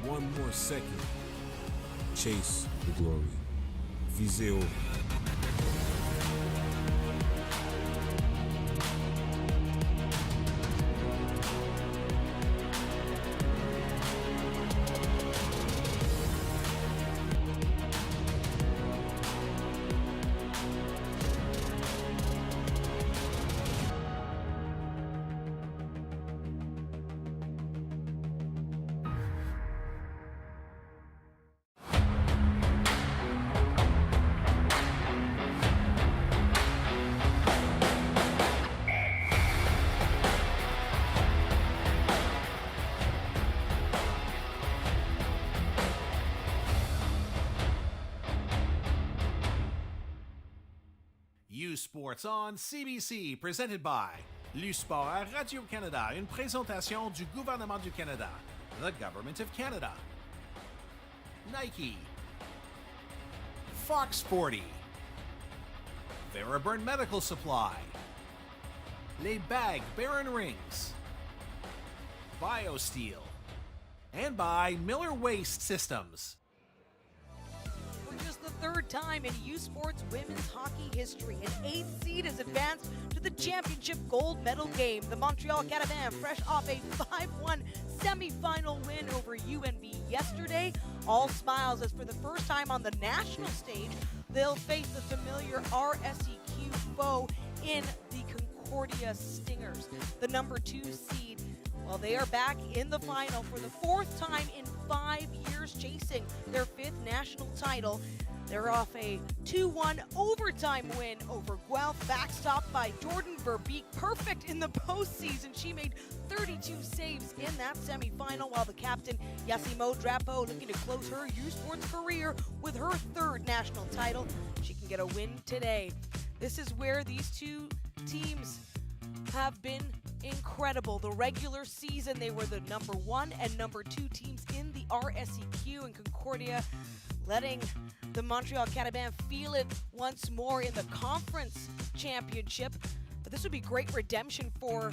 one more second. Chase the glory. Visez haut. Sports on CBC, presented by Sport à Radio-Canada, une présentation du gouvernement du Canada, the Government of Canada. Nike, Fox 40, Theraburn Medical Supply, Les Bag Baron Rings, BioSteel, and by Miller Waste Systems. The third time in U Sports women's hockey history, an 8th seed has advanced to the championship gold medal game. The Montreal Carabins, fresh off a 5-1 semifinal win over UNB yesterday, all smiles as for the first time on the national stage, they'll face the familiar RSEQ foe in the Concordia Stingers. The number 2 seed, well, they are back in the final for the 4th time in 5 years, chasing their 5th national title. They're off a 2-1 overtime win over Guelph, backstopped by Jordan Verbeek. Perfect in the postseason. She made 32 saves in that semifinal, while the captain, Yassimo Drapeau, looking to close her U Sports career with her 3rd national title. She can get a win today. This is where these two teams have been incredible. The regular season, they were the number 1 and number 2 teams in the RSEQ, and Concordia letting the Montreal Carabins feel it once more in the conference championship. But this would be great redemption for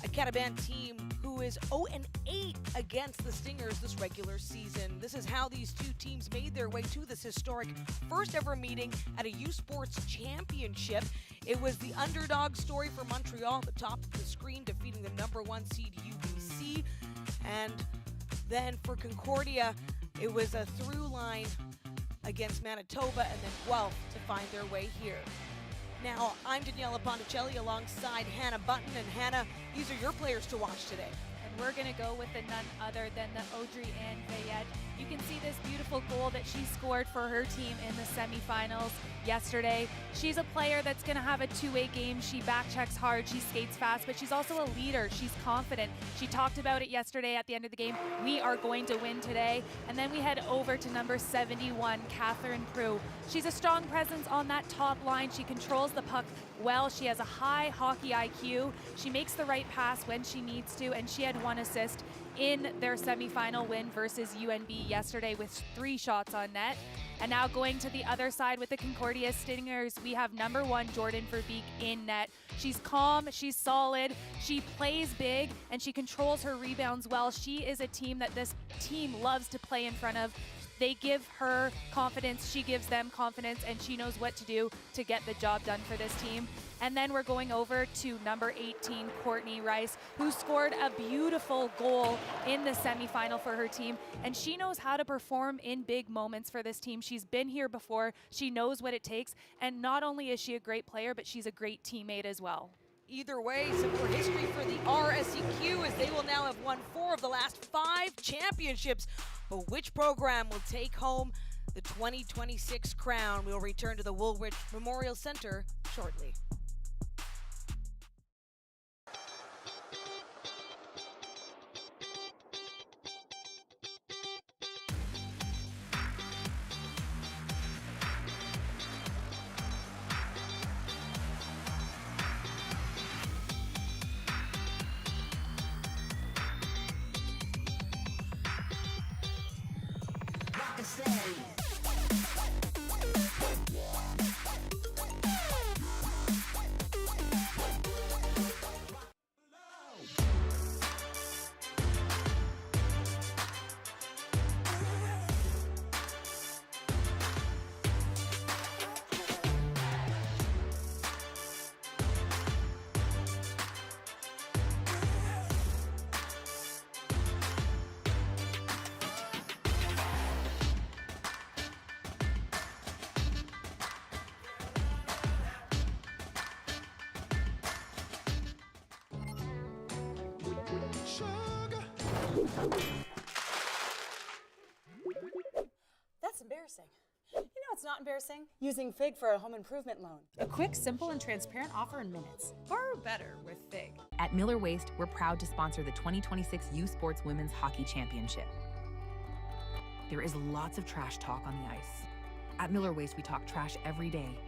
a Carabins team who is 0-8 against the Stingers this regular season. This is how these two teams made their way to this historic first ever meeting at a U Sports championship. It was the underdog story for Montreal at the top of the screen, defeating the number 1 seed UBC. And then for Concordia, it was a through line against Manitoba and then Guelph to find their way here. Now, I'm Daniela Ponticelli alongside Hannah Button. And Hannah, these are your players to watch today. And we're going to go with none other than the Audrey Ann Fayette. You can see this beautiful goal that she scored for her team in the semifinals yesterday. She's a player that's going to have a two-way game. She backchecks hard, she skates fast, but she's also a leader. She's confident. She talked about it yesterday at the end of the game. We are going to win today. And then we head over to number 71, Catherine Prue. She's a strong presence on that top line. She controls the puck well. She has a high hockey IQ. She makes the right pass when she needs to, and she had 1 assist in their semifinal win versus UNB yesterday with 3 shots on net. And now going to the other side with the Concordia Stingers, we have number 1, Jordan Verbeek in net. She's calm, she's solid, she plays big, and she controls her rebounds well. She is a team that this team loves to play in front of. They give her confidence, she gives them confidence, and she knows what to do to get the job done for this team. And then we're going over to number 18, Courtney Rice, who scored a beautiful goal in the semifinal for her team. And she knows how to perform in big moments for this team. She's been here before. She knows what it takes. And not only is she a great player, but she's a great teammate as well. Either way, similar history for the RSEQ, as they will now have won 4 of the last 5 championships. But which program will take home the 2026 crown? We'll return to the Woolwich Memorial Centre shortly. That's embarrassing. You know it's not embarrassing? Using FIG for a home improvement loan. A quick, simple, and transparent offer in minutes. Borrow better with FIG. At Miller Waste, we're proud to sponsor the 2026 U Sports Women's Hockey Championship. There is lots of trash talk on the ice. At Miller Waste, we talk trash every day.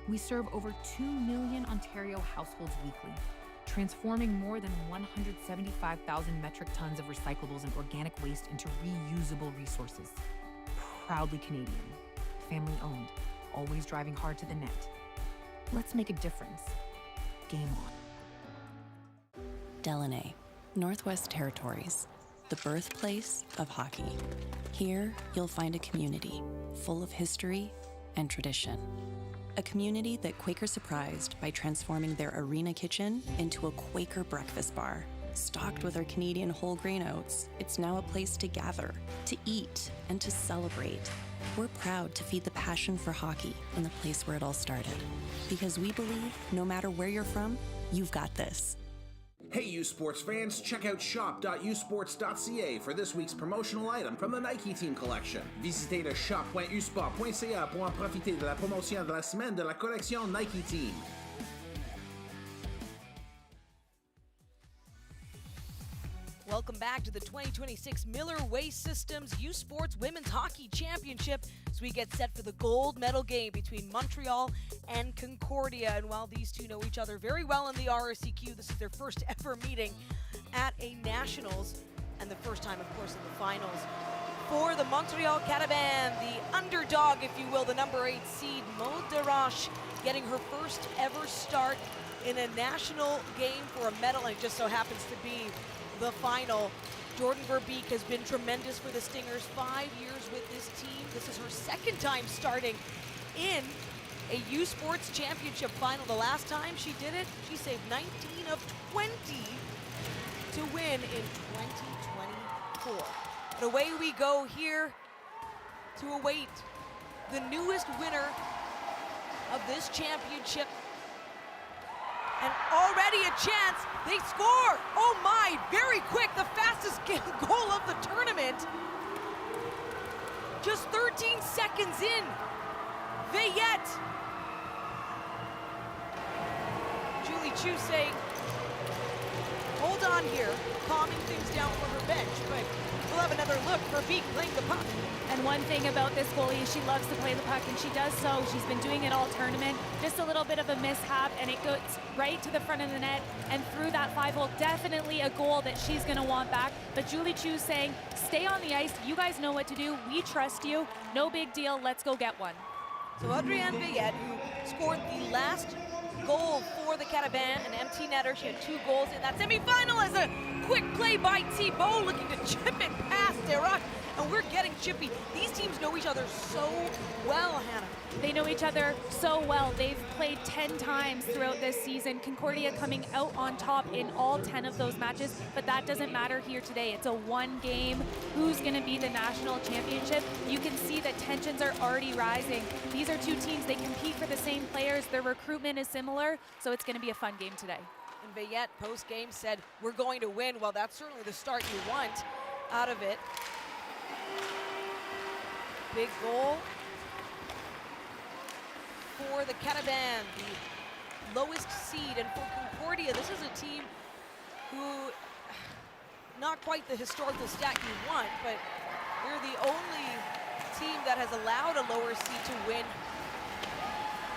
We serve over 2 million Ontario households weekly, transforming more than 175,000 metric tons of recyclables and organic waste into reusable resources. Proudly Canadian, family-owned, always driving hard to the net. Let's make a difference. Game on. Delaney, Northwest Territories, the birthplace of hockey. Here, you'll find a community full of history and tradition. A community that Quaker surprised by transforming their arena kitchen into a Quaker breakfast bar. Stocked with our Canadian whole grain oats, it's now a place to gather, to eat, and to celebrate. We're proud to feed the passion for hockey in the place where it all started. Because we believe, no matter where you're from, you've got this. Hey U Sports fans, check out shop.usports.ca for this week's promotional item from the Nike Team collection. Visitez le shop.usport.ca pour en profiter de la promotion de la semaine de la collection Nike Team. Welcome back to the 2026 Miller Waste Systems U Sports Women's Hockey Championship as we get set for the gold medal game between Montreal and Concordia. And while these two know each other very well in the RSEQ, this is their first ever meeting at a Nationals and the first time, of course, in the finals. For the Montreal Carabins, the underdog, if you will, the number 8 seed, Maud Desroches, getting her first ever start in a national game for a medal, and it just so happens to be the final. Jordan Verbeek has been tremendous for the Stingers, 5 years with this team. This is her second time starting in a U Sports Championship final. The last time she did it, she saved 19 of 20 to win in 2024. But away we go here to await the newest winner of this championship. And already a chance, they score! Oh my, very quick, the fastest goal of the tournament. Just 13 seconds in. Veillette. Julie Chu saying, hold on here, calming things down for her bench, but we'll have another look for Verbeek playing the puck. And one thing about this goalie is she loves to play the puck, and she does so. She's been doing it all tournament. Just a little bit of a mishap, and it goes right to the front of the net and through that 5-hole. Definitely a goal that she's going to want back. But Julie Chu saying, stay on the ice. You guys know what to do. We trust you. No big deal. Let's go get one. So Adrienne Veillette, who scored the last goal for the Carabins, an empty netter. She had 2 goals in that semifinal as a quick play by Thibault looking to chip it past Desroches. And we're getting chippy. These teams know each other so well, Hannah. They know each other so well. They've played 10 times throughout this season. Concordia coming out on top in all 10 of those matches, but that doesn't matter here today. It's a one game. Who's going to be the national championship? You can see that tensions are already rising. These are two teams. They compete for the same players. Their recruitment is similar, so it's going to be a fun game today. And Veillette post-game said, we're going to win. Well, that's certainly the start you want out of it. Big goal for the Carabins, the lowest seed. And for Concordia, this is a team who, not quite the historical stat you want, but they're the only team that has allowed a lower seed to win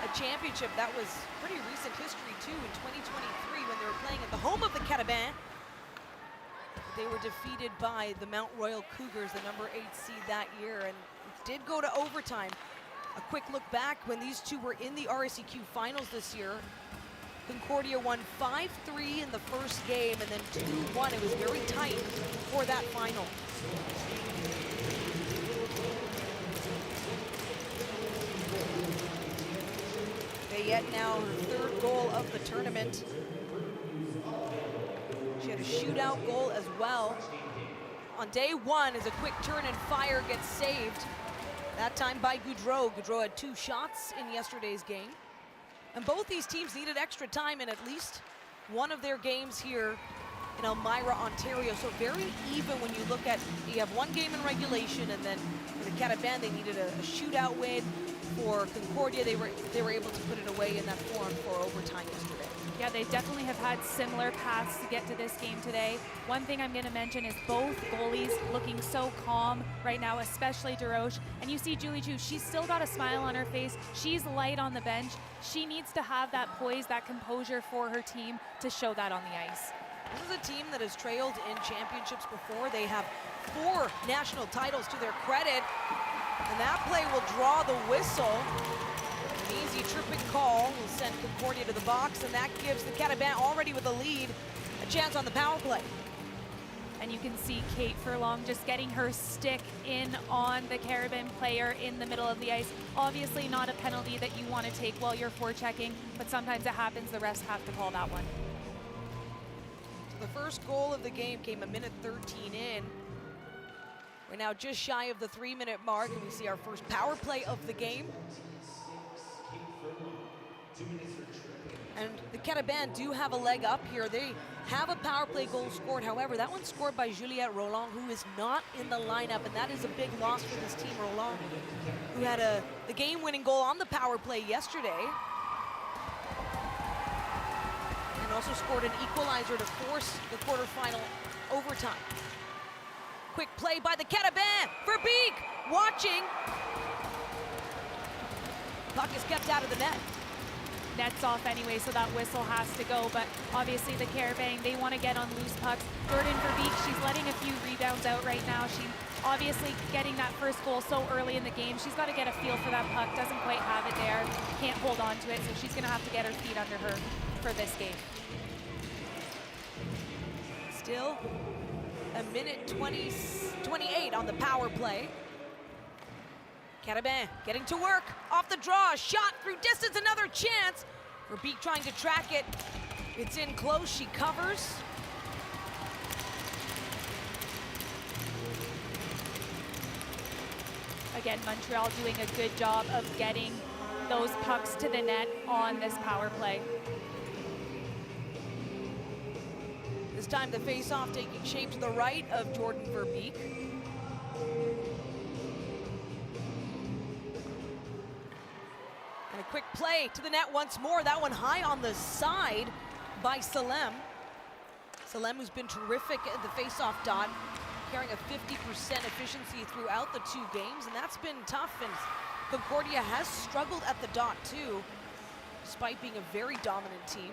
a championship. That was pretty recent history too, in 2023 when they were playing at the home of the Carabins. They were defeated by the Mount Royal Cougars, the number 8 seed that year, and did go to overtime. A quick look back when these two were in the RSEQ finals this year. Concordia won 5-3 in the first game and then 2-1. It was very tight for that final. Veillette now her 3rd goal of the tournament. She had a shootout goal as well. On day 1 as a quick turn and fire gets saved. That time by Goudreau. Goudreau had 2 shots in yesterday's game. And both these teams needed extra time in at least one of their games here in Elmira, Ontario. So very even when you look at, you have one game in regulation, and then for the Carabins, they needed a shootout win. For Concordia, they were able to put it away in that form for overtime yesterday. Yeah, they definitely have had similar paths to get to this game today. One thing I'm going to mention is both goalies looking so calm right now, especially DeRoche. And you see Julie Chu, she's still got a smile on her face. She's light on the bench. She needs to have that poise, that composure for her team to show that on the ice. This is a team that has trailed in championships before. They have 4 national titles to their credit. And that play will draw the whistle. An easy tripping call will send Concordia to the box, and that gives the Carabins, already with a lead, a chance on the power play. And you can see Kate Furlong just getting her stick in on the Carabin player in the middle of the ice. Obviously not a penalty that you want to take while you're forechecking, but sometimes it happens. The refs have to call that one. So the first goal of the game came a minute 13 in. We're now just shy of the 3-minute mark, and we see our first power play of the game. And the Carabins do have a leg up here. They have a power play goal scored. However, that one's scored by Juliette Roland, who is not in the lineup, and that is a big loss for this team. Roland, who had the game-winning goal on the power play yesterday, and also scored an equalizer to force the quarterfinal overtime. Quick play by the Carabins. Verbeek watching. Puck is kept out of the net. Net's off anyway, so that whistle has to go, but obviously the Carabins, they want to get on loose pucks. Jordan Verbeek, she's letting a few rebounds out right now. She's obviously getting that first goal so early in the game. She's got to get a feel for that puck, doesn't quite have it there, can't hold on to it, so she's going to have to get her feet under her for this game. Still a minute 28 on the power play. Carabins getting to work, off the draw, shot through distance, another chance. Verbeek trying to track it. It's in close, she covers. Again, Montreal doing a good job of getting those pucks to the net on this power play. This time the face-off taking shape to the right of Jordan Verbeek. And a quick play to the net once more. That one high on the side by Salem. Salem, who's been terrific at the face-off dot, carrying a 50% efficiency throughout the 2 games, and that's been tough. And Concordia has struggled at the dot too, despite being a very dominant team.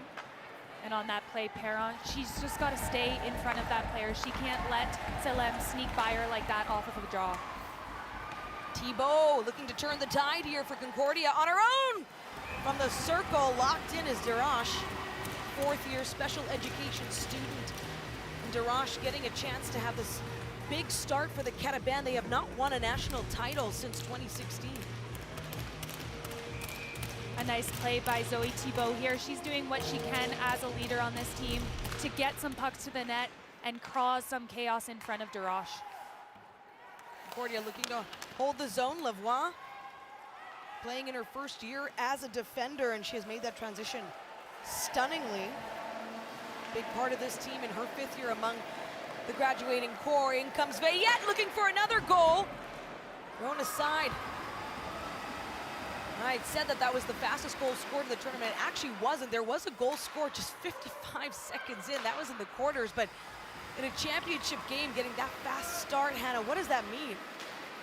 And on that play, Perron, she's just got to stay in front of that player. She can't let Salem sneak by her like that off of the draw. Thibault looking to turn the tide here for Concordia on her own. From the circle, locked in is DeRoche, 4th-year special education student. And DeRoche getting a chance to have this big start for the Carabins. They have not won a national title since 2016. A nice play by Zoe Thibault here. She's doing what she can as a leader on this team to get some pucks to the net and cause some chaos in front of DeRoche. Concordia looking to hold the zone. Lavoie playing in her first year as a defender, and she has made that transition stunningly. Big part of this team in her 5th year among the graduating core. In comes Veillette looking for another goal. Thrown aside. I had said that that was the fastest goal scored in the tournament. It actually wasn't. There was a goal scored just 55 seconds in. That was in the quarters, but in a championship game, getting that fast start, Hannah, what does that mean?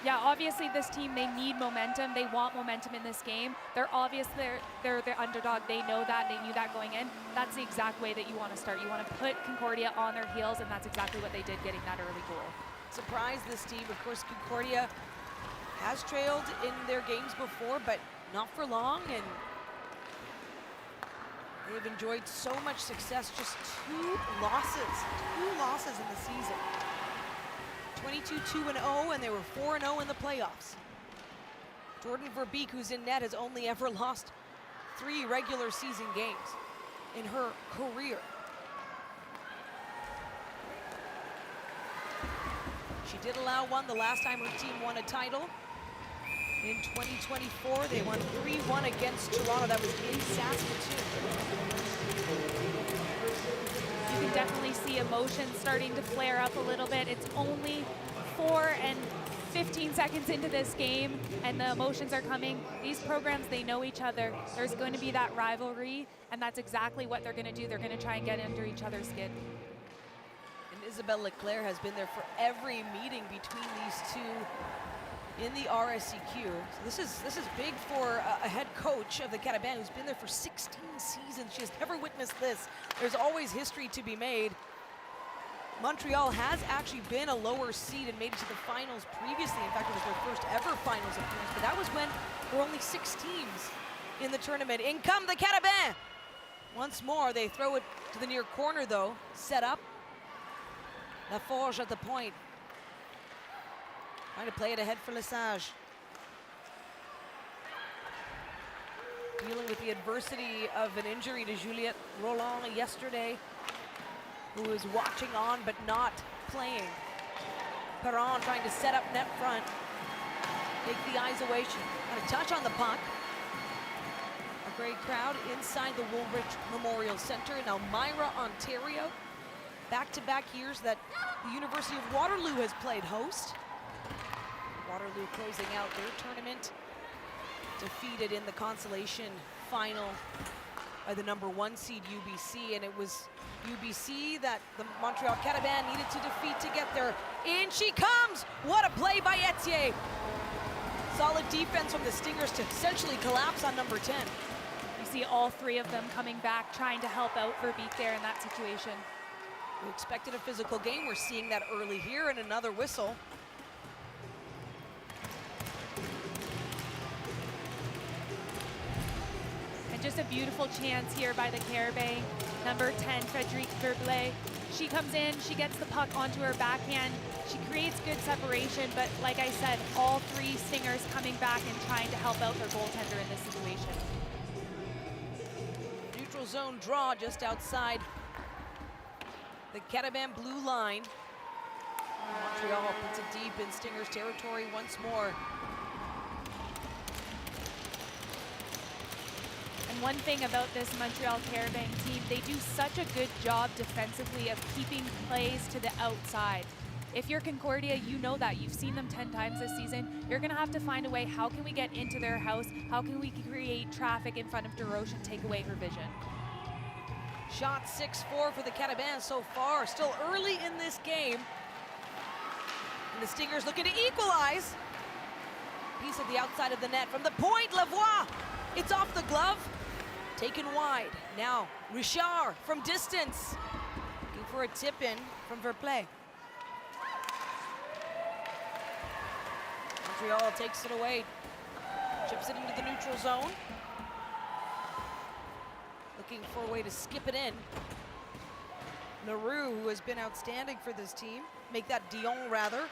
Yeah, obviously this team, they need momentum. They want momentum in this game. They're the underdog. They know that. They knew that going in. That's the exact way that you want to start. You want to put Concordia on their heels, and that's exactly what they did, getting that early goal. Surprised this team. Of course, Concordia has trailed in their games before, but not for long, and they've enjoyed so much success. Just 2 losses in the season. 22-2-0, and they were 4-0 in the playoffs. Jordan Verbeek, who's in net, has only ever lost 3 regular season games in her career. She did allow one the last time her team won a title. In 2024, they won 3-1 against Toronto. That was in Saskatoon. You can can definitely see emotions starting to flare up a little bit. It's only 4 and 15 seconds into this game, and the emotions are coming. These programs, they know each other. There's going to be that rivalry, and that's exactly what they're going to do. They're going to try and get under each other's skin. And Isabelle Leclerc has been there for every meeting between these two in the RSEQ. So this is big for a head coach of the Carabins who's been there for 16 seasons. She has never witnessed this. There's always history to be made. Montreal has actually been a lower seed and made it to the finals previously. In fact, it was their first ever finals appearance, but that was when there were only 6 teams in the tournament. In come the Carabins! Once more, they throw it to the near corner though. Set up. Laforge at the point. Trying to play it ahead for Lesage. Dealing with the adversity of an injury to Juliette Roland yesterday, who was watching on but not playing. Perron trying to set up net front. Take the eyes away. She got a touch on the puck. A great crowd inside the Woolwich Memorial Centre in Elmira, Ontario. Back-to-back years that the University of Waterloo has played host. Waterloo closing out their tournament, defeated in the consolation final by the #1 seed UBC, and it was UBC that the Montreal Carabins needed to defeat to get there. In she comes! What a play by Tthe! Solid defense from the Stingers to essentially collapse on #10. You see all 3 of them coming back, trying to help out Verbeek there in that situation. We expected a physical game. We're seeing that early here, and another whistle. Just a beautiful chance here by the Carabins. #10, Frédérique Verblay. She comes in, she gets the puck onto her backhand. She creates good separation, but like I said, all 3 Stingers coming back and trying to help out their goaltender in this situation. Neutral zone draw just outside the Carabin blue line. Montreal puts it deep in Stingers territory once more. And one thing about this Montreal Carabins team, they do such a good job defensively of keeping plays to the outside. If you're Concordia, you know that. You've seen them 10 times this season. You're gonna have to find a way, how can we get into their house? How can we create traffic in front of DeRoche and take away her vision? Shot 6-4 for the Carabins so far. Still early in this game. And the Stingers looking to equalize. Piece at the outside of the net from the point, Lavoie. It's off the glove. Taken wide. Now, Richard from distance. Looking for a tip-in from Verplay. Montreal takes it away. Chips it into the neutral zone. Looking for a way to skip it in. Leroux, who has been outstanding for this team. Make that Dion, rather.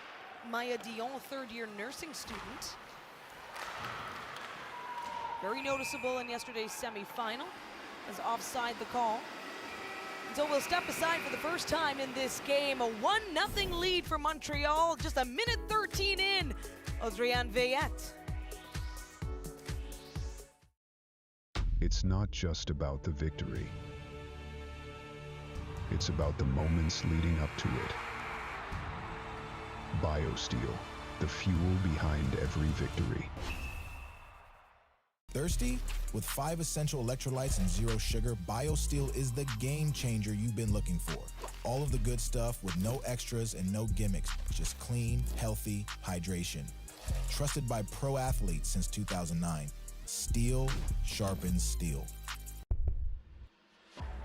Maya Dion, third-year nursing student. Very noticeable in yesterday's semifinal, as offside the call. And so we'll step aside for the first time in this game. A 1-0 lead for Montreal, just a minute 13 in. Audriane Veillette. It's not just about the victory. It's about the moments leading up to it. BioSteel, the fuel behind every victory. Thirsty? With 5 essential electrolytes and 0 sugar, BioSteel is the game changer you've been looking for. All of the good stuff with no extras and no gimmicks, just clean, healthy hydration. Trusted by pro athletes since 2009. Steel sharpens steel.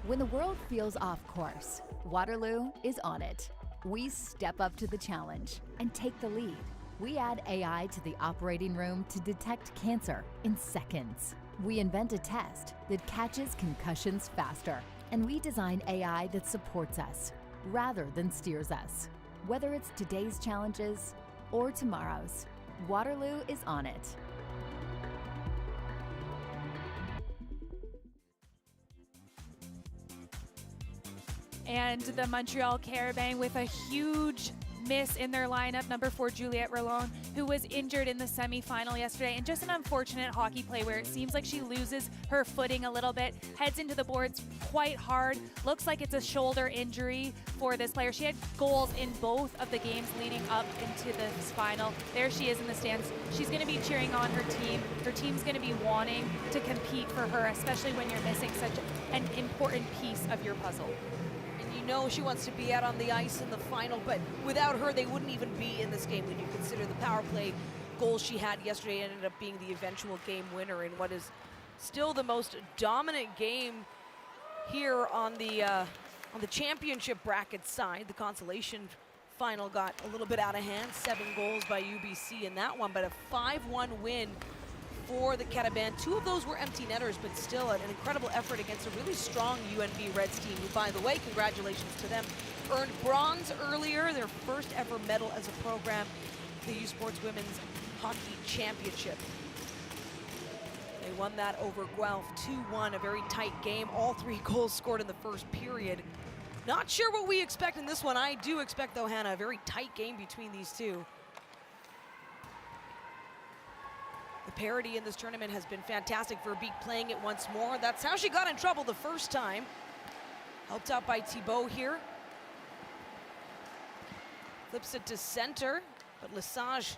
When the world feels off course, Waterloo is on it. We step up to the challenge and take the lead. We add AI to the operating room to detect cancer in seconds. We invent a test that catches concussions faster. And we design AI that supports us rather than steers us. Whether it's today's challenges or tomorrow's, Waterloo is on it. And the Montreal Carabins with a huge miss in their lineup, number 4, Juliette Rollon, who was injured in the semifinal yesterday, and just an unfortunate hockey play where it seems like she loses her footing a little bit, heads into the boards quite hard. Looks like it's a shoulder injury for this player. She had goals in both of the games leading up into this final. There she is in the stands. She's going to be cheering on her team. Her team's going to be wanting to compete for her, especially when you're missing such an important piece of your puzzle. You know she wants to be out on the ice in the final, but without her, they wouldn't even be in this game when you consider the power play goal she had yesterday ended up being the eventual game winner in what is still the most dominant game here on the championship bracket side. The consolation final got a little bit out of hand, 7 goals by UBC in that one, but a 5-1 win for the Carabins. 2 of those were empty netters, but still an incredible effort against a really strong UNV Reds team, who, by the way, congratulations to them, earned bronze earlier, their first ever medal as a program, the U Sports Women's Hockey Championship. They won that over Guelph 2-1, a very tight game. All 3 goals scored in the first period. Not sure what we expect in this one. I do expect, though, Hannah, a very tight game between these two. The parity in this tournament has been fantastic. Verbeek playing it once more. That's how she got in trouble the first time. Helped out by Thibault here. Flips it to center, but Lesage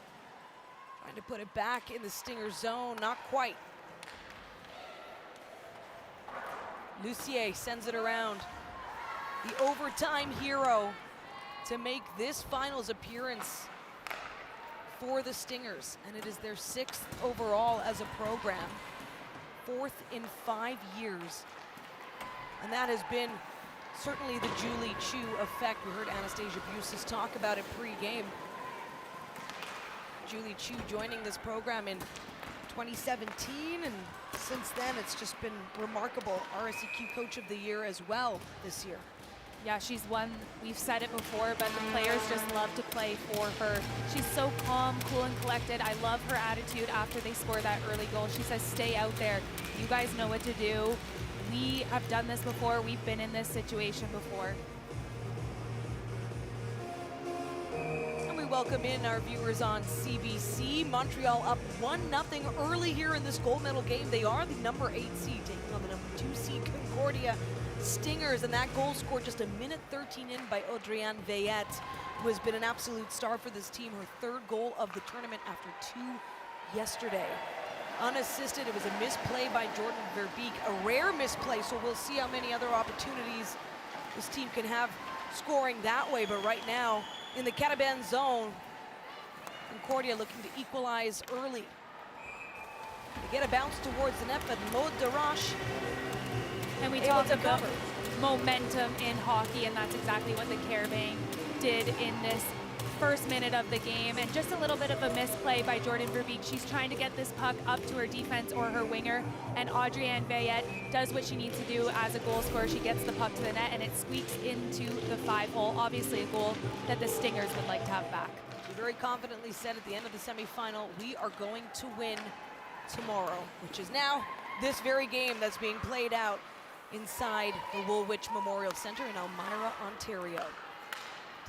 trying to put it back in the Stinger zone. Not quite. Lucier sends it around. The overtime hero to make this finals appearance for the Stingers, and it is their 6th overall as a program, 4th in 5 years. And that has been certainly the Julie Chu effect. We heard Anastasia Busis talk about it pre-game. Julie Chu joining this program in 2017, and since then it's just been remarkable. RSEQ Coach of the Year as well this year. Yeah, she's one, we've said it before, but the players just love to play for her. She's so calm, cool, and collected. I love her attitude after they score that early goal. She says, stay out there. You guys know what to do. We have done this before. We've been in this situation before. And we welcome in our viewers on CBC. Montreal up 1-0 early here in this gold medal game. They are the number 8 seed, taking on the number 2 seed Concordia Stingers, and that goal scored just a minute 13 in by Audrienne Veillette, who has been an absolute star for this team. Her 3rd goal of the tournament after 2 yesterday. Unassisted, it was a misplay by Jordan Verbeek, a rare misplay, so we'll see how many other opportunities this team can have scoring that way. But right now, in the Carabins zone, Concordia looking to equalize early. They get a bounce towards the net, but Maud Darache, and we talked about momentum in hockey, and that's exactly what the Carabins did in this first minute of the game. And just a little bit of a misplay by Jordan Verbeek. She's trying to get this puck up to her defense or her winger, and Audrienne Veillette does what she needs to do as a goal scorer. She gets the puck to the net, and it squeaks into the 5-hole. Obviously a goal that the Stingers would like to have back. She very confidently said at the end of the semifinal, we are going to win tomorrow, which is now this very game that's being played out inside the Woolwich Memorial Centre in Elmira, Ontario.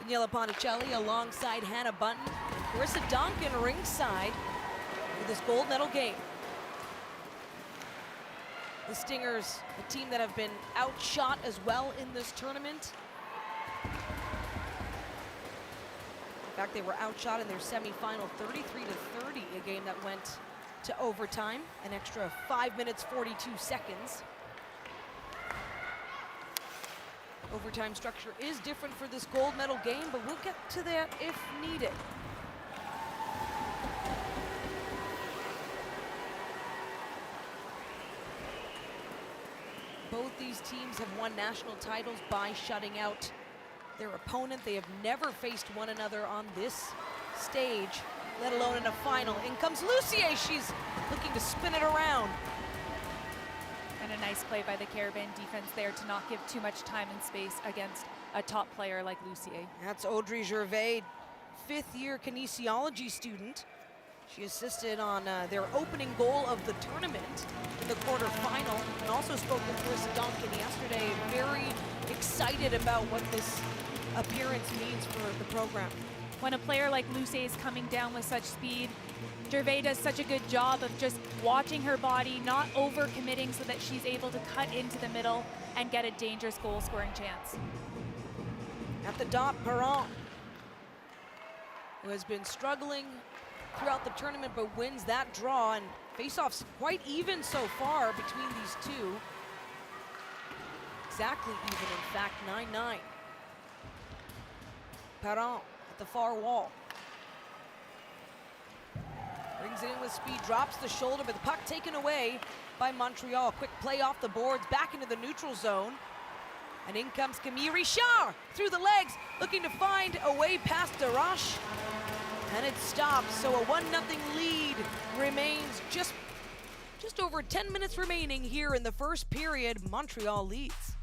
Daniela Ponticelli alongside Hannah Bunton and Carissa Duncan ringside for this gold medal game. The Stingers, a team that have been outshot as well in this tournament. In fact, they were outshot in their semifinal 33-30, a game that went to overtime, an extra 5 minutes, 42 seconds. Overtime structure is different for this gold medal game, but we'll get to that if needed. Both these teams have won national titles by shutting out their opponent. They have never faced one another on this stage, let alone in a final. In comes Lucier. She's looking to spin it around. And a nice play by the Carabin defense there to not give too much time and space against a top player like Lucier. That's Audrey Gervais, 5th-year kinesiology student. She assisted on their opening goal of the tournament in the quarterfinal, and also spoke with Carissa Duncan yesterday. Very excited about what this appearance means for the program. when a player like Luce is coming down with such speed, Gervais does such a good job of just watching her body, not over-committing so that she's able to cut into the middle and get a dangerous goal-scoring chance. At the dot, Perron, who has been struggling throughout the tournament but wins that draw, and face-offs quite even so far between these two. Exactly even, in fact, 9-9. Perron at the far wall. Brings it in with speed, drops the shoulder, but the puck taken away by Montreal. Quick play off the boards, back into the neutral zone. And in comes Camille Richard through the legs, looking to find a way past Darache. And it stops, so a 1-0 lead remains. Just over 10 minutes remaining here in the first period. Montreal leads.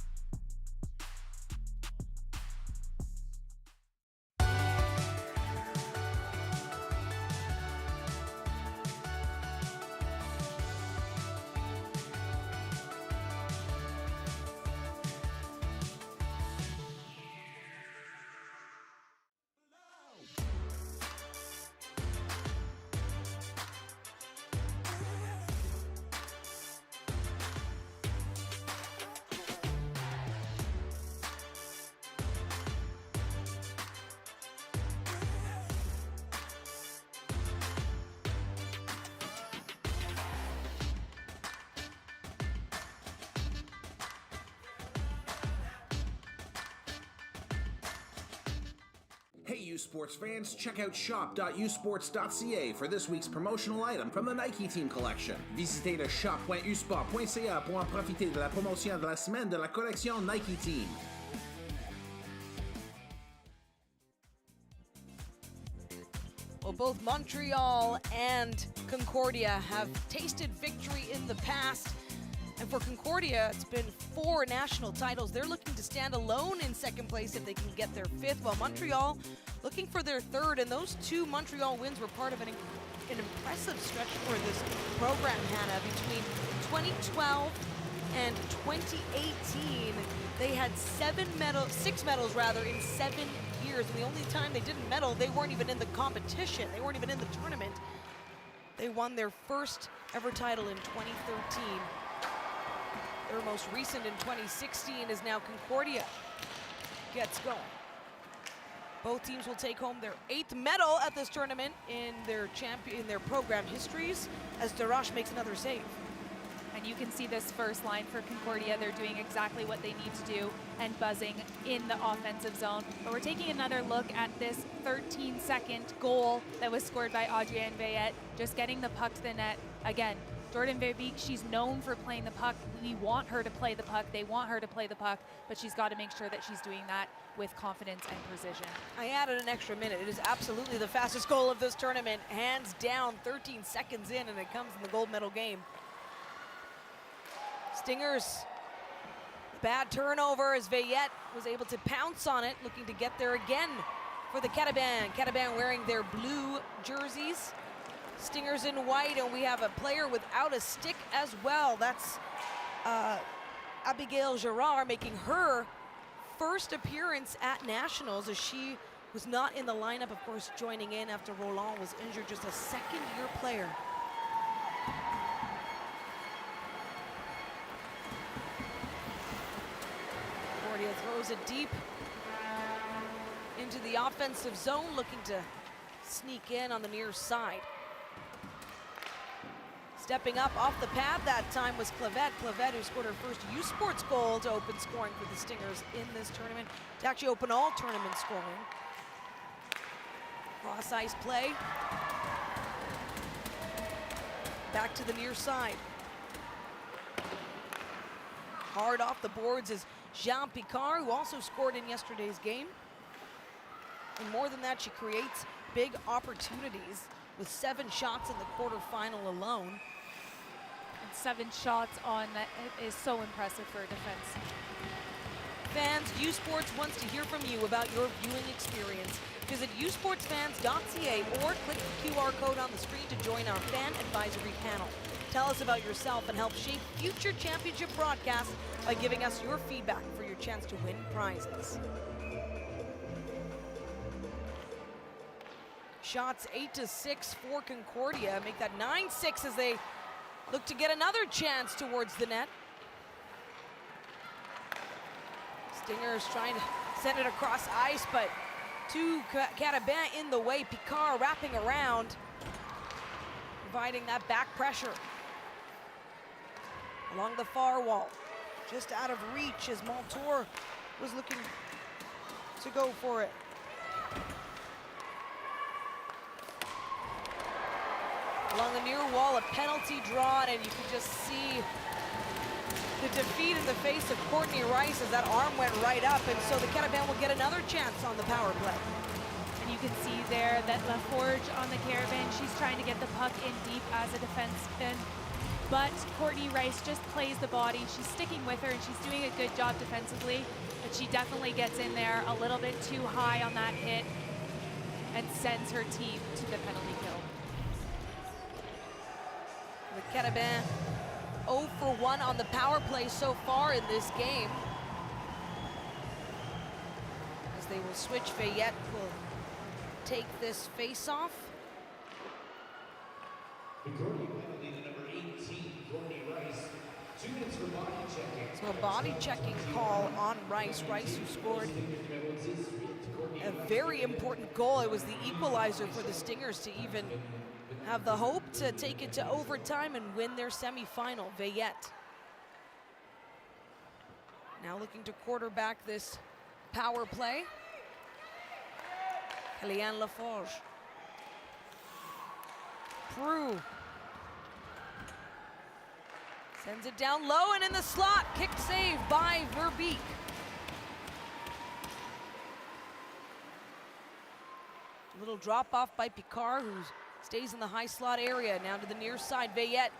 Hey you sports fans, check out shop.usports.ca for this week's promotional item from the Nike Team collection. Visitez le shop.usport.ca pour en profiter de la promotion de la semaine de la collection Nike Team. Well, both Montreal and Concordia have tasted victory in the past. And for Concordia, it's been 4 national titles. They're looking to stand alone in second place if they can get their 5th, while Montreal looking for their 3rd. And those 2 Montreal wins were part of an impressive stretch for this program, Hannah. Between 2012 and 2018, they had 6 medals in 7 years. And the only time they didn't medal, they weren't even in the competition. They weren't even in the tournament. They won their first ever title in 2013. Their most recent in 2016 is now Concordia gets going. Both teams will take home their 8th medal at this tournament in their program histories as Darache makes another save. And you can see this first line for Concordia. They're doing exactly what they need to do and buzzing in the offensive zone. But we're taking another look at this 13-second goal that was scored by Adrienne Veillette, just getting the puck to the net. Again, Jordan Verbeek, she's known for playing the puck. We want her to play the puck. They want her to play the puck, but she's got to make sure that she's doing that with confidence and precision. I added an extra minute. It is absolutely the fastest goal of this tournament. Hands down, 13 seconds in, and it comes in the gold medal game. Stingers, bad turnover as Veillette was able to pounce on it, looking to get there again for the Carabins. Carabins wearing their blue jerseys. Stingers in white, and we have a player without a stick as well. That's Abigail Girard making her first appearance at Nationals, as she was not in the lineup, of course, joining in after Roland was injured, just a second-year player. Concordia throws it deep into the offensive zone, looking to sneak in on the near side. Stepping up off the pad that time was Clavette. Clavette, who scored her first U Sports goal to open scoring for the Stingers in this tournament, to actually open all tournament scoring. Cross ice play. Back to the near side. Hard off the boards is Jean Picard, who also scored in yesterday's game. And more than that, she creates big opportunities with 7 shots in the quarterfinal alone. 7 shots on that is so impressive for a defense. Fans, U Sports wants to hear from you about your viewing experience. Visit usportsfans.ca or click the QR code on the screen to join our fan advisory panel. Tell us about yourself and help shape future championship broadcasts by giving us your feedback for your chance to win prizes. shots, 8-6 for Concordia. Make that 9-6 as they look to get another chance towards the net. Stingers trying to send it across ice, but two Carabins in the way. Picard wrapping around, providing that back pressure. Along the far wall, just out of reach as Montour was looking to go for it. Along the near wall, a penalty drawn, and you can just see the defeat in the face of Courtney Rice as that arm went right up, and so the Carabins will get another chance on the power play. And you can see there that LaForge on the Carabin, she's trying to get the puck in deep as a defenseman, but Courtney Rice just plays the body. She's sticking with her, and she's doing a good job defensively, but she definitely gets in there a little bit too high on that hit and sends her team to the penalty kill. The Carabins 0 for 1 on the power play so far in this game. As they will switch, Fayette will take this face-off. So a body checking call on Rice. Rice, who scored a very important goal. It was the equalizer for the Stingers to even have the hope to take it to overtime and win their semifinal. Veillette now looking to quarterback this power play. Kellyanne Laforge. Prue sends it down low and in the slot. Kick save by Verbeek. A little drop off by Picard, who stays in the high slot area. Now to the near side, Veillette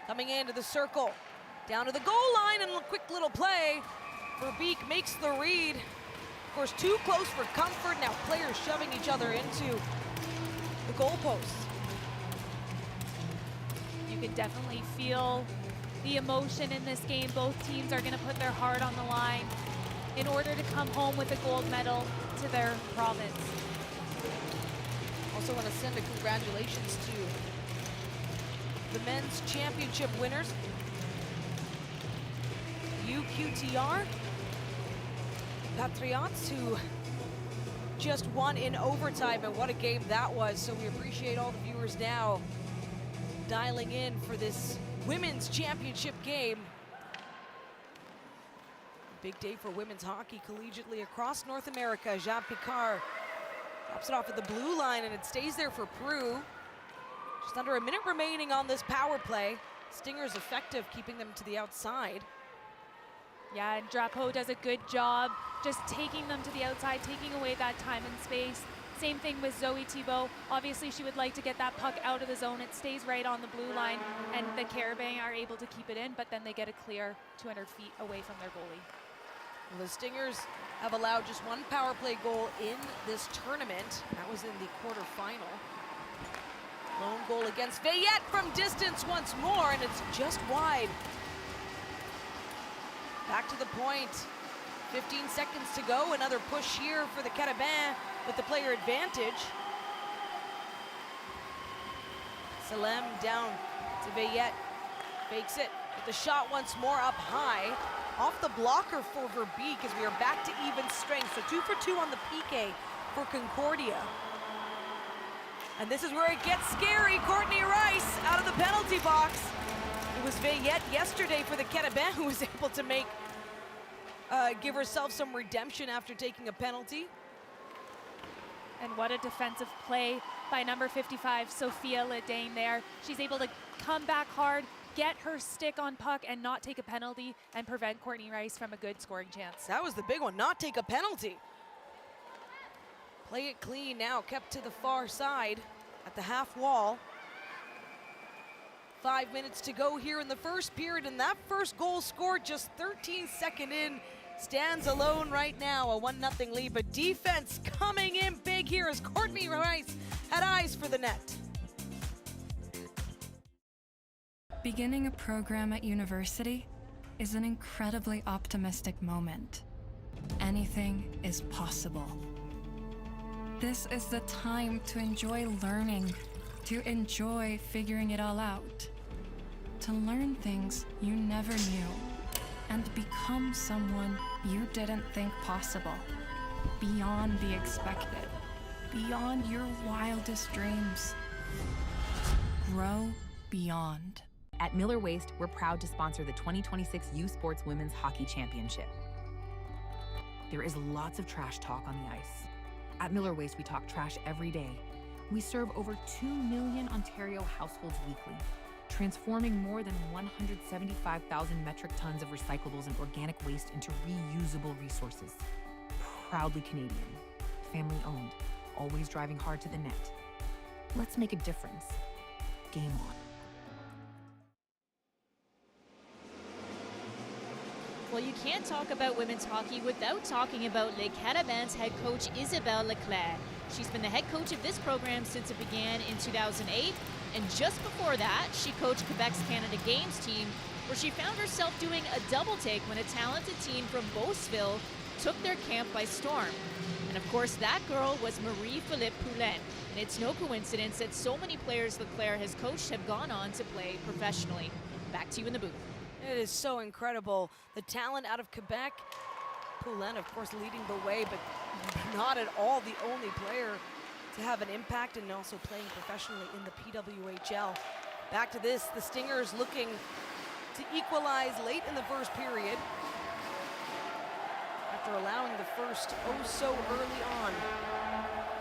coming into the circle. Down to the goal line and a quick little play. Verbeek makes the read. Of course, too close for comfort. Now players shoving each other into the goalposts. You can definitely feel the emotion in this game. Both teams are going to put their heart on the line in order to come home with a gold medal to their province. Also want to send a congratulations to the men's championship winners. UQTR Patriots, who just won in overtime, and what a game that was. So we appreciate all the viewers now dialing in for this women's championship game. Big day for women's hockey collegiately across North America. Jean Picard drops it off at the blue line, and it stays there for Prue. Just under a minute remaining on this power play. Stingers effective, keeping them to the outside. Yeah, and Drapeau does a good job just taking them to the outside, taking away that time and space. Same thing with Zoe Thibault. Obviously, she would like to get that puck out of the zone. It stays right on the blue line, and the Carabins are able to keep it in, but then they get a clear 200 feet away from their goalie. Well, the Stingers have allowed just one power play goal in this tournament. That was in the quarterfinal. Lone goal against Veillette from distance once more, and it's just wide. Back to the point. 15 seconds to go. Another push here for the Carabins with the player advantage. Salem down to Veillette. Fakes it with the shot once more up high. Off the blocker for Verbeek as we are back to even strength. So 2 for 2 on the PK for Concordia. And this is where it gets scary. Courtney Rice out of the penalty box. It was Veillette yesterday for the Carabins who was able to make, give herself some redemption after taking a penalty. And what a defensive play by number 55, Sophia Ledane there. She's able to come back hard, get her stick on puck, and not take a penalty and prevent Courtney Rice from a good scoring chance. That was the big one, not take a penalty. Play it clean now, kept to the far side at the half wall. 5 minutes to go here in the first period, and that first goal scored just 13 in stands alone right now, a 1-0 lead, but defense coming in big here as Courtney Rice had eyes for the net. Beginning a program at university is an incredibly optimistic moment. Anything is possible. This is the time to enjoy learning, to enjoy figuring it all out, to learn things you never knew, and become someone you didn't think possible, beyond the expected, beyond your wildest dreams. Grow beyond. At Miller Waste, we're proud to sponsor the 2026 U Sports Women's Hockey Championship. There is lots of trash talk on the ice. At Miller Waste, we talk trash every day. We serve over 2 million Ontario households weekly, transforming more than 175,000 metric tons of recyclables and organic waste into reusable resources. Proudly Canadian, family owned, always driving hard to the net. Let's make a difference. Game on. Well, you can't talk about women's hockey without talking about Les Carabins head coach Isabelle Leclerc. She's been the head coach of this program since it began in 2008, and just before that, she coached Quebec's Canada Games team, where she found herself doing a double take when a talented team from Beauceville took their camp by storm. And of course, that girl was Marie-Philippe Poulin, and it's no coincidence that so many players Leclerc has coached have gone on to play professionally. Back to you in the booth. It is so incredible. The talent out of Quebec. Poulin, of course, leading the way, but not at all the only player to have an impact and also playing professionally in the PWHL. Back to this, the Stingers looking to equalize late in the first period after allowing the first so early on.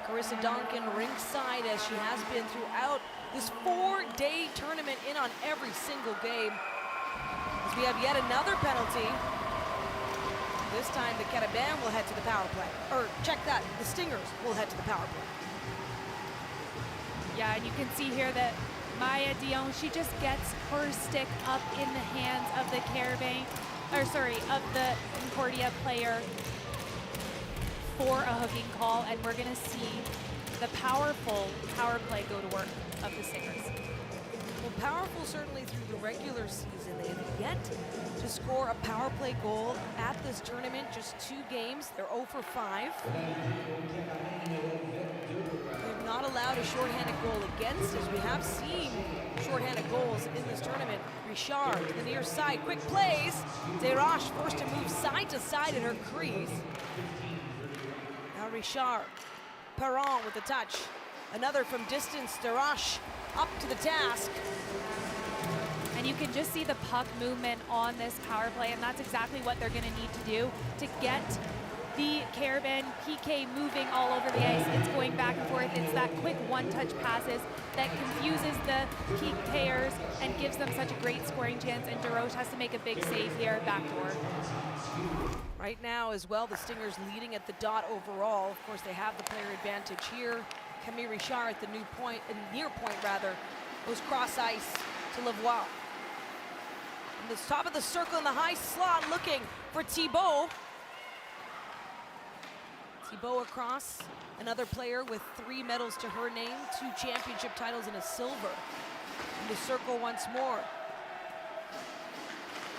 Carissa Donkin ringside as she has been throughout this 4-day tournament, in on every single game. As we have yet another penalty. This time the Carabins will head to the power play. Or check that, the Stingers will head to the power play. Yeah, and you can see here that Maya Dion, she just gets her stick up in the hands of the of the Concordia player for a hooking call, and we're gonna see the powerful power play go to work of the Stingers. Well, powerful certainly through the regular season. They have yet to score a power play goal at this tournament, just 2 games. They're 0 for 5. They have not allowed a shorthanded goal against, as we have seen shorthanded goals in this tournament. Richard to the near side, quick plays. Desroches forced to move side to side in her crease. Now Richard, Perron with the touch. Another from distance, Desroches up to the task. And you can just see the puck movement on this power play, and that's exactly what they're gonna need to do to get the Carabin PK moving all over the ice. It's going back and forth. It's that quick one-touch passes that confuses the PKers and gives them such a great scoring chance, and Desroches has to make a big save here, backdoor. Right now as well, the Stingers leading at the dot overall. Of course, they have the player advantage here. Camille Richard at the near point rather, goes cross ice to Lavoie. On the top of the circle in the high slot, looking for Thibault. Thibault across, another player with 3 medals to her name, 2 championship titles and a silver. In the circle once more.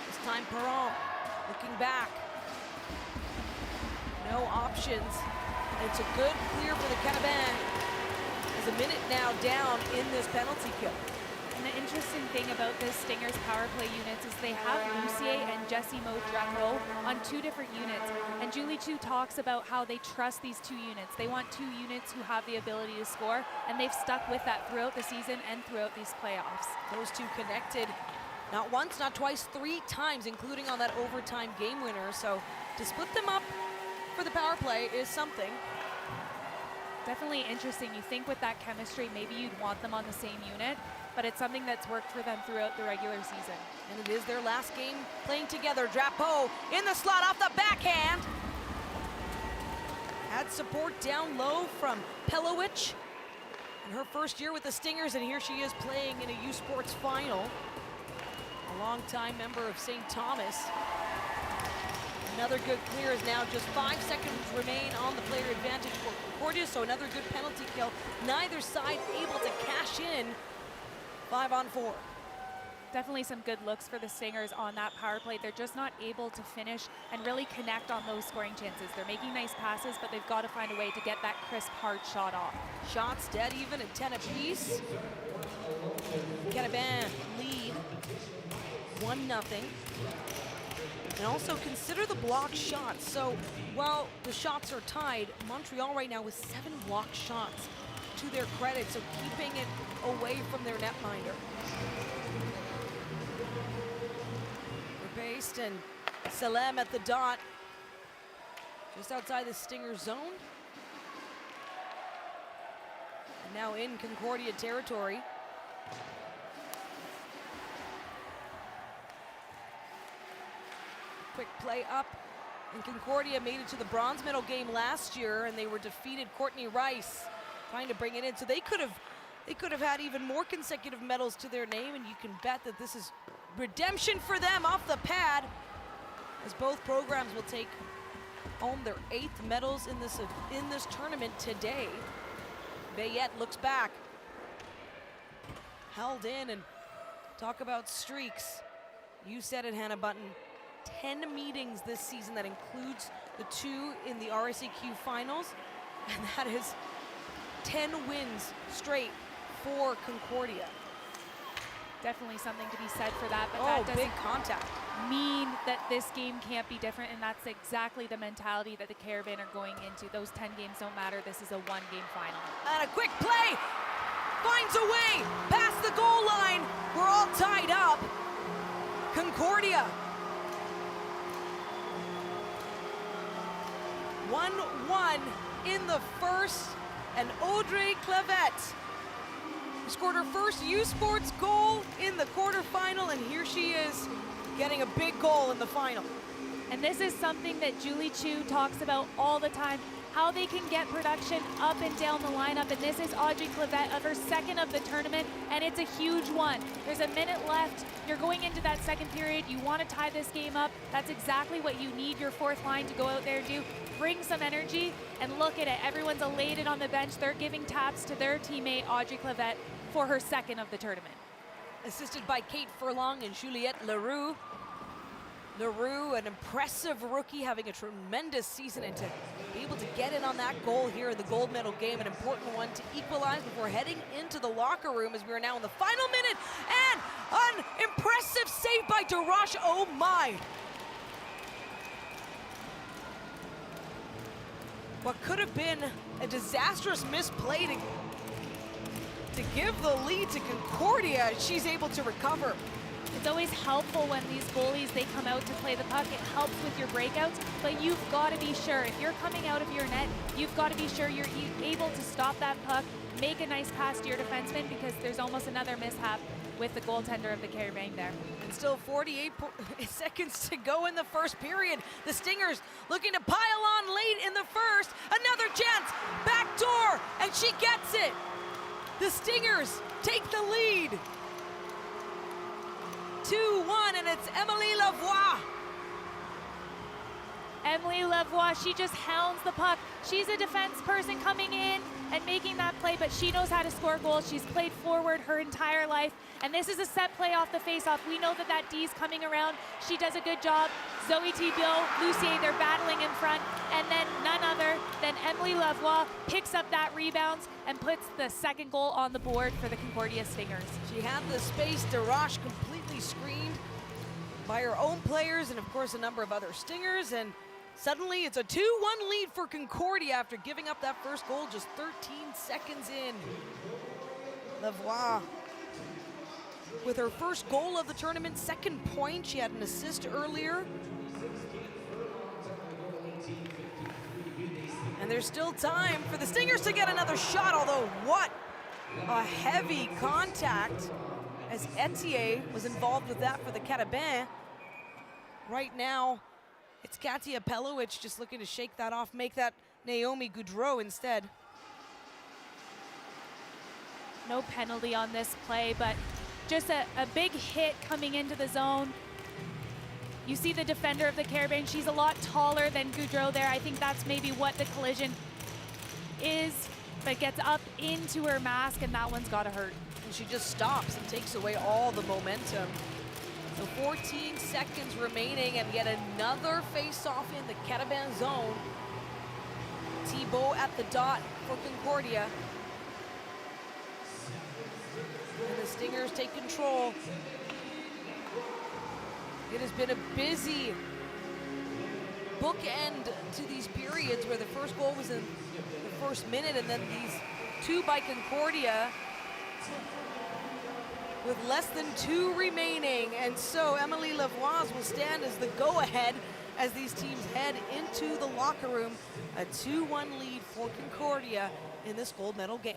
This time Perron looking back. No options. And it's a good clear for the Carabins. There's a minute now down in this penalty kill. And the interesting thing about this Stingers power play units is they have Lucier and Jessie Draco on 2 different units. And Julie Chu talks about how they trust these 2 units. They want 2 units who have the ability to score, and they've stuck with that throughout the season and throughout these playoffs. Those 2 connected not once, not twice, 3 times, including on that overtime game winner. So to split them up for the power play is something. Definitely interesting. You think with that chemistry, maybe you'd want them on the same unit, but it's something that's worked for them throughout the regular season. And it is their last game playing together. Drapeau in the slot off the backhand. Had support down low from Pelowich in her first year with the Stingers, and here she is playing in a U Sports final. A longtime member of St. Thomas. Another good clear is now just 5 seconds remain on the player advantage for Concordia, so another good penalty kill. Neither side able to cash in. 5 on 4. Definitely some good looks for the Stingers on that power play. They're just not able to finish and really connect on those scoring chances. They're making nice passes, but they've got to find a way to get that crisp, hard shot off. Shots dead even at 10 apiece. Carabins lead 1-0. And also consider the blocked shots. So while the shots are tied, Montreal right now with 7 blocked shots to their credit, so keeping it away from their netminder. Based and Salem at the dot, just outside the Stinger zone. And now in Concordia territory. Quick play up, and Concordia made it to the bronze medal game last year, and they were defeated. Courtney Rice trying to bring it in, so they could have had even more consecutive medals to their name, and you can bet that this is redemption for them off the pad, as both programs will take home their 8th medals in this tournament today. Bayette looks back, held in, and talk about streaks. You said it, Hannah Button. 10 meetings this season, that includes the 2 in the RSEQ finals, and that is 10 wins straight for Concordia. Definitely something to be said for that, but that doesn't big contact mean that this game can't be different, and that's exactly the mentality that the Carabins are going into. Those 10 games don't matter. This is a 1-game final. And a quick play finds a way past the goal line. We're all tied up. Concordia 1-1 in the first, and Audrey Clavette scored her first U Sports goal in the quarterfinal, and here she is getting a big goal in the final. And this is something that Julie Chu talks about all the time, how they can get production up and down the lineup, and this is Audrey Clavette of her 2nd of the tournament, and it's a huge one. There's a minute left. You're going into that second period. You want to tie this game up. That's exactly what you need your 4th line to go out there and do. Bring some energy, and look at it. Everyone's elated on the bench. They're giving taps to their teammate, Audrey Clavette, for her 2nd of the tournament. Assisted by Kate Furlong and Juliette Leroux. Leroux, an impressive rookie, having a tremendous season, and to be able to get in on that goal here in the gold medal game, an important one to equalize before heading into the locker room, as we are now in the final minute, and an impressive save by Darash. Oh my! What could have been a disastrous misplay to give the lead to Concordia. She's able to recover. It's always helpful when these goalies, they come out to play the puck. It helps with your breakouts, but you've got to be sure, if you're coming out of your net, you've got to be sure you're able to stop that puck, make a nice pass to your defenseman, because there's almost another mishap with the goaltender of the Carabins there. And still 48 seconds to go in the first period. The Stingers looking to pile on late in the first. Another chance, back door, and she gets it. The Stingers take the lead. 2-1, and it's Emily Lavoie. Emily Lavoie, she just hounds the puck. She's a defense person coming in and making that play, but she knows how to score goals. She's played forward her entire life, and this is a set play off the faceoff. We know that D's coming around. She does a good job. Zoe Thibault, Lucier, they're battling in front, and then none other than Emily Lavoie picks up that rebound and puts the 2nd goal on the board for the Concordia Stingers. She had the space. Darash completely screened by her own players and, of course, a number of other Stingers, and suddenly it's a 2-1 lead for Concordia after giving up that first goal just 13 seconds in. Lavoie with her first goal of the tournament, 2nd point. She had an assist earlier. And there's still time for the Stingers to get another shot, although what a heavy contact, as Tthe was involved with that for the Carabins. Right now, it's Katia Pelowicz just looking to shake that off, make that Naomi Goudreau instead. No penalty on this play, but just a big hit coming into the zone. You see the defender of the Carabins, she's a lot taller than Goudreau there. I think that's maybe what the collision is, but gets up into her mask, and that one's gotta hurt. and she just stops and takes away all the momentum. So 14 seconds remaining, and yet another face-off in the Carabin zone. Thibault at the dot for Concordia. And the Stingers take control. It has been a busy bookend to these periods where the first goal was in the first minute, and then these two by Concordia with less than 2 remaining. And so Emily Lavoise will stand as the go-ahead as these teams head into the locker room. A 2-1 lead for Concordia in this gold medal game.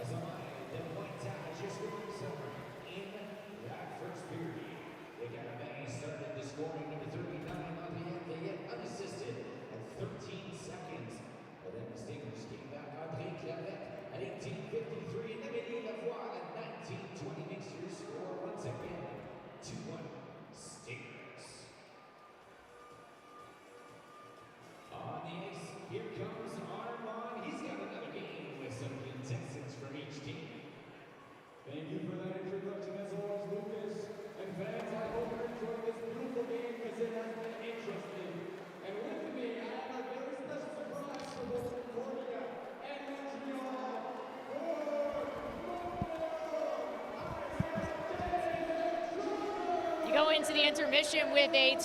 Go into the intermission with a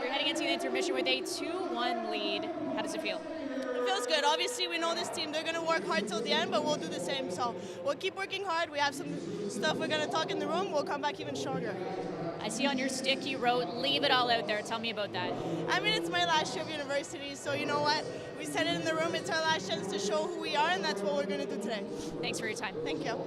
we're heading into the intermission with a 2-1 lead. How does it feel? It feels good. Obviously, we know this team, they're going to work hard till the end, but we'll do the same. So we'll keep working hard. We have some stuff we're going to talk in the room. We'll come back even stronger. I see on your stick you wrote, leave it all out there. Tell me about that. I mean, it's my last year of university, so you know what? We said it in the room. It's our last chance to show who we are, and that's what we're going to do today. Thanks for your time. Thank you.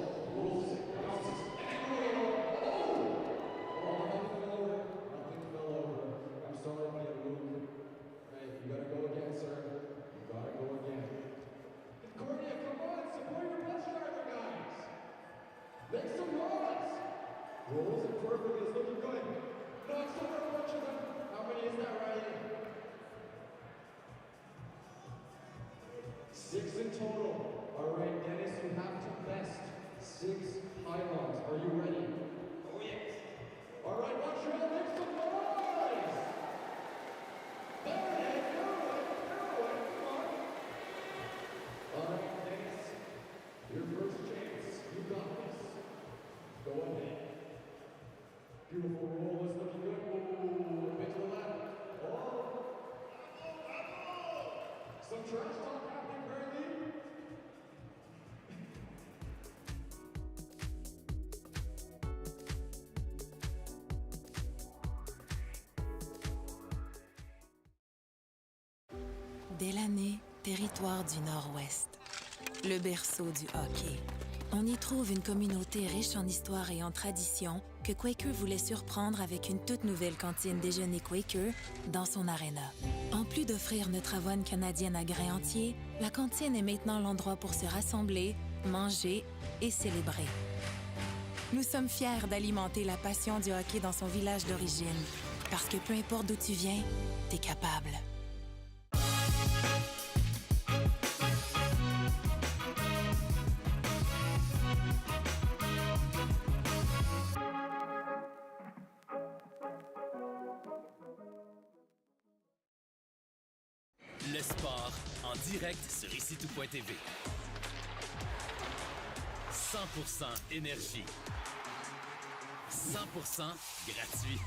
Delaney, territoire du Nord-Ouest, le berceau du hockey. On y trouve une communauté riche en histoire et en tradition que Quaker voulait surprendre avec une toute nouvelle cantine déjeuner Quaker dans son aréna. En plus d'offrir notre avoine canadienne à grains entiers, la cantine est maintenant l'endroit pour se rassembler, manger et célébrer. Nous sommes fiers d'alimenter la passion du hockey dans son village d'origine, parce que peu importe d'où tu viens, t'es capable. Le sport en direct sur ici-tout.tv. 100% énergie. 100% gratuit.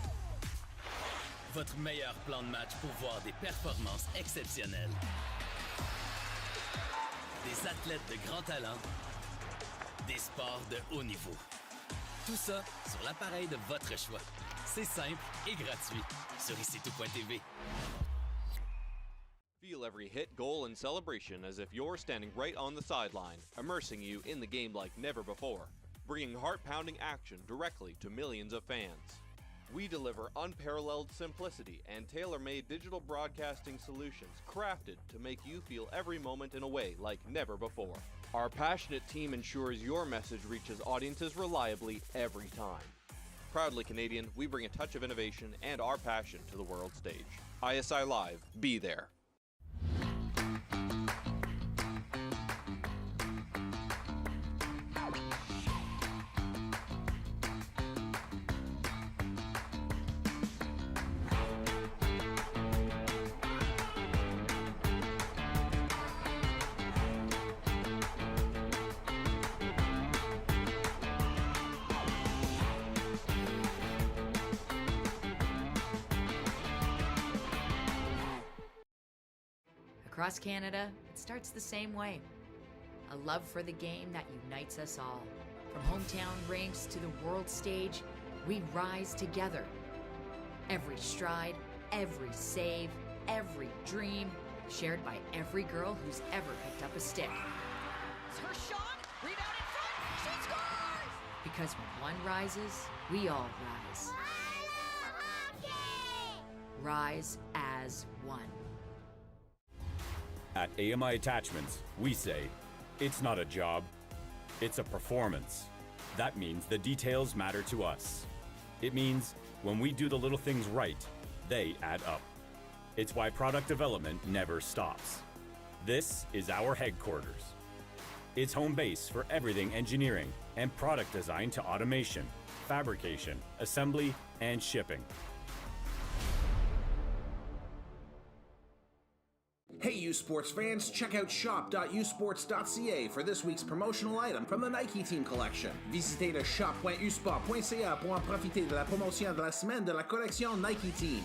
Votre meilleur plan de match pour voir des performances exceptionnelles. Des athlètes de grand talent. Des sports de haut niveau. Tout ça sur l'appareil de votre choix. C'est simple et gratuit sur ici-tout.tv. Feel every hit, goal, and celebration as if you're standing right on the sideline, immersing you in the game like never before, bringing heart-pounding action directly to millions of fans. We deliver unparalleled simplicity and tailor-made digital broadcasting solutions crafted to make you feel every moment in a way like never before. Our passionate team ensures your message reaches audiences reliably every time. Proudly Canadian, we bring a touch of innovation and our passion to the world stage. ISI Live, be there. Across Canada, it starts the same way. A love for the game that unites us all. From hometown rinks to the world stage, we rise together. Every stride, every save, every dream, shared by every girl who's ever picked up a stick. It's her shot, rebound in front, she scores! Because when one rises, we all rise. Rise as one. At AMI Attachments, we say, it's not a job, it's a performance. That means the details matter to us. It means when we do the little things right, they add up. It's why product development never stops. This is our headquarters. It's home base for everything engineering and product design to automation, fabrication, assembly, and shipping. Hey you sports fans, check out shop.usports.ca for this week's promotional item from the Nike Team Collection. Visitez le shop.usport.ca pour en profiter de la promotion de la semaine de la collection Nike Team.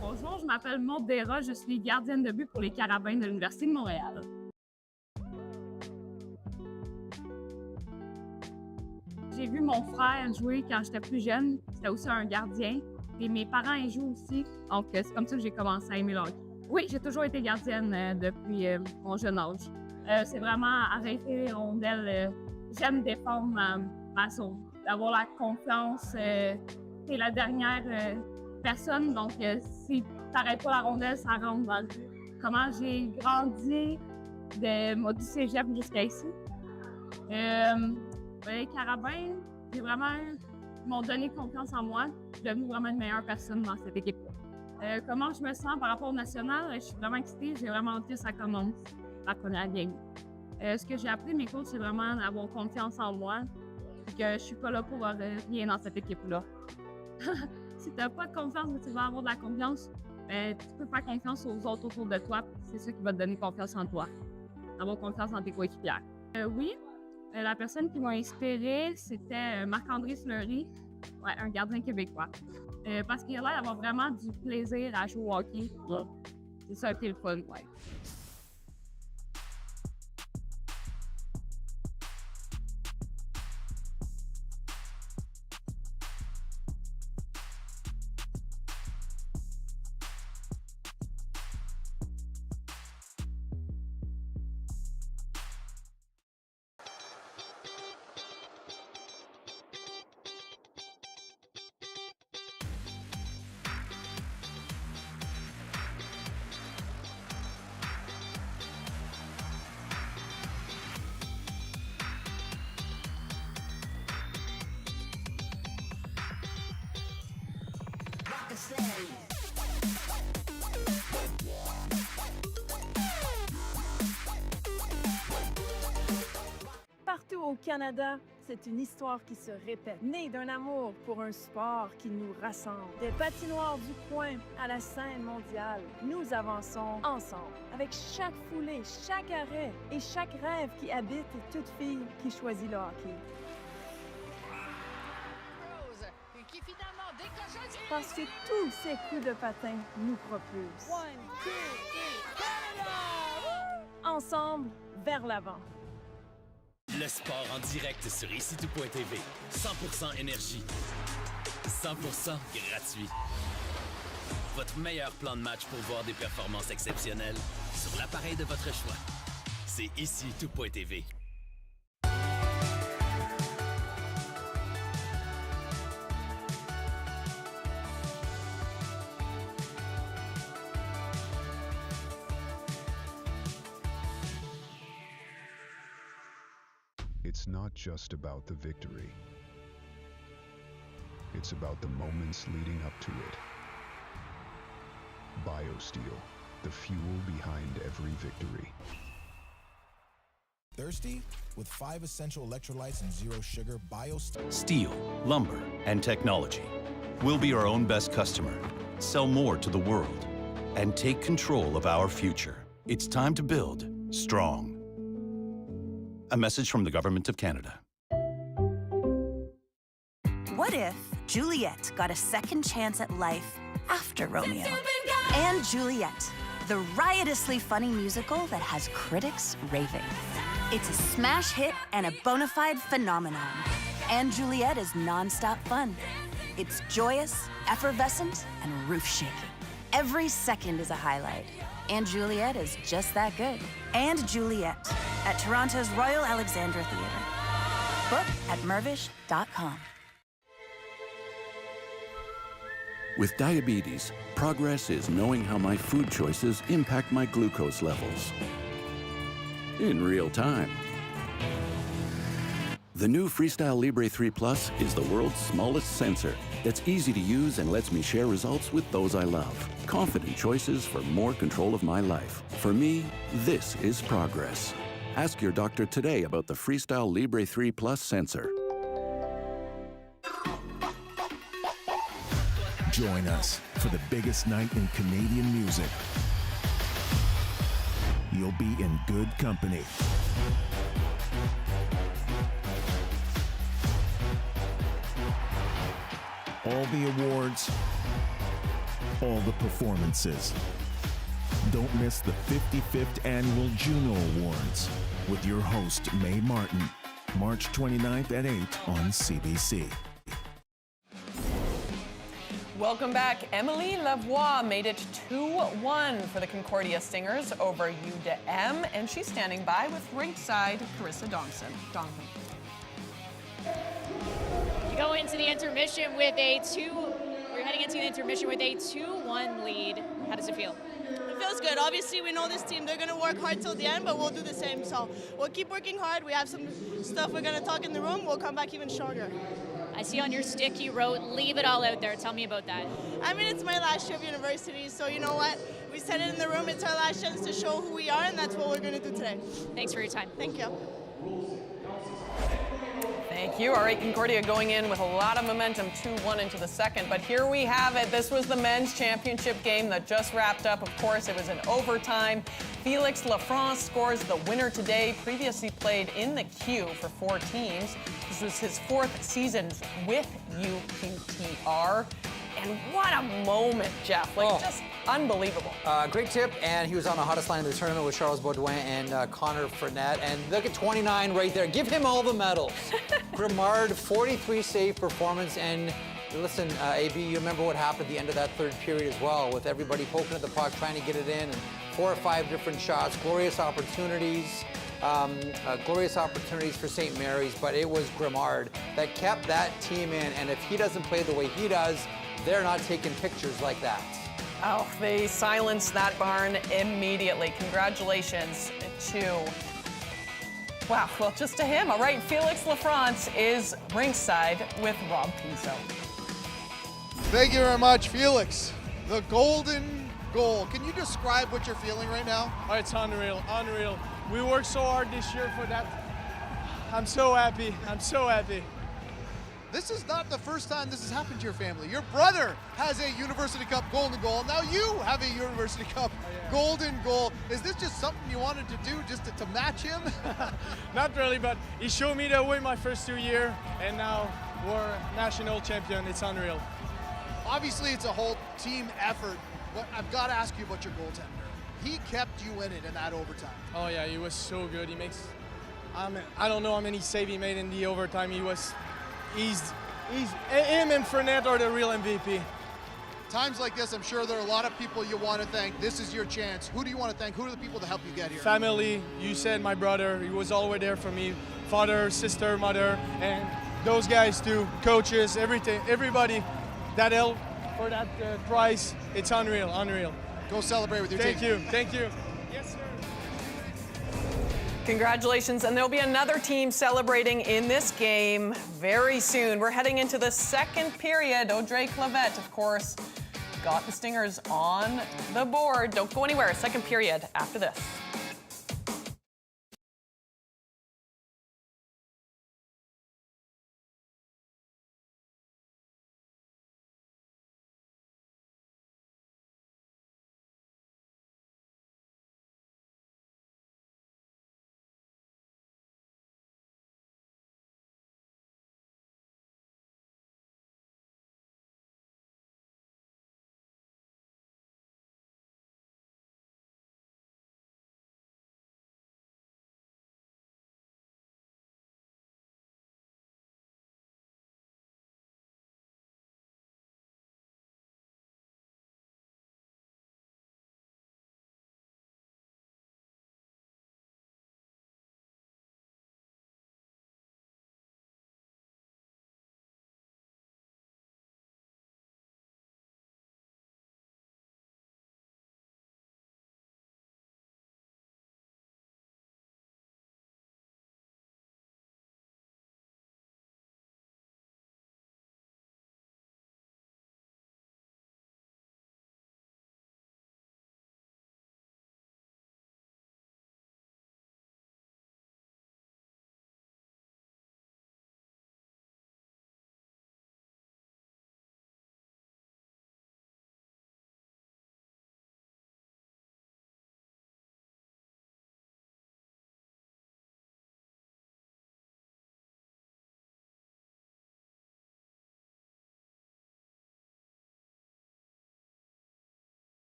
Bonjour, je m'appelle Maude Dera, je suis gardienne de but pour les Carabins de l'Université de Montréal. J'ai vu mon frère jouer quand j'étais plus jeune, c'était aussi un gardien, et mes parents y jouent aussi, donc c'est comme ça que j'ai commencé à aimer le hockey. Oui, j'ai toujours été gardienne depuis mon jeune âge. C'est vraiment arrêter les rondelles, j'aime défendre ma zone, d'avoir la confiance, c'est la dernière personne, donc si t'arrêtes pas la rondelle, ça rentre dans le but. Comment j'ai grandi de du cégep jusqu'à ici. Les Carabins, ils m'ont donné confiance en moi. Je suis devenue vraiment une meilleure personne dans cette équipe-là. Comment je me sens par rapport au national? Je suis vraiment excitée, j'ai vraiment hâte que ça commence, la première game. Ce que j'ai appris de mes coachs, c'est vraiment d'avoir confiance en moi et que je suis pas là pour rien dans cette équipe-là. Si tu n'as pas de confiance, mais tu vas avoir de la confiance, ben, tu peux faire confiance aux autres autour de toi. C'est ça qui va te donner confiance en toi. Avoir confiance en tes coéquipières. Oui, la personne qui m'a inspirée, c'était Marc-André Fleury, ouais, un gardien québécois. Parce qu'il a l'air d'avoir vraiment du plaisir à jouer au hockey. Ouais. C'est ça qui est le fun, ouais. Partout au Canada, c'est une histoire qui se répète, née d'un amour pour un sport qui nous rassemble. Des patinoires du coin à la scène mondiale, nous avançons ensemble, avec chaque foulée, chaque arrêt et chaque rêve qui habite toute fille qui choisit le hockey. Parce que tous ces coups de patin nous propulsent. 1, 2, 3, Canada! Ensemble, vers l'avant. Le sport en direct sur ici-tout.tv. 100% énergie. 100% gratuit. Votre meilleur plan de match pour voir des performances exceptionnelles sur l'appareil de votre choix. C'est ici-tout.tv. It's not just about the victory. It's about the moments leading up to it. BioSteel, the fuel behind every victory. Thirsty? With 5 essential electrolytes and 0 sugar, BioSteel. Steel, lumber, and technology. We'll be our own best customer, sell more to the world, and take control of our future. It's time to build strong. A message from the Government of Canada. What if Juliet got a second chance at life after Romeo? And Juliet, the riotously funny musical that has critics raving. It's a smash hit and a bona fide phenomenon. And Juliet is non-stop fun. It's joyous, effervescent, and roof-shaking. Every second is a highlight. And Juliet is just that good. And Juliet at Toronto's Royal Alexandra Theatre. Book at mervish.com. With diabetes, progress is knowing how my food choices impact my glucose levels in real time. The new Freestyle Libre 3 Plus is the world's smallest sensor that's easy to use and lets me share results with those I love. Confident choices for more control of my life. For me, this is progress. Ask your doctor today about the Freestyle Libre 3 Plus sensor. Join us for the biggest night in Canadian music. You'll be in good company. All the awards, all the performances. Don't miss the 55th Annual Juno Awards with your host, Mae Martin, March 29th at 8 on CBC. Welcome back. Emily Lavoie made it 2-1 for the Concordia Stingers over UDM, and she's standing by with ringside Carissa Donovan. You go into the intermission with we're heading into the intermission with a 2-1 lead. How does it feel? It feels good. Obviously, we know this team. They're going to work hard till the end, but we'll do the same. So we'll keep working hard. We have some stuff we're going to talk in the room. We'll come back even stronger. I see on your stick you wrote, leave it all out there. Tell me about that. I mean, it's my last year of university, so you know what? We said it in the room. It's our last chance to show who we are, and that's what we're going to do today. Thanks for your time. Thank you. Thank you. All right, Concordia going in with a lot of momentum, 2-1 into the second. But here we have it. This was the men's championship game that just wrapped up. Of course, it was in overtime. Felix Lafrance scores the winner today. Previously played in the queue for 4 teams. This was his 4th season with UQTR. And what a moment, Jeff. Just unbelievable. Great tip, and he was on the hottest line of the tournament with Charles Baudouin and Connor Fournette. And look at 29 right there. Give him all the medals. Grimard, 43 save performance. And listen, AB, you remember what happened at the end of that third period as well, with everybody poking at the puck, trying to get it in, and 4 or 5 different shots, glorious opportunities. Glorious opportunities for St. Mary's, but it was Grimard that kept that team in. And if he doesn't play the way he does, they're not taking pictures like that. Oh, they silenced that barn immediately. Congratulations to, wow, well, just to him. All right, Felix Lafrance is ringside with Rob Pinso. Thank you very much, Felix. The golden goal. Can you describe what you're feeling right now? Oh, it's unreal, unreal. We worked so hard this year for that. I'm so happy, I'm so happy. This is not the first time this has happened to your family. Your brother has a University Cup golden goal. Now you have a University Cup golden goal. Is this just something you wanted to do just to match him? Not really, but he showed me the way my first 2 years, and now we're national champion. It's unreal. Obviously, it's a whole team effort, but I've got to ask you about your goaltender. He kept you in it in that overtime. Oh yeah, he was so good. He makes, I don't know how many saves he made in the overtime. He's him and Fournette are the real MVP. Times like this, I'm sure there are a lot of people you want to thank. This is your chance. Who do you want to thank? Who are the people to help you get here? Family, you said my brother, he was always there for me. Father, sister, mother, and those guys too, coaches, everything, everybody that helped for that prize. It's unreal, unreal. Go celebrate with your team. Thank you, thank you. Yes, sir. Congratulations, and there'll be another team celebrating in this game very soon. We're heading into the second period. Audrey Clavette, of course, got the Stingers on the board. Don't go anywhere. Second period after this.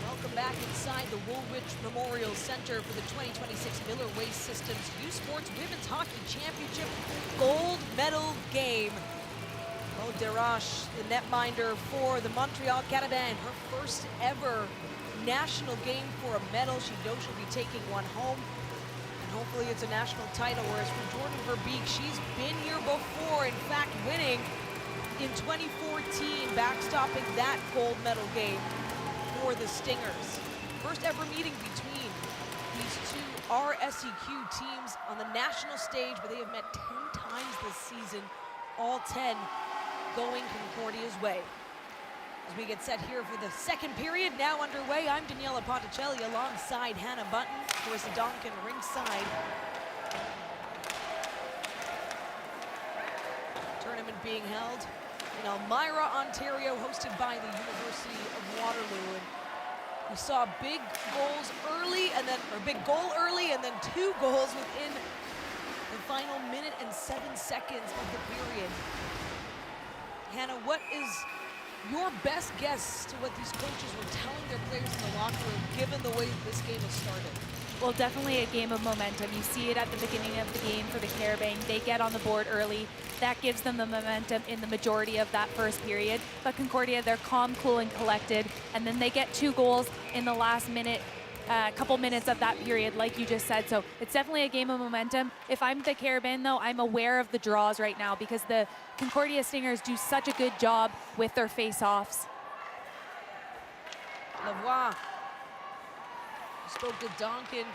Welcome back inside the Woolwich Memorial Centre for the 2026 Miller Waste Systems U Sports Women's Hockey Championship gold medal game. Maud Desroches, the netminder for the Montreal Carabins, her first ever national game for a medal. She knows she'll be taking one home, and hopefully it's a national title. Whereas for Jordan Verbeek, she's been here before, in fact winning in 2014, backstopping that gold medal game for the Stingers. First ever meeting between these two RSEQ teams on the national stage, but they have met 10 times this season, all 10 going Concordia's way. As we get set here for the second period, now underway, I'm Daniela Ponticelli alongside Hannah Button, Carissa Donkin ringside. Tournament being held in Elmira, Ontario, hosted by the University of Waterloo. And we saw big goals early, and then, or big goal early, and then 2 goals within the final minute and 7 seconds of the period. Hannah, what is your best guess to what these coaches were telling their players in the locker room, given the way this game has started? Well, definitely a game of momentum. You see it at the beginning of the game for the Carabins. They get on the board early. That gives them the momentum in the majority of that first period. But Concordia, they're calm, cool, and collected. And then they get 2 goals in the last minute, couple minutes of that period, like you just said. So it's definitely a game of momentum. If I'm the Carabins, though, I'm aware of the draws right now because the Concordia Stingers do such a good job with their face-offs. Lavoie spoke to Donkin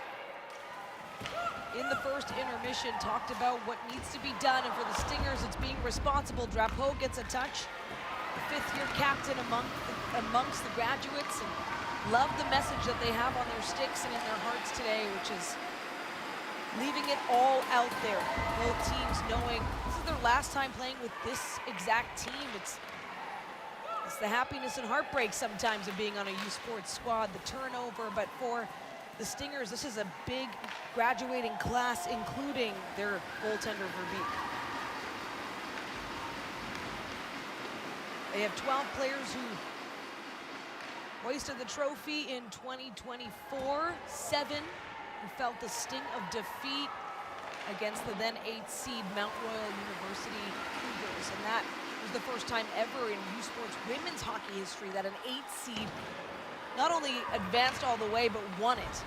in the first intermission, talked about what needs to be done, and for the Stingers, it's being responsible. Drapeau gets a touch, the 5th-year captain amongst the graduates, and love the message that they have on their sticks and in their hearts today, which is leaving it all out there. Both teams knowing this is their last time playing with this exact team. It's the happiness and heartbreak sometimes of being on a U Sports squad, the turnover, but for the Stingers, this is a big graduating class, including their goaltender, Verbeek. They have 12 players who hoisted the trophy in 2024, 7 who felt the sting of defeat against the then 8th seed Mount Royal University Cougars, and that was the first time ever in U Sports women's hockey history that an 8th seed not only advanced all the way, but won it.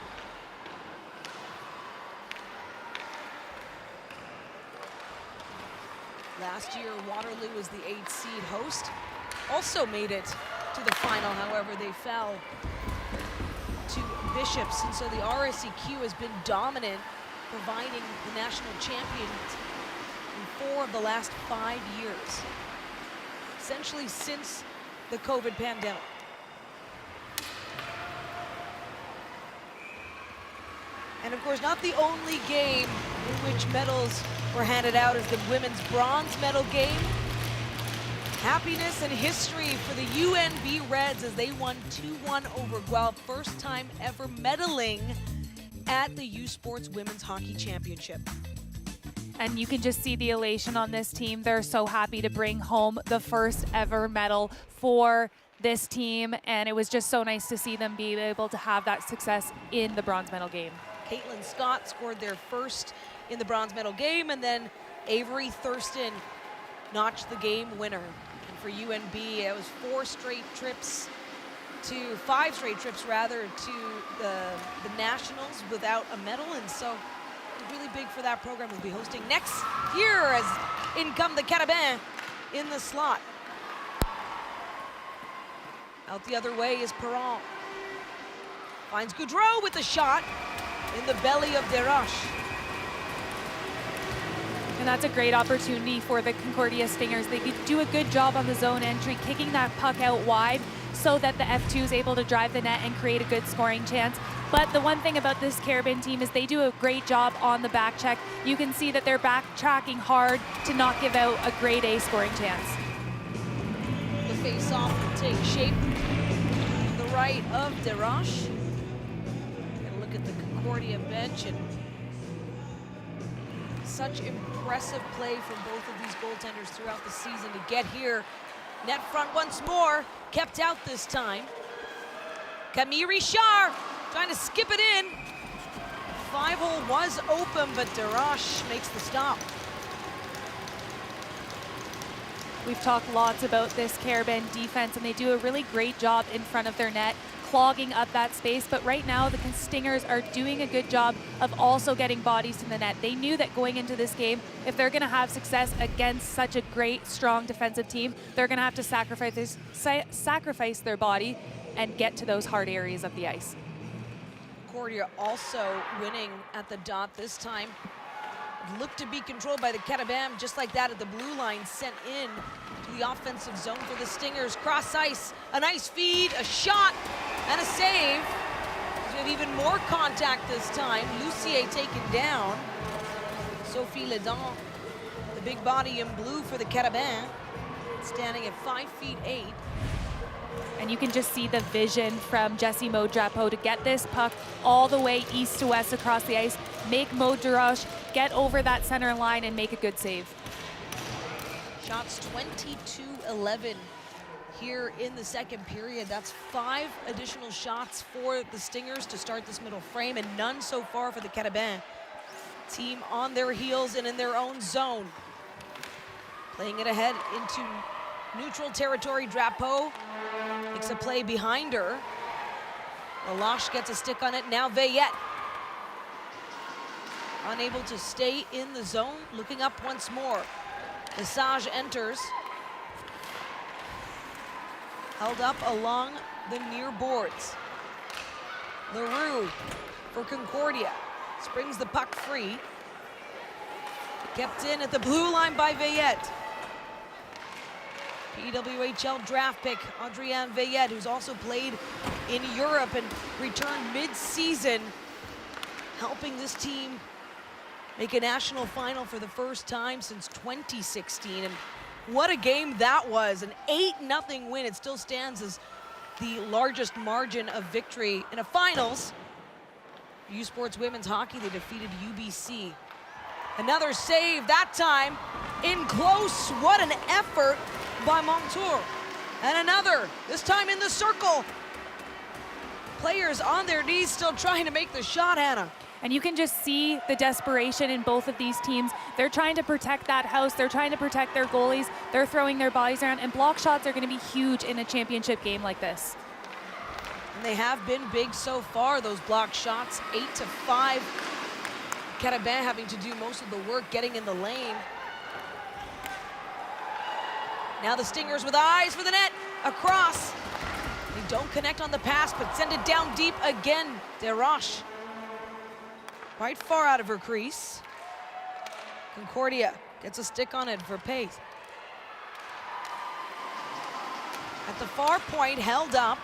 Last year, Waterloo was the 8th seed host. Also made it to the final, however, they fell to Bishops. And so the RSEQ has been dominant, providing the national champions in 4 of the last 5 years, essentially since the COVID pandemic. And of course, not the only game in which medals were handed out is the women's bronze medal game. Happiness and history for the UNB Reds as they won 2-1 over Guelph. First time ever medaling at the U Sports Women's Hockey Championship. And you can just see the elation on this team. They're so happy to bring home the first ever medal for this team. And it was just so nice to see them be able to have that success in the bronze medal game. Caitlin Scott scored their first in the bronze medal game, and then Avery Thurston notched the game winner. And for UNB, it was 5 straight trips rather, to the Nationals without a medal, and so really big for that program. We'll be hosting next year as in come the Carabins in the slot. Out the other way is Perron. Finds Goudreau with the shot in the belly of Desroches. And that's a great opportunity for the Concordia Stingers. They do a good job on the zone entry, kicking that puck out wide so that the F2 is able to drive the net and create a good scoring chance. But the one thing about this Carabin team is they do a great job on the back check. You can see that they're backtracking hard to not give out a grade A scoring chance. The face-off will take shape to the right of Desroches. And look at the Concordia bench, and such impressive play from both of these goaltenders throughout the season to get here. Net front once more, kept out this time. Camille Richard trying to skip it in. 5-hole was open, but Desroches makes the stop. We've talked lots about this Carabin defense, and they do a really great job in front of their net, clogging up that space. But right now, the Stingers are doing a good job of also getting bodies to the net. They knew that going into this game, if they're going to have success against such a great, strong defensive team, they're going to have to sacrifice their body and get to those hard areas of the ice. Concordia also winning at the dot this time. Looked to be controlled by the Carabins, just like that at the blue line, sent in to the offensive zone for the Stingers. Cross ice, a nice feed, a shot, and a save. We have even more contact this time. Lucier taken down. Sophie Ledon, the big body in blue for the Carabins, standing at 5'8". And you can just see the vision from Jessie Maud-Drapeau to get this puck all the way east to west across the ice, make Maud Desroches get over that center line and make a good save. Shots 22-11 here in the second period. That's 5 additional shots for the Stingers to start this middle frame, and none so far for the Carabins. Team on their heels and in their own zone. Playing it ahead into neutral territory. Drapeau makes a play behind her. Laloche gets a stick on it. Now Veillette unable to stay in the zone. Looking up once more. Lesage enters. Held up along the near boards. Leroux for Concordia. Springs the puck free. Kept in at the blue line by Veillette. PWHL draft pick Adrienne Veillette, who's also played in Europe and returned mid-season, helping this team make a national final for the first time since 2016. And what a game that was, an 8-0 win. It still stands as the largest margin of victory in a finals. U Sports Women's Hockey, they defeated UBC. Another save, that time in close. What an effort by Montour. And another, this time in the circle. Players on their knees still trying to make the shot, Hannah. And you can just see the desperation in both of these teams. They're trying to protect that house. They're trying to protect their goalies. They're throwing their bodies around, and block shots are going to be huge in a championship game like this. And they have been big so far, those block shots, 8-5. Carabin having to do most of the work getting in the lane. Now the Stingers with eyes for the net, across. They don't connect on the pass, but send it down deep again. Desroches, quite far out of her crease. Concordia gets a stick on it for pace. At the far point, held up.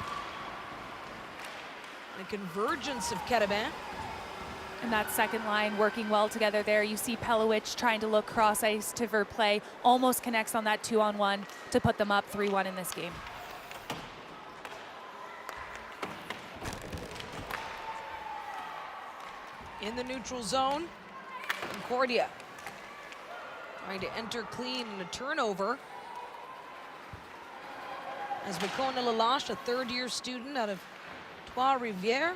The convergence of Carabin. And that second line working well together there. You see Pelowich trying to look cross ice to Verplay, almost connects on that 2-on-1 to put them up 3-1 in this game. In the neutral zone, Concordia trying to enter clean in a turnover. As Vicona Lalache, a third-year student out of Trois-Rivières.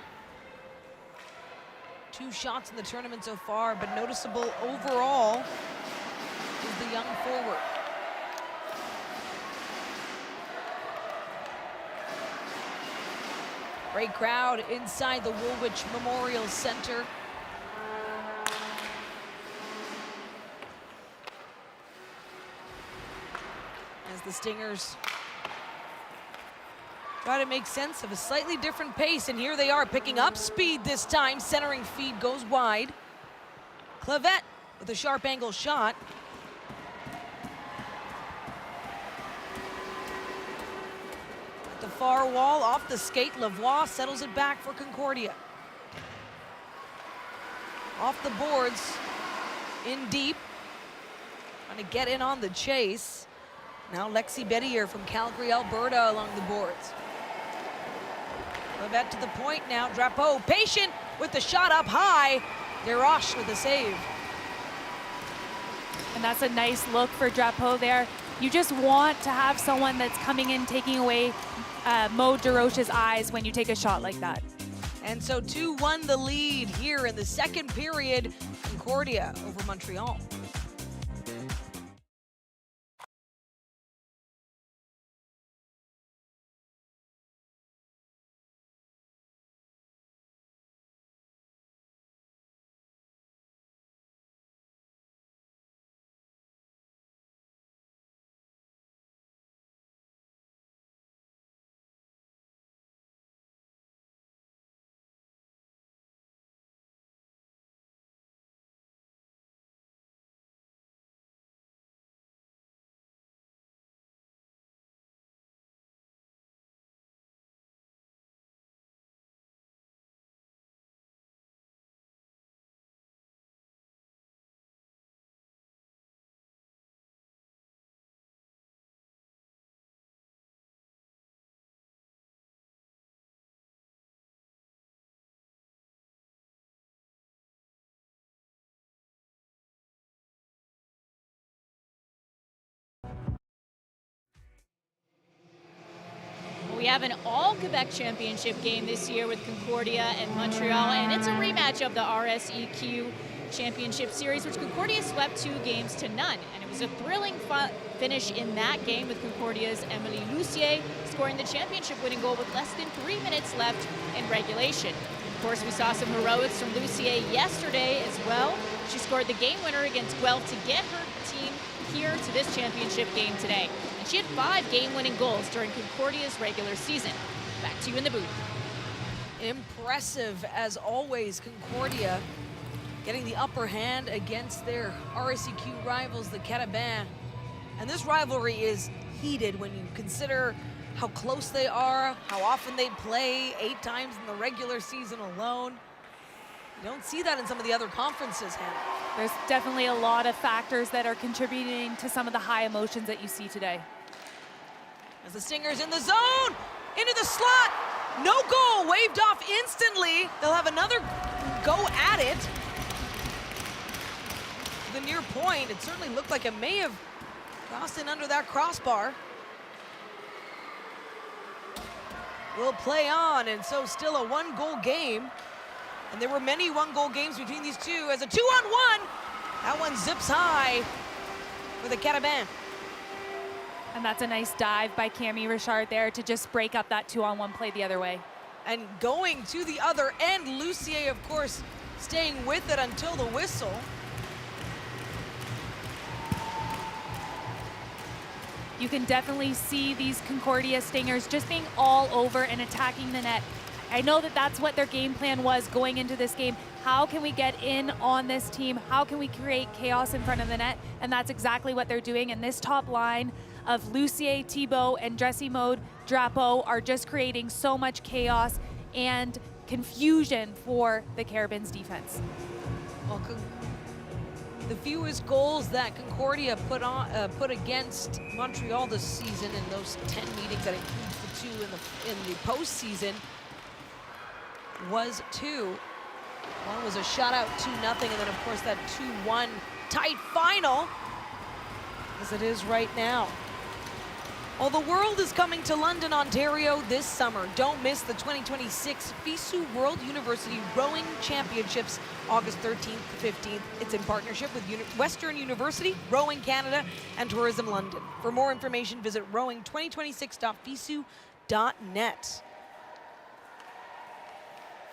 2 shots in the tournament so far, but noticeable overall is the young forward. Great crowd inside the Woolwich Memorial Centre. As the Stingers try to make sense of a slightly different pace, and here they are picking up speed this time. Centering feed goes wide. Clavette with a sharp angle shot. At the far wall, off the skate, Lavoie settles it back for Concordia. Off the boards, in deep, trying to get in on the chase. Now Lexi Bettier from Calgary, Alberta along the boards. Clavette to the point now. Drapeau patient with the shot up high. Desroches with a save. And that's a nice look for Drapeau there. You just want to have someone that's coming in, taking away Mo Desroches' eyes when you take a shot like that. And so 2-1 the lead here in the second period. Concordia over Montreal. We have an all-Quebec championship game this year with Concordia and Montreal, and it's a rematch of the RSEQ Championship Series, which Concordia swept 2 games to none. And it was a thrilling finish in that game with Concordia's Emily Lucier scoring the championship-winning goal with less than 3 minutes left in regulation. Of course, we saw some heroics from Lucier yesterday as well. She scored the game winner against Guelph to get her team here to this championship game today. And she had 5 game-winning goals during Concordia's regular season. Back to you in the booth. Impressive as always, Concordia getting the upper hand against their RSEQ rivals, the Carabins. And this rivalry is heated when you consider how close they are, how often they play, 8 times in the regular season alone. You don't see that in some of the other conferences, Hannah. There's definitely a lot of factors that are contributing to some of the high emotions that you see today. As the Stingers in the zone, into the slot, no goal, waved off instantly. They'll have another go at it. The near point, it certainly looked like it may have crossed in under that crossbar. Will play on, and so still a 1-goal game. And there were many one-goal games between these two as a 2-on-1. That one zips high for the Carabins. And that's a nice dive by Camille Richard there to just break up that 2-on-1 play the other way. And going to the other end, Lucier, of course, staying with it until the whistle. You can definitely see these Concordia Stingers just being all over and attacking the net. I know that that's what their game plan was going into this game. How can we get in on this team? How can we create chaos in front of the net? And that's exactly what they're doing. And this top line of Lucier, Thibault, and Dressy Mode Drapeau are just creating so much chaos and confusion for the Carabins defense. Well, the fewest goals that Concordia put against Montreal this season in those 10 meetings, that includes the 2 in the postseason, was 2. One was a shutout, 2-0, and then of course that 2-1 tight final, as it is right now. Well, the world is coming to London, Ontario this summer. Don't miss the 2026 FISU World University Rowing Championships, August 13th to 15th. It's in partnership with Western University, Rowing Canada, and Tourism London. For more information, visit rowing2026.fisu.net.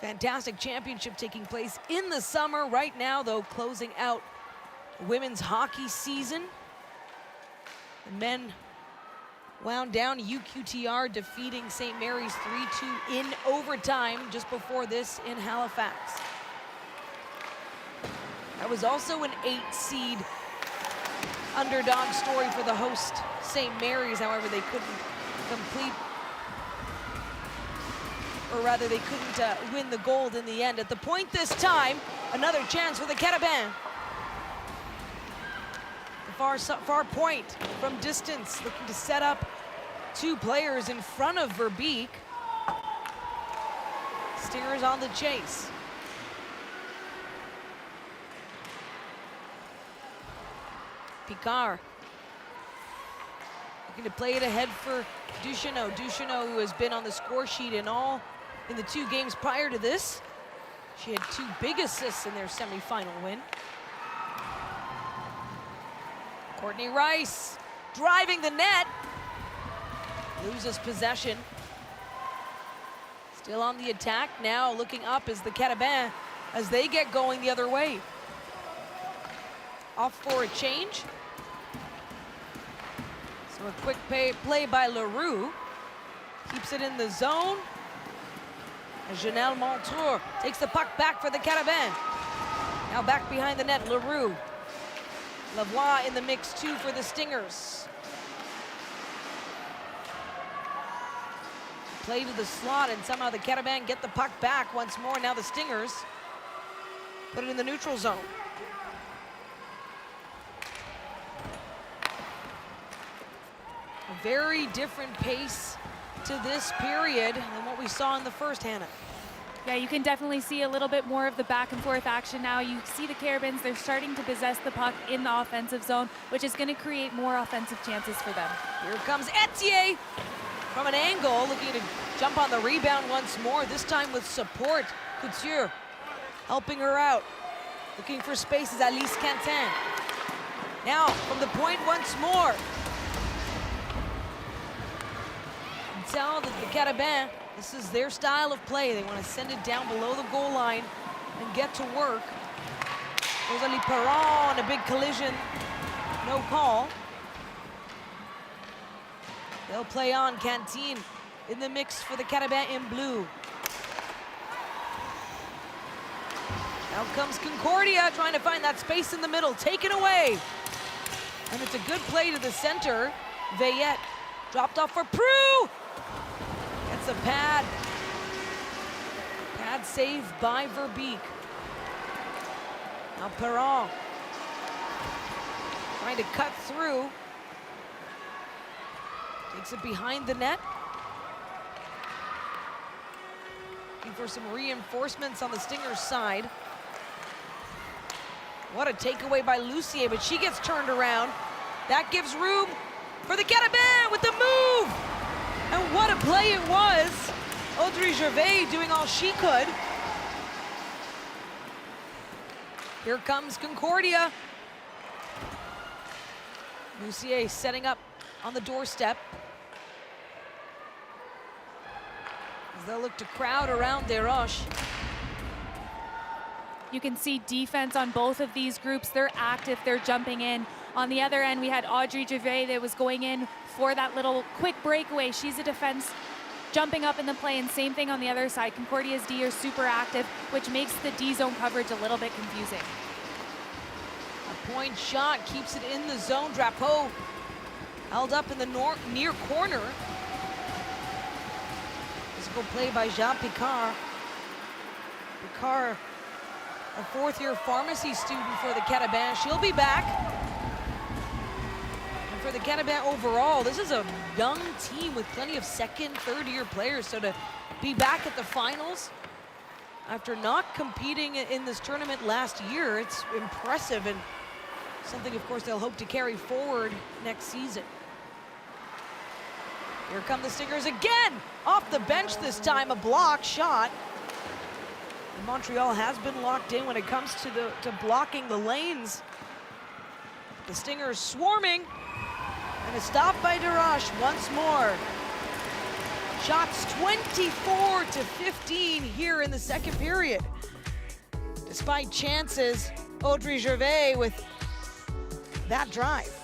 Fantastic championship taking place in the summer. Right now, though, closing out women's hockey season. The men wound down, UQTR defeating St. Mary's 3-2 in overtime just before this in Halifax. That was also an 8-seed underdog story for the host St. Mary's. However, they couldn't complete, or rather they couldn't win the gold in the end. At the point this time, another chance for the Carabins. The far point from distance, looking to set up 2 players in front of Verbeek. Stingers on the chase. Picard looking to play it ahead for Ducheneau. Ducheneau, who has been on the score sheet in the 2 games prior to this. She had 2 big assists in their semifinal win. Courtney Rice driving the net. Loses possession. Still on the attack. Now looking up is the Carabins as they get going the other way. Off for a change. So a quick play by Leroux. Keeps it in the zone. And Janelle Montour takes the puck back for the Carabins. Now back behind the net, Leroux. Lavoie in the mix too for the Stingers. Play to the slot, and somehow the Carabins get the puck back once more. Now the Stingers put it in the neutral zone. A very different pace to this period than what we saw in the first, Hannah. Yeah, you can definitely see a little bit more of the back and forth action now. You see the Carabins, they're starting to possess the puck in the offensive zone, which is going to create more offensive chances for them. Here comes Tthe from an angle, looking to jump on the rebound once more, this time with support. Couture helping her out. Looking for space is Alice Quentin. Now from the point once more. You can tell that the Carabins, this is their style of play. They want to send it down below the goal line and get to work. Rosalie Perron, a big collision, no call. They'll play on. Canteen in the mix for the Carabins in blue. Now comes Concordia trying to find that space in the middle, taken away. And it's a good play to the center. Veillette dropped off for Prue. Gets a pad. Pad saved by Verbeek. Now Perron trying to cut through. Takes it behind the net. Looking for some reinforcements on the Stingers side. What a takeaway by Lucier, but she gets turned around. That gives room for the Carabins with the move. And what a play it was. Audrey Gervais doing all she could. Here comes Concordia. Lucier setting up on the doorstep. As they'll look to crowd around Desroches. You can see defense on both of these groups. They're active, they're jumping in. On the other end, we had Audrey Gervais that was going in for that little quick breakaway. She's a defense jumping up in the play, and same thing on the other side. Concordia's D are super active, which makes the D zone coverage a little bit confusing. A point shot keeps it in the zone. Drapeau held up in the near corner. Physical play by Jean Picard. Picard, a fourth-year pharmacy student for the Carabins. She'll be back. And for the Carabins overall, this is a young team with plenty of second, third-year players. So to be back at the finals after not competing in this tournament last year, it's impressive and something, of course, they'll hope to carry forward next season. Here come the Stingers again, off the bench this time, a block shot. And Montreal has been locked in when it comes to blocking the lanes. The Stingers swarming, and a stop by Desroches once more. Shots 24-15 here in the second period. Despite chances, Audrey Gervais with that drive.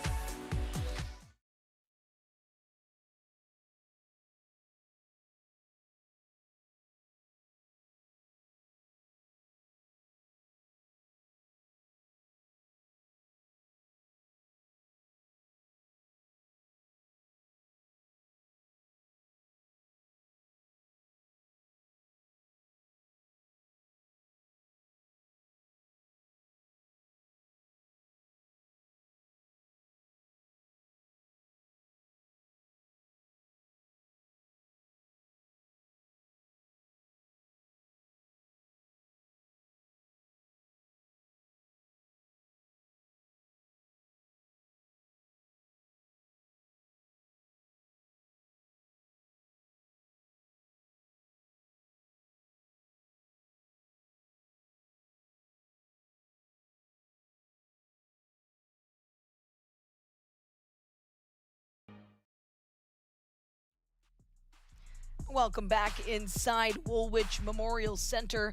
Welcome back inside Woolwich Memorial Centre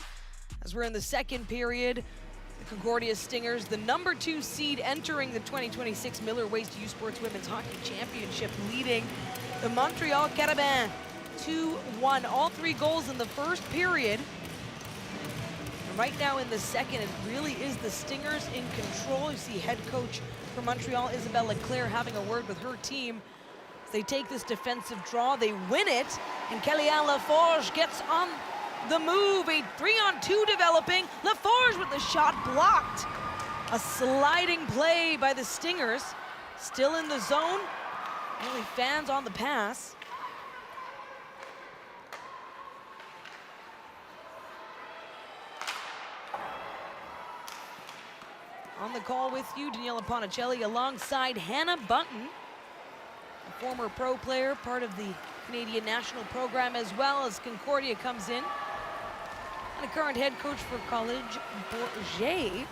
as we're in the second period. The Concordia Stingers, the number 2 seed entering the 2026 Miller Waste U Sports Women's Hockey Championship, leading the Montreal Carabins 2-1. All 3 goals in the first period. And right now in the second, it really is the Stingers in control. You see head coach for Montreal, Isabelle Leclerc, having a word with her team. They take this defensive draw, they win it, and Kellyanne Laforge gets on the move. A 3-on-2 developing. Laforge with the shot blocked. A sliding play by the Stingers. Still in the zone. Only fans on the pass. On the call with you, Daniela Ponicelli alongside Hannah Bunton. A former pro player, part of the Canadian national program, as well as Concordia comes in. And a current head coach for College Bourget.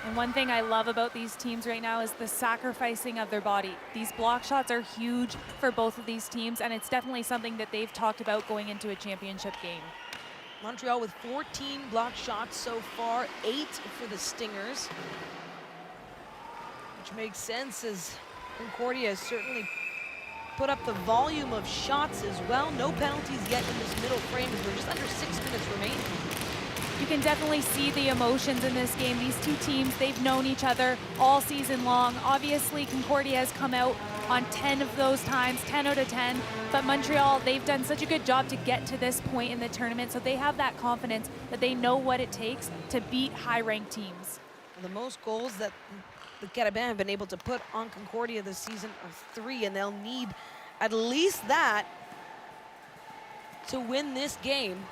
And one thing I love about these teams right now is the sacrificing of their body. These block shots are huge for both of these teams, and it's definitely something that they've talked about going into a championship game. Montreal with 14 block shots so far, 8 for the Stingers. Which makes sense as Concordia has certainly put up the volume of shots as well. No penalties yet in this middle frame as we're just under 6 minutes remaining. You can definitely see the emotions in this game. These two teams, they've known each other all season long. Obviously, Concordia has come out on 10 of those times, 10 out of 10. But Montreal, they've done such a good job to get to this point in the tournament, so they have that confidence that they know what it takes to beat high-ranked teams. The most goals that the Carabins have been able to put on Concordia this season are 3, and they'll need at least that to win this game.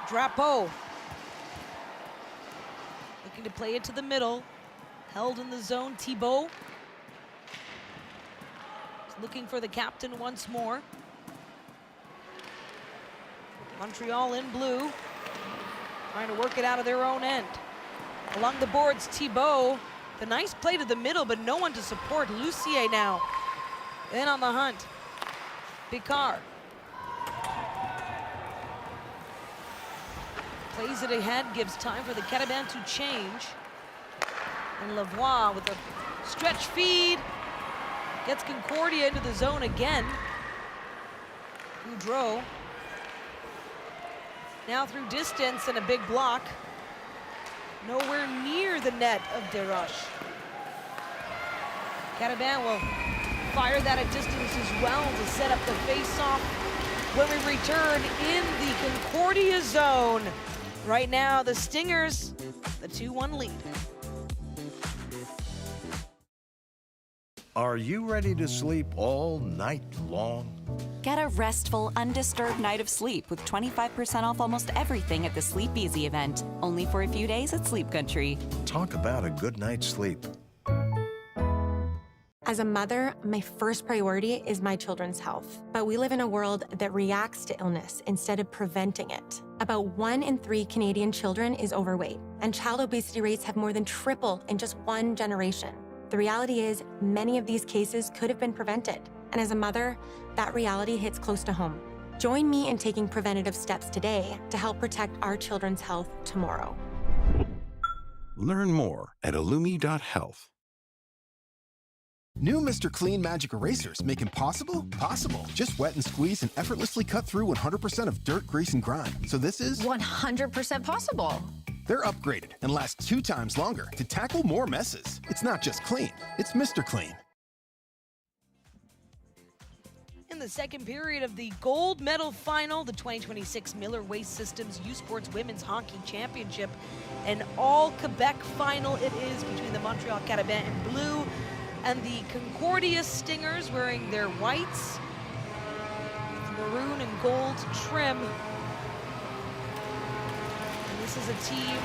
Drapeau looking to play it to the middle, held in the zone. Thibault looking for the captain once more. Montreal in blue. trying to work it out of their own end. Along the boards, Thibault, the nice play to the middle, but no one to support. Lucier now in on the hunt. Picard plays it ahead, gives time for the Carabins to change. And Lavoie with a stretch feed, gets Concordia into the zone again. Boudreau now through distance and a big block. Nowhere near the net of Desroches. Carabin will fire that at distance as well to set up the face-off when we return in the Concordia zone. Right now, the Stingers, the 2-1 lead. Are you ready to sleep all night long? Get a restful, undisturbed night of sleep with 25% off almost everything at the Sleep Easy event. Only for a few days at Sleep Country. Talk about a good night's sleep. As a mother, my first priority is my children's health. But we live in a world that reacts to illness instead of preventing it. About 1 in 3 Canadian children is overweight, and child obesity rates have more than tripled in just 1 generation. The reality is, many of these cases could have been prevented. And as a mother, that reality hits close to home. Join me in taking preventative steps today to help protect our children's health tomorrow. Learn more at illumi.health. New Mr. Clean Magic Erasers make impossible possible. Just wet and squeeze and effortlessly cut through 100% of dirt, grease, and grime. So this is 100% possible. They're upgraded and last 2 times longer to tackle more messes. It's not just clean, it's Mr. Clean. In the second period of the gold medal final, the 2026 Miller Waste Systems U Sports Women's Hockey Championship, an all-Quebec final it is between the Montreal Carabins in blue and the Concordia Stingers wearing their whites with maroon and gold trim. And this is a team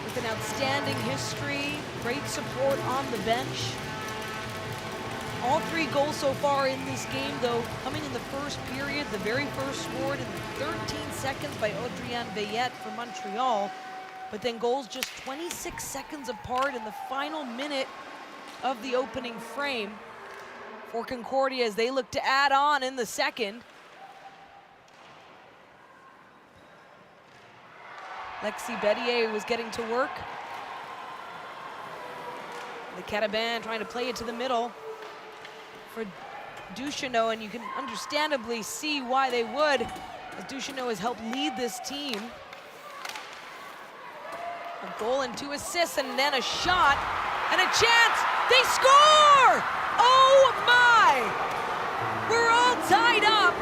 with an outstanding history, great support on the bench. All 3 goals so far in this game, though, coming in the first period. The very first scored in 13 seconds by Audriane Veillette for Montreal, but then goals just 26 seconds apart in the final minute of the opening frame for Concordia as they look to add on in the second. Lexi Bettier was getting to work. The Carabins trying to play it to the middle for Duchesneau, and you can understandably see why they would, as Duchesneau has helped lead this team. A goal and 2 assists, and then a shot, and a chance! They score! Oh my! We're all tied up.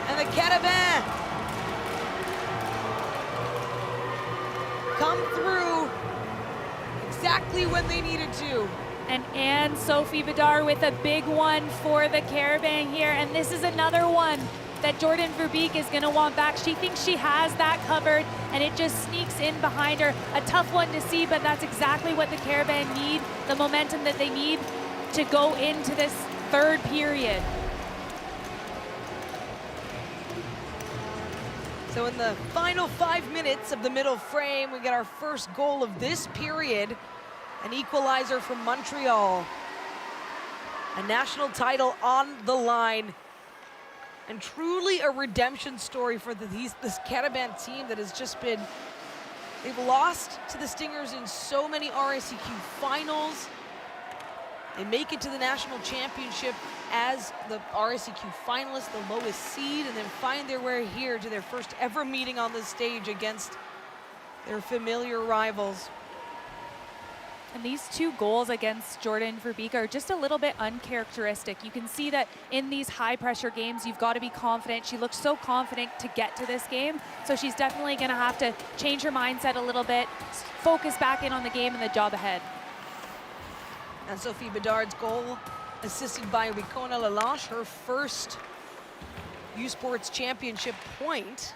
And the Carabins come through exactly when they needed to. And Anne-Sophie Bedard with a big one for the Carabins here. And this is another one that Jordan Verbeek is going to want back. She thinks she has that covered, and it just sneaks in behind her. A tough one to see, but that's exactly what the Carabins need, the momentum that they need to go into this third period. So in the final 5 minutes of the middle frame, we get our first goal of this period, an equalizer from Montreal. A national title on the line. And truly a redemption story for this Carabins team that has just been, they've lost to the Stingers in so many RSEQ finals. They make it to the national championship as the RSEQ finalists, the lowest seed, and then find their way here to their first ever meeting on the stage against their familiar rivals. And these 2 goals against Jordan Verbeek are just a little bit uncharacteristic. You can see that in these high-pressure games, you've got to be confident. She looked so confident to get to this game, so she's definitely going to have to change her mindset a little bit, focus back in on the game and the job ahead. And Sophie Bedard's goal, assisted by Ricona Lalonde, her first U Sports Championship point.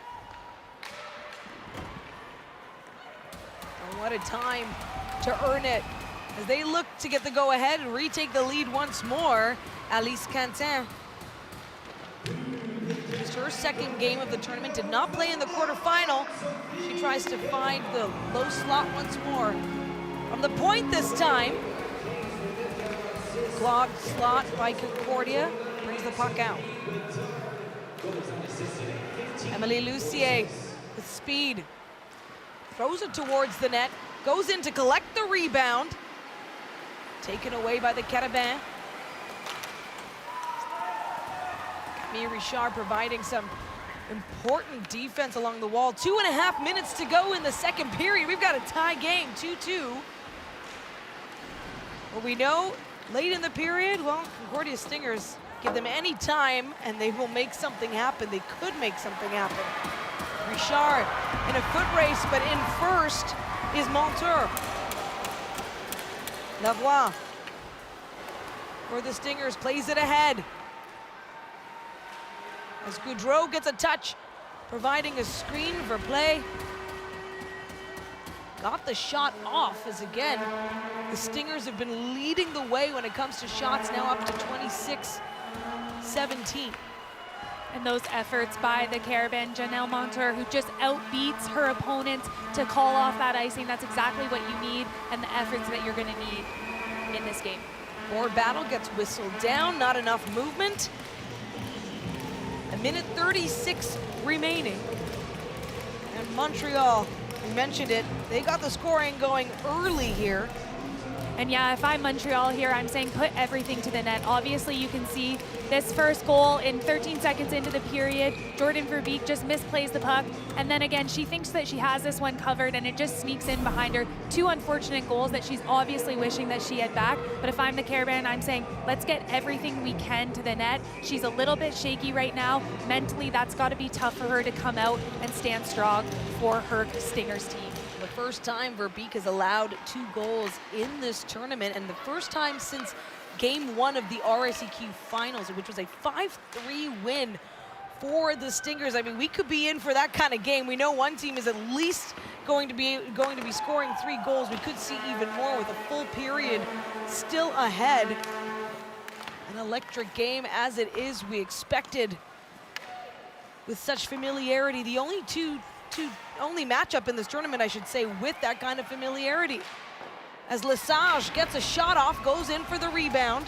And what a time to earn it as they look to get the go-ahead and retake the lead once more. Alice Quentin her second game of the tournament, did not play in the quarterfinal. She tries to find the low slot once more. From the point this time. Clogged slot by Concordia, brings the puck out. Emily Lucier with speed. Throws it towards the net, goes in to collect the rebound. Taken away by the Carabins. Camille Richard providing some important defense along the wall. 2.5 minutes to go in the second period. We've got a tie game, 2-2. Well, we know late in the period, well, Concordia Stingers, give them any time and they will make something happen. They could make something happen. Richard in a foot race, but in first is Montour. Lavoie for the Stingers, plays it ahead. As Goudreau gets a touch, providing a screen for play. Got the shot off as again, the Stingers have been leading the way when it comes to shots, now up to 26-17. And those efforts by the Carabin, Janelle Montour, who just outbeats her opponent to call off that icing. That's exactly what you need and the efforts that you're going to need in this game. Board battle gets whistled down, not enough movement. A minute 36 remaining. And Montreal, we mentioned it, they got the scoring going early here. And yeah, if I'm Montreal here, I'm saying put everything to the net. Obviously, you can see this first goal in 13 seconds into the period. Jordan Verbeek just misplays the puck. And then again, she thinks that she has this one covered and it just sneaks in behind her. Two unfortunate goals that she's obviously wishing that she had back. But if I'm the Carabin, I'm saying let's get everything we can to the net. She's a little bit shaky right now. Mentally, that's got to be tough for her to come out and stand strong for her Stingers team. The first time Verbeek has allowed 2 goals in this tournament, and the first time since game 1 of the RSEQ finals, which was a 5-3 win for the Stingers. I mean, we could be in for that kind of game. We know one team is at least going to be scoring 3 goals. We could see even more with a full period still ahead. An electric game as it is. We expected with such familiarity. The only only matchup in this tournament, I should say, with that kind of familiarity. As Lesage gets a shot off, goes in for the rebound.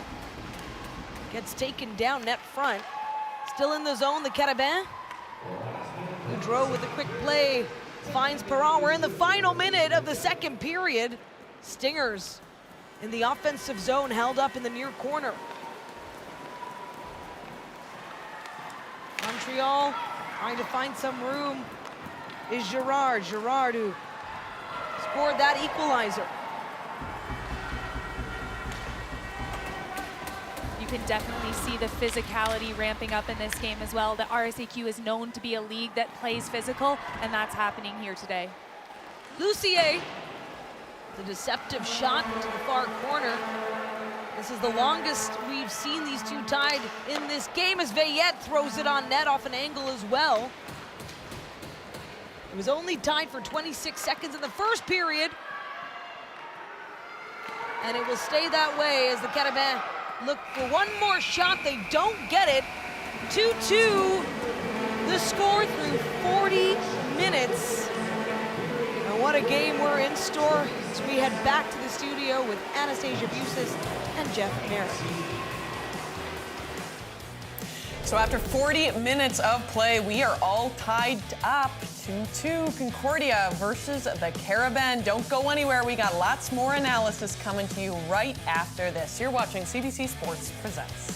Gets taken down net front. Still in the zone, the Carabins. Goudreau with a quick play, finds Perron. We're in the final minute of the second period. Stingers in the offensive zone, held up in the near corner. Montreal trying to find some room is Girard. Girard who scored that equalizer. You can definitely see the physicality ramping up in this game as well. The RSEQ is known to be a league that plays physical, and that's happening here today. Lucier, the deceptive shot to the far corner. This is the longest we've seen these two tied in this game as Veillette throws it on net off an angle as well. It was only tied for 26 seconds in the first period. And it will stay that way as the Carabins look for one more shot. They don't get it. 2-2, the score through 40 minutes. And what a game we're in store as we head back to the studio with Anastasia Busis and Jeff Merritt. So after 40 minutes of play, we are all tied up 2-2. Concordia versus the Carabin. Don't go anywhere. We got lots more analysis coming to you right after this. You're watching CBC Sports Presents.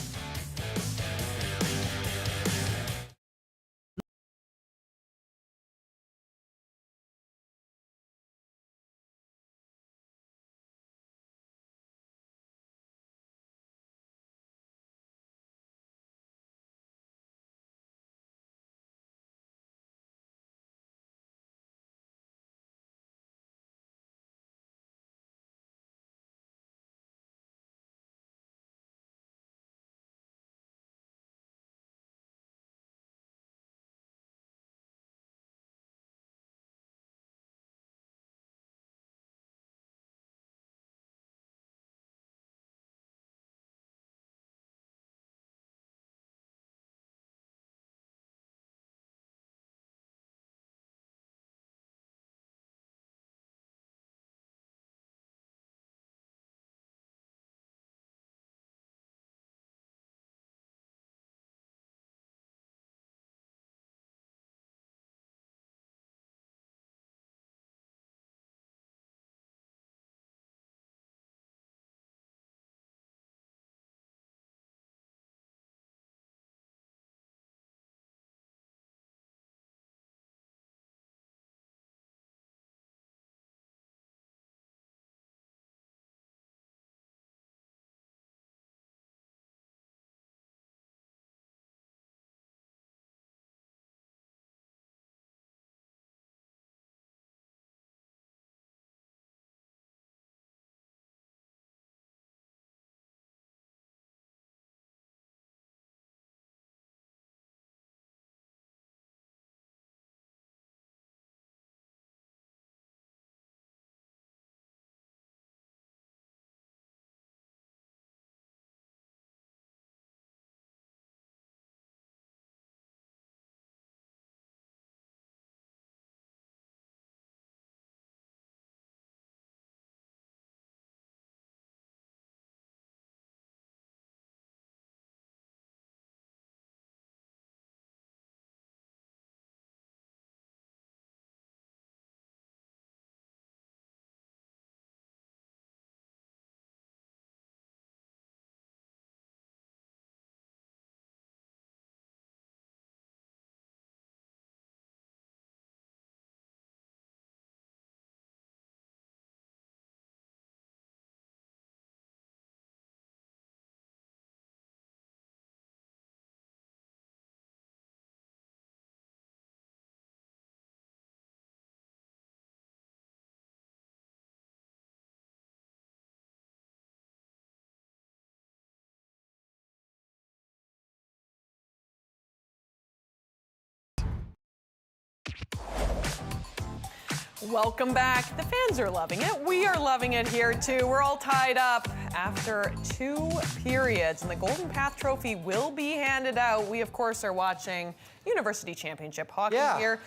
Welcome back. The fans are loving it. We are loving it here too. We're all tied up after 2 periods, and the Golden Path Trophy will be handed out. We, of course, are watching University Championship hockey here.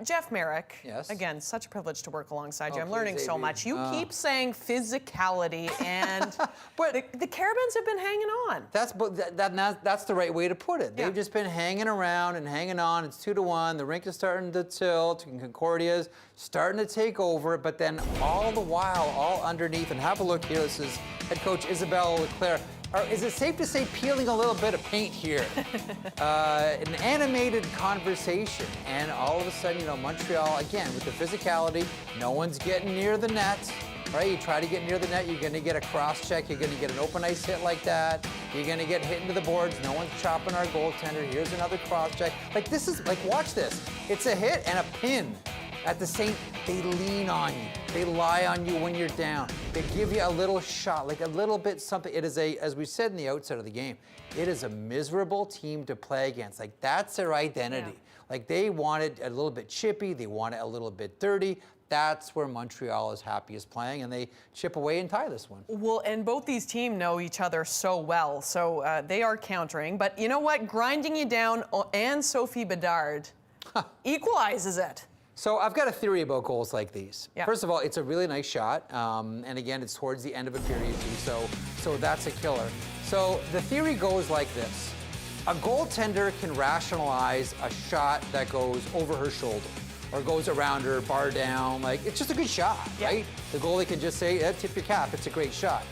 Jeff Merrick, again, such a privilege to work alongside you. I'm learning so much. You keep saying physicality, and but the Carabins have been hanging on. That's the right way to put it. They've just been hanging around and hanging on. It's 2-1. The rink is starting to tilt, and Concordia's starting to take over. But then all the while, all underneath, and have a look here. This is head coach Isabelle Leclerc. Is it safe to say peeling a little bit of paint here? An animated conversation, and all of a sudden, you know, Montreal, again, with the physicality, no one's getting near the net, right? You try to get near the net, you're gonna get a cross check, you're gonna get an open ice hit like that, you're gonna get hit into the boards, no one's chopping our goaltender, here's another cross check. Like this is, like watch this, it's a hit and a pin. At the same, they lean on you. They lie on you when you're down. They give you a little shot, like a little bit something. It is as we said in the outset of the game, it is a miserable team to play against. Like that's their identity. Like they want it a little bit chippy, they want it a little bit dirty. That's where Montreal is happiest playing, and they chip away and tie this one. Well, and both these teams know each other so well, so they are countering. But you know what? Grinding you down, and Sophie Bedard equalizes it. So I've got a theory about goals like these. First of all, it's a really nice shot, and again, it's towards the end of a period too, so that's a killer. So the theory goes like this. A goaltender can rationalize a shot that goes over her shoulder or goes around her, bar down, like it's just a good shot, right? The goalie can just say, tip your cap, it's a great shot.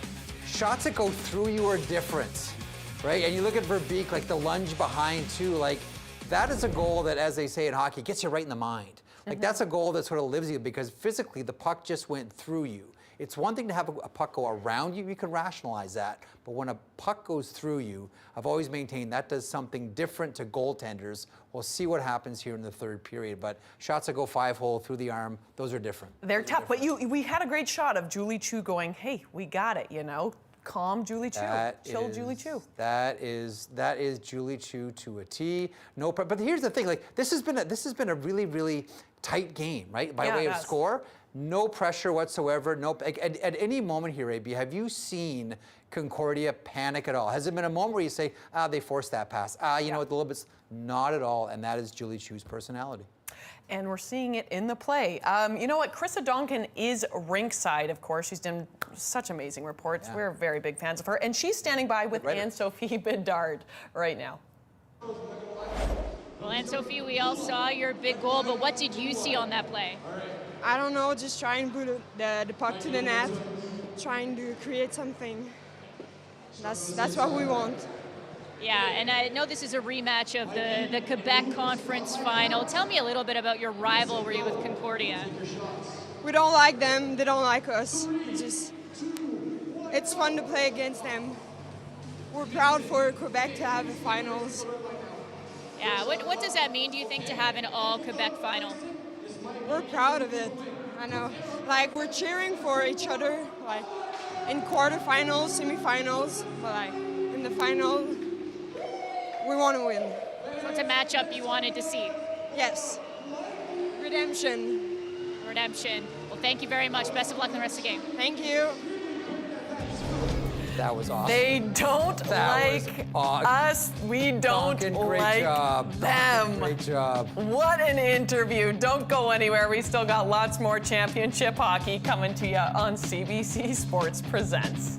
Shots that go through you are different, right? And you look at Verbeek, like the lunge behind too, like that is a goal that, as they say in hockey, gets you right in the mind. Like that's a goal that sort of lives you because physically the puck just went through you. It's one thing to have a puck go around you, you can rationalize that. But when a puck goes through you, I've always maintained that does something different to goaltenders. We'll see what happens here in the third period. But shots that go 5-hole through the arm, those are different. They're tough. But we had a great shot of Julie Chu going, hey, we got it, you know? Calm Julie Chu. Chill Julie Chu. That is Julie Chu to a T. No, but here's the thing: like this has been a really tight game, right? By way of score, no pressure whatsoever. No, at any moment here, AB, have you seen Concordia panic at all? Has it been a moment where you say, they forced that pass? You know, a little bit. Not at all, and that is Julie Chu's personality. And we're seeing it in the play. You know what? Krista Donkin is rinkside, of course. She's done such amazing reports. We're very big fans of her. And she's standing by with Anne-Sophie Bedard right now. Well, Anne-Sophie, we all saw your big goal, but what did you see on that play? I don't know, just trying to put the puck to the net, trying to create something. That's what we want. Yeah, and I know this is a rematch of the Quebec Conference Final. Tell me a little bit about your rivalry with Concordia. We don't like them, they don't like us. It's fun to play against them. We're proud for Quebec to have the finals. Yeah, what does that mean, do you think, to have an all-Quebec final? We're proud of it, I know. Like, we're cheering for each other, like, in quarterfinals, semifinals, but like, in the final, we want to win. So it's a matchup you wanted to see? Yes. Redemption. Well, thank you very much. Best of luck in the rest of the game. Thank you. That was awesome. They don't like us. We don't like them. Great job. What an interview. Don't go anywhere. We still got lots more championship hockey coming to you on CBC Sports Presents.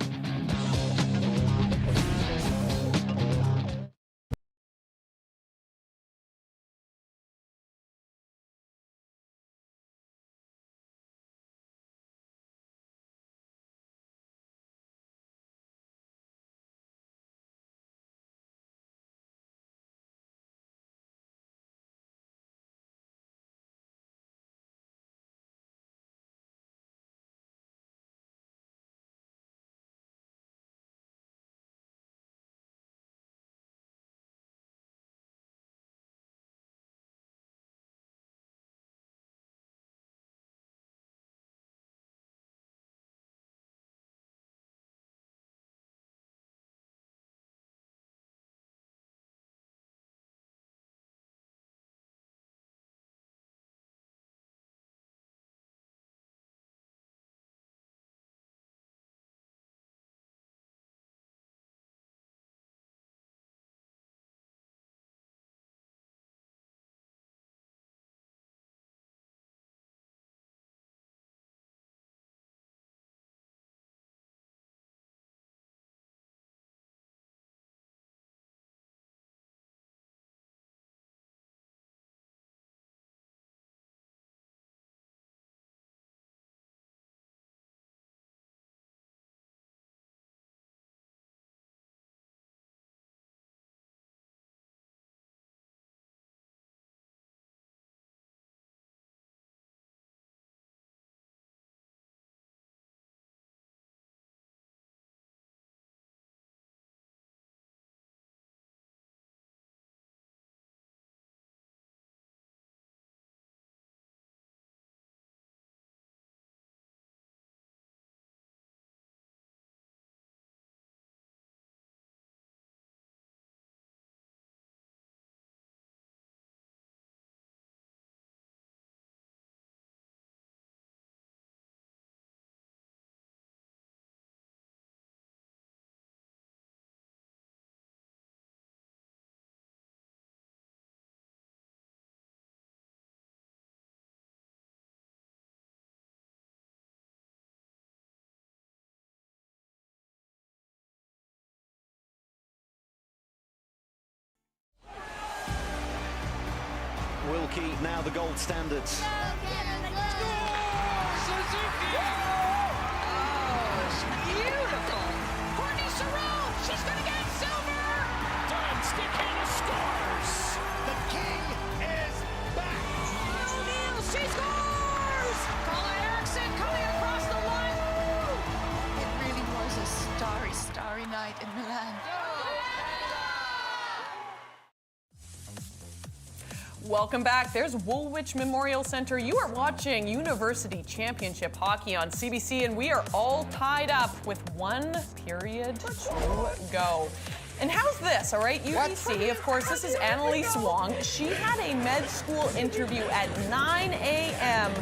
hockey, now the gold standards. Beautiful. Courtney Sarone, she's going to get silver. Dunn, stick-handle scores. The king is back. O'Neill, she scores. Colin Erickson coming across the line. Woo! It really was a starry, starry night in Milan. Welcome back. There's Woolwich Memorial Centre. You are watching University Championship Hockey on CBC, and we are all tied up with 1 period to go. And how's this, all right? UBC, of course, this is Annalise Wong. She had a med school interview at 9 a.m.,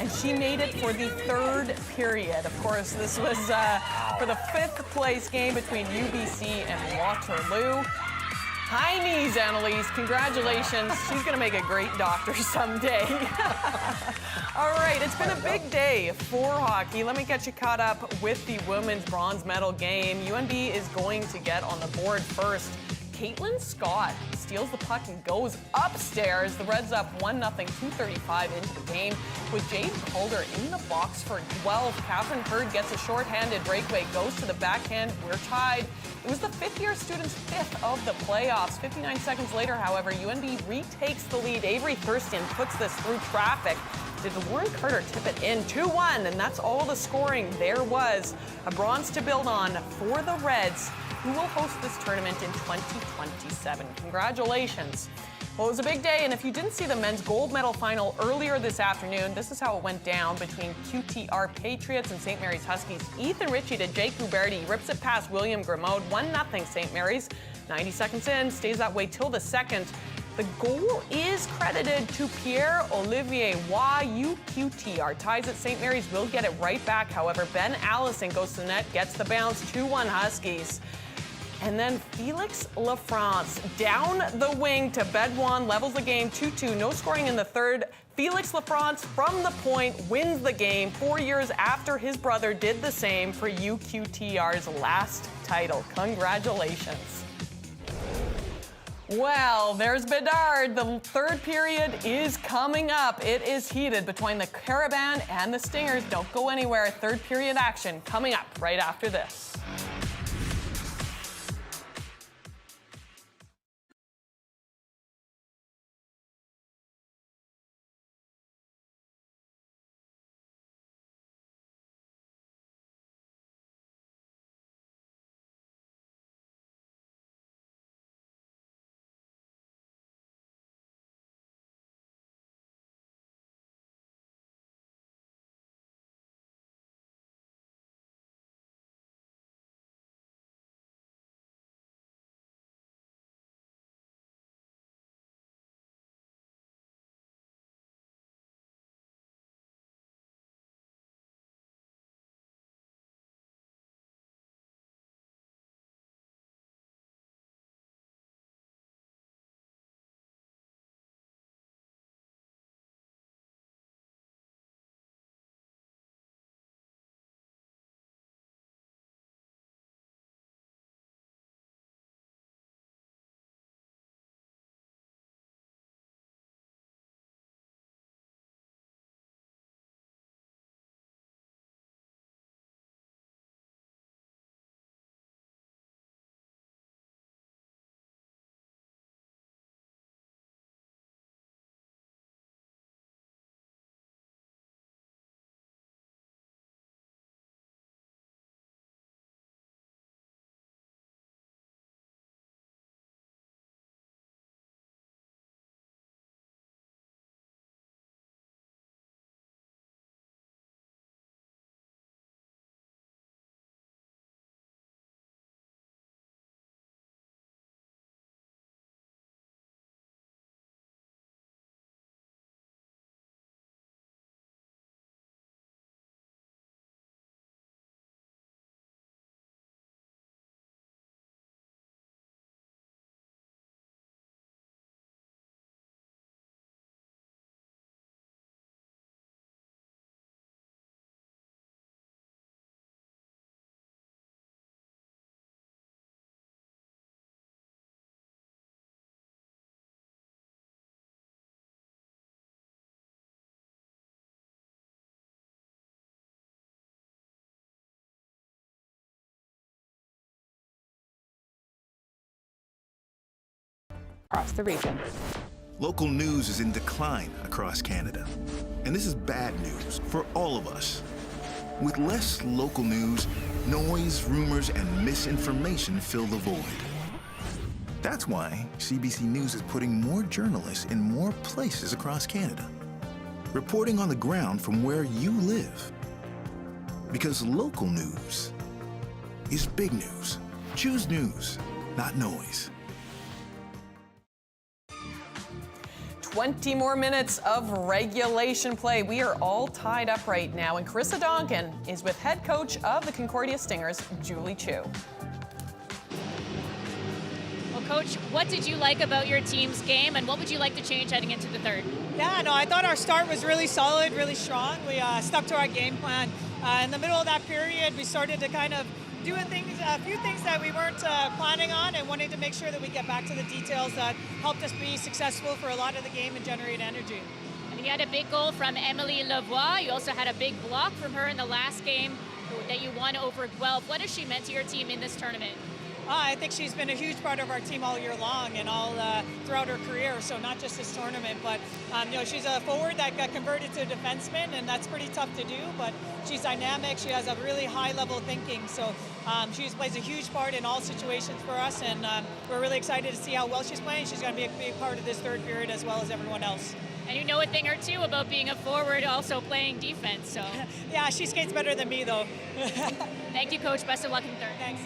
and she made it for the 3rd period. Of course, this was for the 5th place game between UBC and Waterloo. High knees, Annalise. Congratulations. She's going to make a great doctor someday. All right, it's been a big day for hockey. Let me get you caught up with the women's bronze medal game. UNB is going to get on the board first. Caitlin Scott steals the puck and goes upstairs. The Reds up 1-0, 2:35 into the game with Jade Calder in the box for 12. Catherine Hurd gets a shorthanded breakaway, goes to the backhand. We're tied. It was the fifth-year students' 5th of the playoffs. 59 seconds later, however, UNB retakes the lead. Avery Thurston puts this through traffic. Did Lauren Carter tip it in? 2-1, and that's all the scoring there was. A bronze to build on for the Reds, who will host this tournament in 2027. Congratulations. Well, it was a big day, and if you didn't see the men's gold medal final earlier this afternoon, this is how it went down between QTR Patriots and St. Mary's Huskies. Ethan Ritchie to Jake Huberty, rips it past William Grimaud, 1-0 St. Mary's. 90 seconds in, stays that way till the second. The goal is credited to Pierre-Olivier Waugh. UQTR ties at St. Mary's will get it right back. However, Ben Allison goes to the net, gets the bounce, 2-1 Huskies. And then Felix Lafrance down the wing to Bedouin, levels the game 2-2. No scoring in the third. Felix Lafrance from the point wins the game 4 years after his brother did the same for UQTR's last title. Congratulations. Well, there's Bedard. The 3rd period is coming up. It is heated between the Carabins and the Stingers. Don't go anywhere. 3rd period action coming up right after this. across the region. Local news is in decline across Canada. And this is bad news for all of us. With less local news, noise, rumors, and misinformation fill the void. That's why CBC News is putting more journalists in more places across Canada, reporting on the ground from where you live. Because local news is big news. Choose news, not noise. 20 more minutes of regulation play. We are all tied up right now, and Carissa Donkin is with head coach of the Concordia Stingers, Julie Chu. Well, Coach, what did you like about your team's game, and what would you like to change heading into the third? Yeah, no, I thought our start was really solid, really strong. We stuck to our game plan. In the middle of that period, we started to kind of do a few things that we weren't planning on, and wanted to make sure that we get back to the details that helped us be successful for a lot of the game and generate energy. I mean, you had a big goal from Emily Lavoie. You also had a big block from her in the last game that you won over Guelph. What has she meant to your team in this tournament? I think she's been a huge part of our team all year long and all throughout her career, so not just this tournament, but you know, she's a forward that got converted to a defenseman, and that's pretty tough to do, but she's dynamic, she has a really high level thinking, so she plays a huge part in all situations for us, and we're really excited to see how well she's playing. She's going to be a big part of this third period as well as everyone else. And you know a thing or two about being a forward, also playing defense, so. Yeah, she skates better than me, though. Thank you, Coach. Best of luck in the third. Thanks.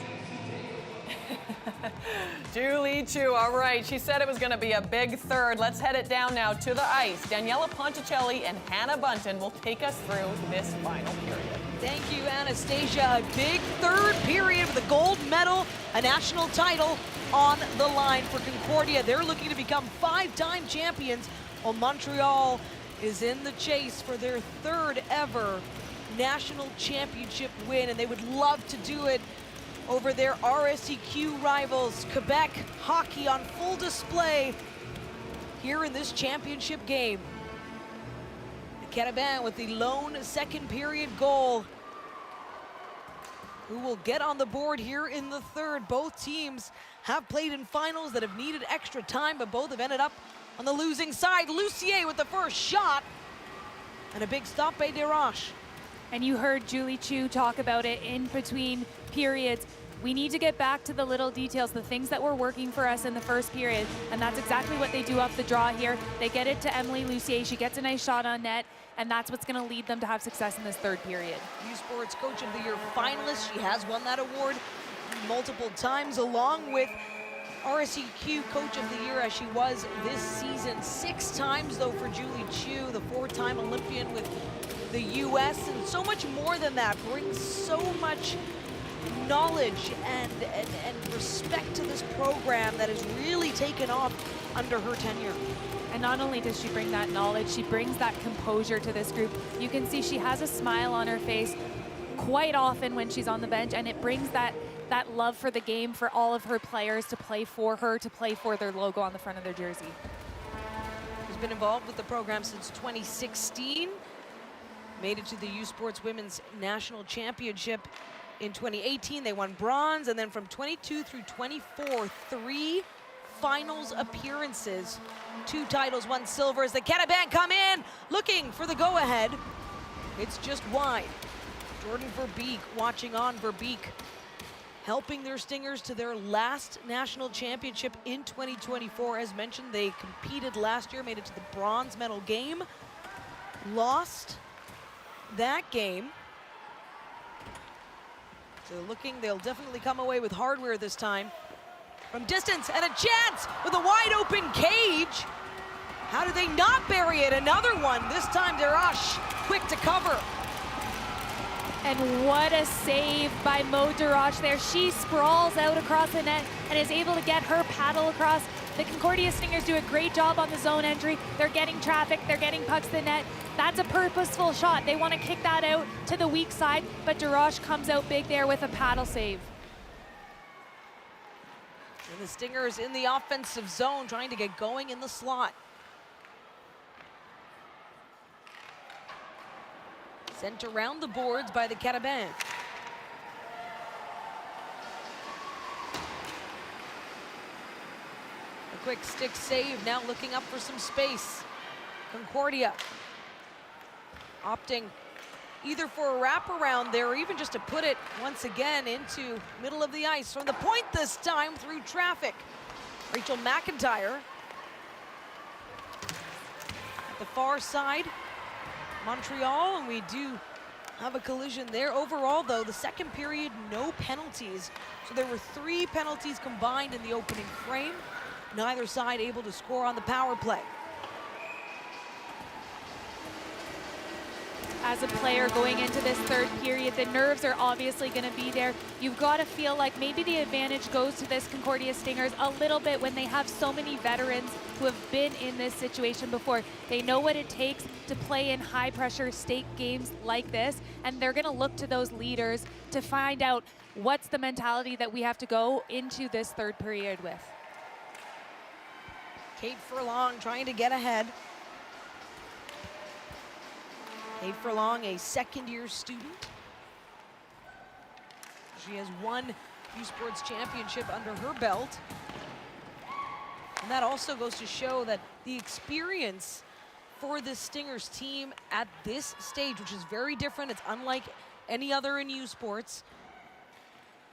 Julie Chu, all right. She said it was going to be a big third. Let's head it down now to the ice. Daniela Ponticelli and Hannah Bunton will take us through this final period. Thank you, Anastasia. A big third period with a gold medal, a national title on the line for Concordia. They're looking to become 5-time champions, while Montreal is in the chase for their third ever national championship win, and they would love to do it over their RSEQ rivals. Quebec hockey on full display here in this championship game. The Carabins with the lone second period goal, who will get on the board here in the third. Both teams have played in finals that have needed extra time, but both have ended up on the losing side. Lucier with the first shot, and a big stop by Desroches. And you heard Julie Chu talk about it in between periods. We need to get back to the little details, the things that were working for us in the first period, and that's exactly what they do off the draw here. They get it to Emily Lucier. She gets a nice shot on net, and that's what's going to lead them to have success in this third period. U Sports Coach of the Year finalist. She has won that award multiple times, along with RSEQ Coach of the Year, as she was this season 6 times, though, for Julie Chu, the 4-time Olympian with the U.S., and so much more than that. Brings so much knowledge and respect to this program that has really taken off under her tenure. And not only does she bring that knowledge, she brings that composure to this group. You can see she has a smile on her face quite often when she's on the bench, and it brings that love for the game for all of her players to play for her, to play for their logo on the front of their jersey. She's been involved with the program since 2016. Made it to the U Sports Women's National Championship in 2018. They won bronze, and then from 22 through 24, 3 finals appearances, 2 titles, 1 silver, as the Carabins come in looking for the go-ahead. It's just wide. Jordan Verbeek watching on. Verbeek helping their Stingers to their last national championship in 2024. As mentioned, they competed last year, made it to the bronze medal game, lost that game. So they'll definitely come away with hardware this time. From distance, and a chance with a wide open cage. How do they not bury it? Another one, this time Desroches quick to cover. And what a save by Mo Desroches there. She sprawls out across the net and is able to get her paddle across. The Concordia Stingers do a great job on the zone entry. They're getting traffic, they're getting pucks to the net. That's a purposeful shot. They want to kick that out to the weak side, but Desroches comes out big there with a paddle save. And the Stingers in the offensive zone trying to get going in the slot. Sent around the boards by the Carabins. quick stick save, now looking up for some space. Concordia opting either for a wraparound there or even just to put it once again into middle of the ice. From the point this time through traffic. Rachel McIntyre at the far side. Montreal, and we do have a collision there. Overall, though, the second period, no penalties. So there were 3 penalties combined in the opening frame. Neither side able to score on the power play. As a player going into this third period, the nerves are obviously going to be there. You've got to feel like maybe the advantage goes to this Concordia Stingers a little bit when they have so many veterans who have been in this situation before. They know what it takes to play in high-pressure stake games like this, and they're going to look to those leaders to find out what's the mentality that we have to go into this third period with. Kate Furlong trying to get ahead. Kate Furlong, a second-year student. She has 1 U Sports championship under her belt. And that also goes to show that the experience for this Stingers team at this stage, which is very different, it's unlike any other in U Sports,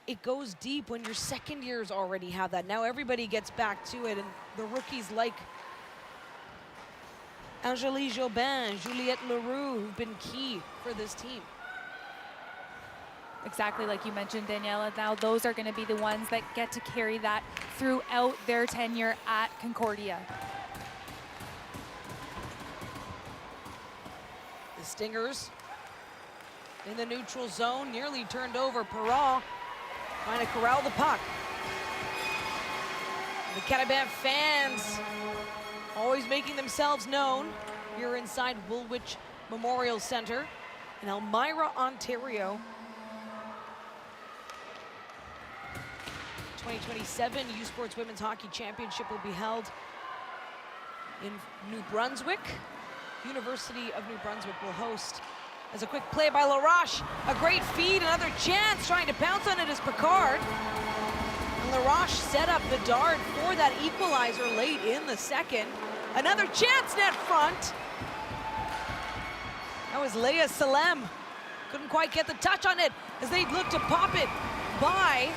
it goes deep when your second years already have that. Now everybody gets back to it, and the rookies like Angélie Jobin, Juliette Leroux, who've been key for this team. Exactly like you mentioned, Daniela. Now those are going to be the ones that get to carry that throughout their tenure at Concordia. The Stingers in the neutral zone, nearly turned over. Perrault trying to corral the puck. The Carabins fans always making themselves known here inside Woolwich Memorial Centre in Elmira, Ontario. 2027 U Sports Women's Hockey Championship will be held in New Brunswick. University of New Brunswick will host. As a quick play by LaRoche, a great feed, another chance, trying to pounce on it is Picard. And LaRoche set up Bedard for that equalizer late in the second. Another chance net front. That was Leah Salem. Couldn't quite get the touch on it as they look to pop it by.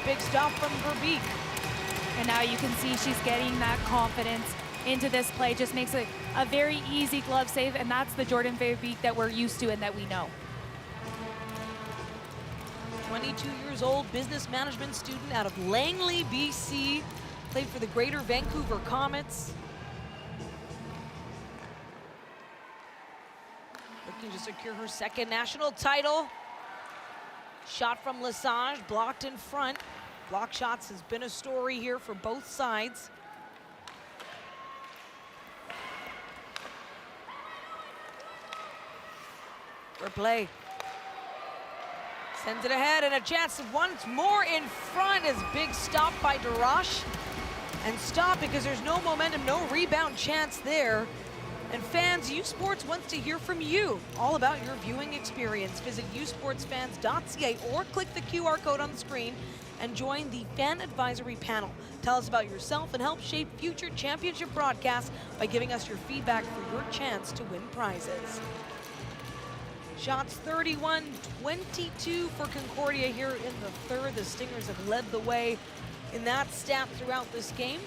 Big stop from Verbeek. And now you can see she's getting that confidence into this play. Just makes it a very easy glove save, and that's the Jordan Verbeek that we're used to and that we know. 22 years old, business management student out of Langley, BC. Played for the Greater Vancouver Comets. Looking to secure her second national title. Shot from Lesage, blocked in front. Block shots has been a story here for both sides. Replay. Sends it ahead, and a chance once more in front is big stop by Darash. And stop because there's no momentum, no rebound chance there. And fans, U Sports wants to hear from you all about your viewing experience. Visit usportsfans.ca or click the QR code on the screen and join the fan advisory panel. Tell us about yourself and help shape future championship broadcasts by giving us your feedback for your chance to win prizes. Shots 31-22 for Concordia here in the third. The Stingers have led the way in that stat throughout this game.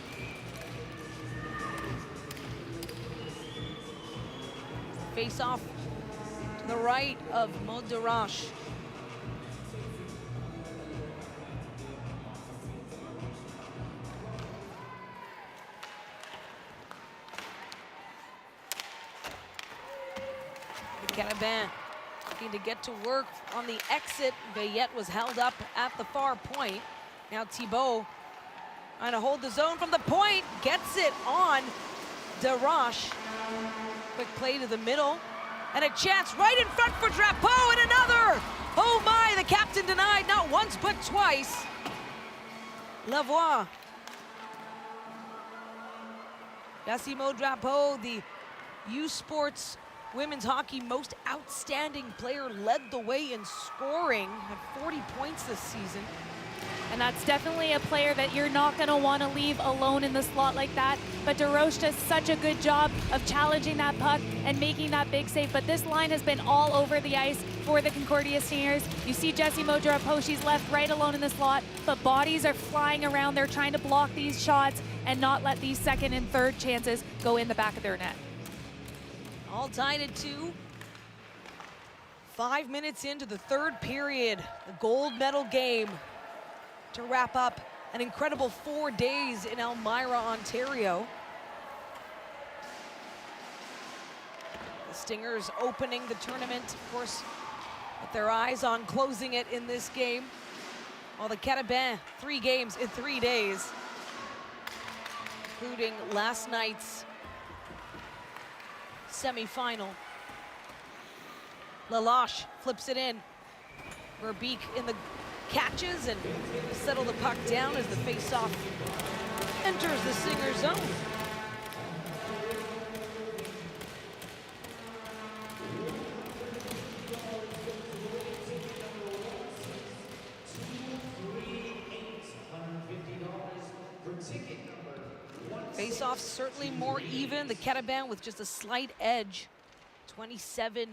Face off to the right of Maud Darache. The Carabins looking to get to work on the exit. Veillette was held up at the far point. Now Thibault trying to hold the zone from the point, gets it on Darache. Quick play to the middle, and a chance right in front for Drapeau, and another! Oh my, the captain denied not once but twice. Lavoie. Yassimo Drapeau, the U Sports Women's Hockey most outstanding player, led the way in scoring, had 40 points this season. And that's definitely a player that you're not going to want to leave alone in the slot like that. But DeRoche does such a good job of challenging that puck and making that big save. But this line has been all over the ice for the Concordia Stingers. You see Jessie Modra-Poe, she's left right alone in the slot, but bodies are flying around. They're trying to block these shots and not let these second and third chances go in the back of their net. All tied at 2. 5 minutes into the third period, the gold medal game to wrap up an incredible 4 days in Elmira, Ontario. The Stingers opening the tournament, of course, with their eyes on closing it in this game. While the Carabins, 3 games in 3 days, including last night's semifinal. Lalache flips it in. Verbeek in the catches and settle the puck down as the faceoff enters the Stinger zone. Faceoff certainly more even. The Carabins with just a slight edge, 27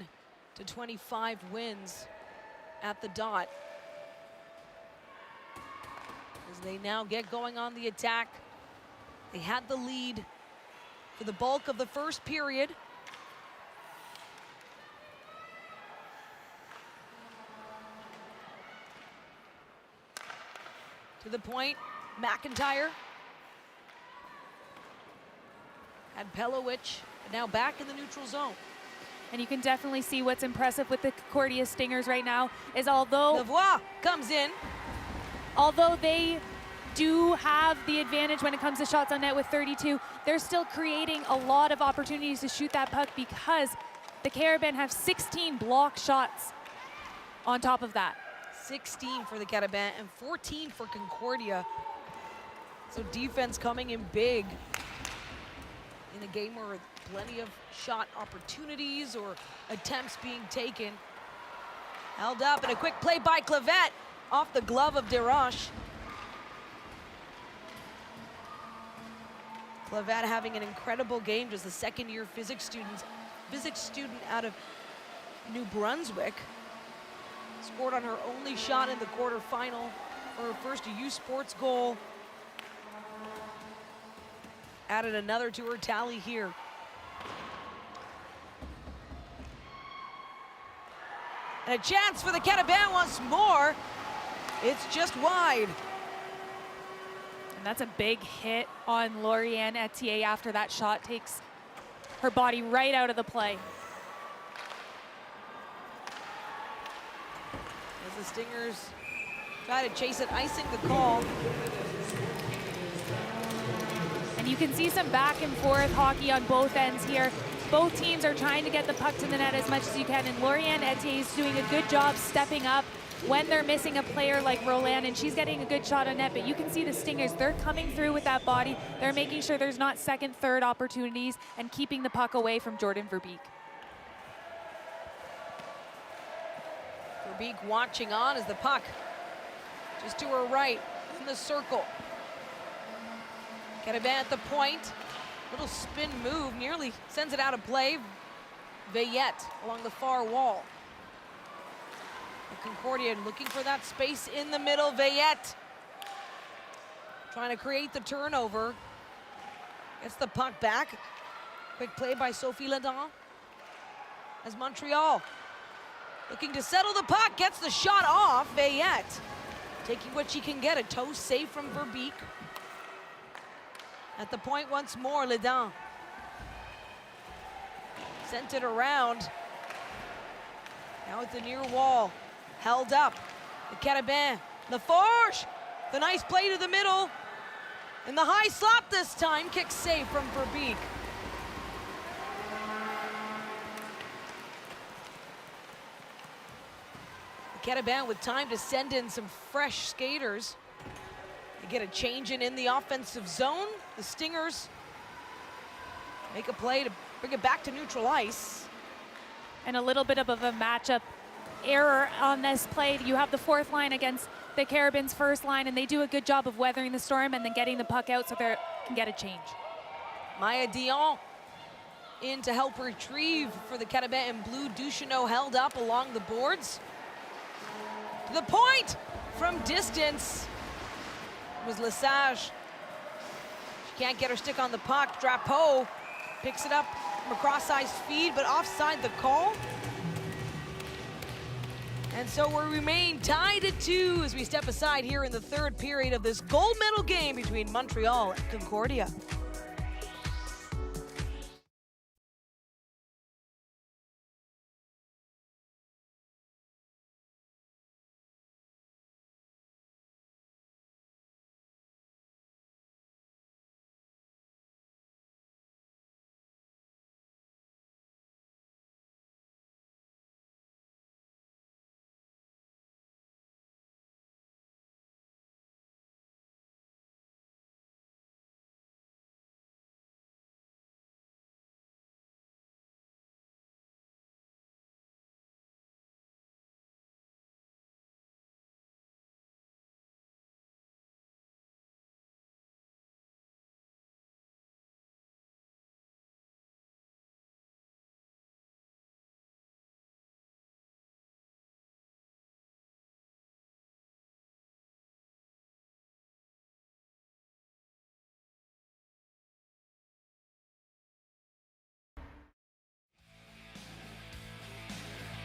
to 25 wins at the dot. As they now get going on the attack. They had the lead for the bulk of the first period. To the point, McIntyre. Had Pelowich, but now back in the neutral zone. And you can definitely see what's impressive with the Concordia Stingers right now is although Lavoie comes in. Although they do have the advantage when it comes to shots on net with 32, they're still creating a lot of opportunities to shoot that puck because the Carabins have 16 block shots on top of that. 16 for the Carabins and 14 for Concordia. So defense coming in big in a game where plenty of shot opportunities or attempts being taken. Held up and a quick play by Clavette off the glove of DeRoche. Clavette having an incredible game, just a second-year physics student out of New Brunswick. Scored on her only shot in the quarterfinal for her first U Sports goal. Added another to her tally here. And a chance for the Carabins once more. It's just wide. And that's a big hit on Lauriane Tthe after that shot takes her body right out of the play. As the Stingers try to chase it, icing the call. And you can see some back and forth hockey on both ends here. Both teams are trying to get the puck to the net as much as you can, and Lauriane Tthe is doing a good job stepping up when they're missing a player like Roland, and she's getting a good shot on net. But you can see the Stingers, they're coming through with that body. They're making sure there's not second, third opportunities and keeping the puck away from Jordan Verbeek. Verbeek watching on as the puck just to her right in the circle. Carabins at the point. Little spin move, nearly sends it out of play. Veillette along the far wall. Concordia looking for that space in the middle. Veillette trying to create the turnover. Gets the puck back. Quick play by Sophie Ledon. As Montreal looking to settle the puck, gets the shot off. Veillette taking what she can get, a toe save from Verbeek. At the point once more, Ledon sent it around. Now at the near wall, held up. The Carabins, Laforge, the nice play to the middle. And the high slot this time, kick save from Verbeek. The Carabins with time to send in some fresh skaters. They get a change in the offensive zone. The Stingers make a play to bring it back to neutral ice. And a little bit of a matchup error on this play. You have the fourth line against the Carabins' first line, and they do a good job of weathering the storm and then getting the puck out so they can get a change. Maya Dion in to help retrieve for the Carabins in blue. Ducheneau held up along the boards. To the point from distance was Lesage. She can't get her stick on the puck. Drapeau picks it up from a cross-sized feed, but offside the call. And so we remain tied at 2 as we step aside here in the third period of this gold medal game between Montreal and Concordia.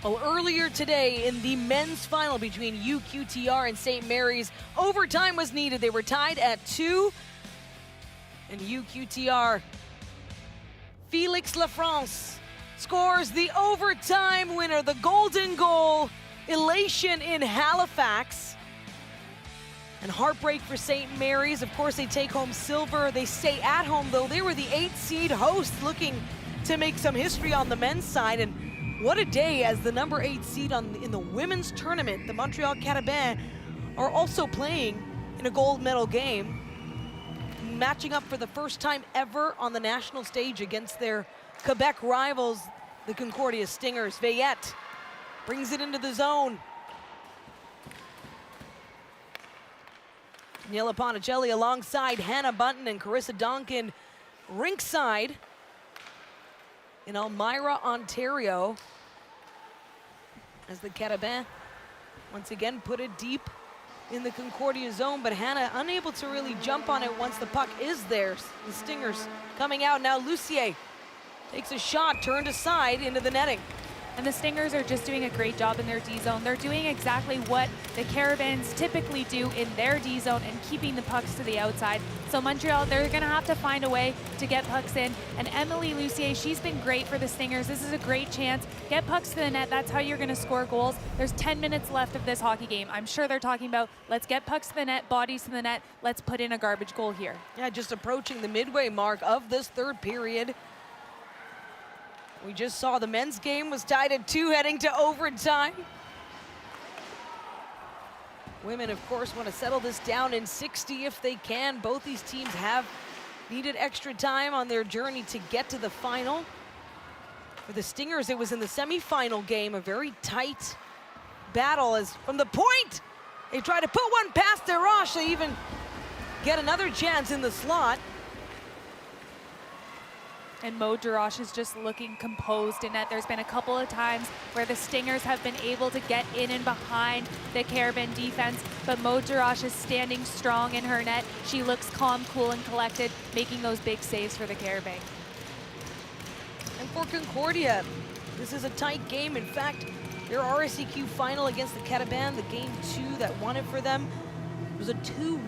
Well, earlier today in the men's final between UQTR and St. Mary's, overtime was needed. They were tied at 2. And UQTR, Felix Lafrance scores the overtime winner, the golden goal. Elation in Halifax. And heartbreak for St. Mary's. Of course, they take home silver. They stay at home, though. They were the 8th seed hosts looking to make some history on the men's side. And what a day as the number 8 seed in the women's tournament. The Montreal Carabins are also playing in a gold medal game, matching up for the first time ever on the national stage against their Quebec rivals, the Concordia Stingers. Veillette brings it into the zone. Daniela Ponticelli alongside Hannah Bunton and Carissa Donkin rinkside in Elmira, Ontario, as the Carabins once again put it deep in the Concordia zone, but Hannah unable to really jump on it once the puck is there. The Stingers coming out now. Lucier takes a shot, turned aside into the netting. And the Stingers are just doing a great job in their D zone. They're doing exactly what the Carabins typically do in their D zone and keeping the pucks to the outside. So Montreal, they're gonna have to find a way to get pucks in. And Emily Lucier, she's been great for the Stingers. This is a great chance. Get pucks to the net, that's how you're gonna score goals. There's 10 minutes left of this hockey game. I'm sure they're talking about, let's get pucks to the net, bodies to the net, let's put in a garbage goal here. Yeah, just approaching the midway mark of this third period. We just saw the men's game was tied at 2 heading to overtime. Women, of course, want to settle this down in 60 if they can. Both these teams have needed extra time on their journey to get to the final. For the Stingers, it was in the semifinal game, a very tight battle as from the point, they try to put one past Desroches. They even get another chance in the slot. And Mo Desroches is just looking composed in net. There's been a couple of times where the Stingers have been able to get in and behind the Carabin defense, but Mo Desroches is standing strong in her net. She looks calm, cool, and collected, making those big saves for the Carabin. And for Concordia, this is a tight game. In fact, their RSEQ final against the Carabins, the game 2 that won it for them, was a 2-1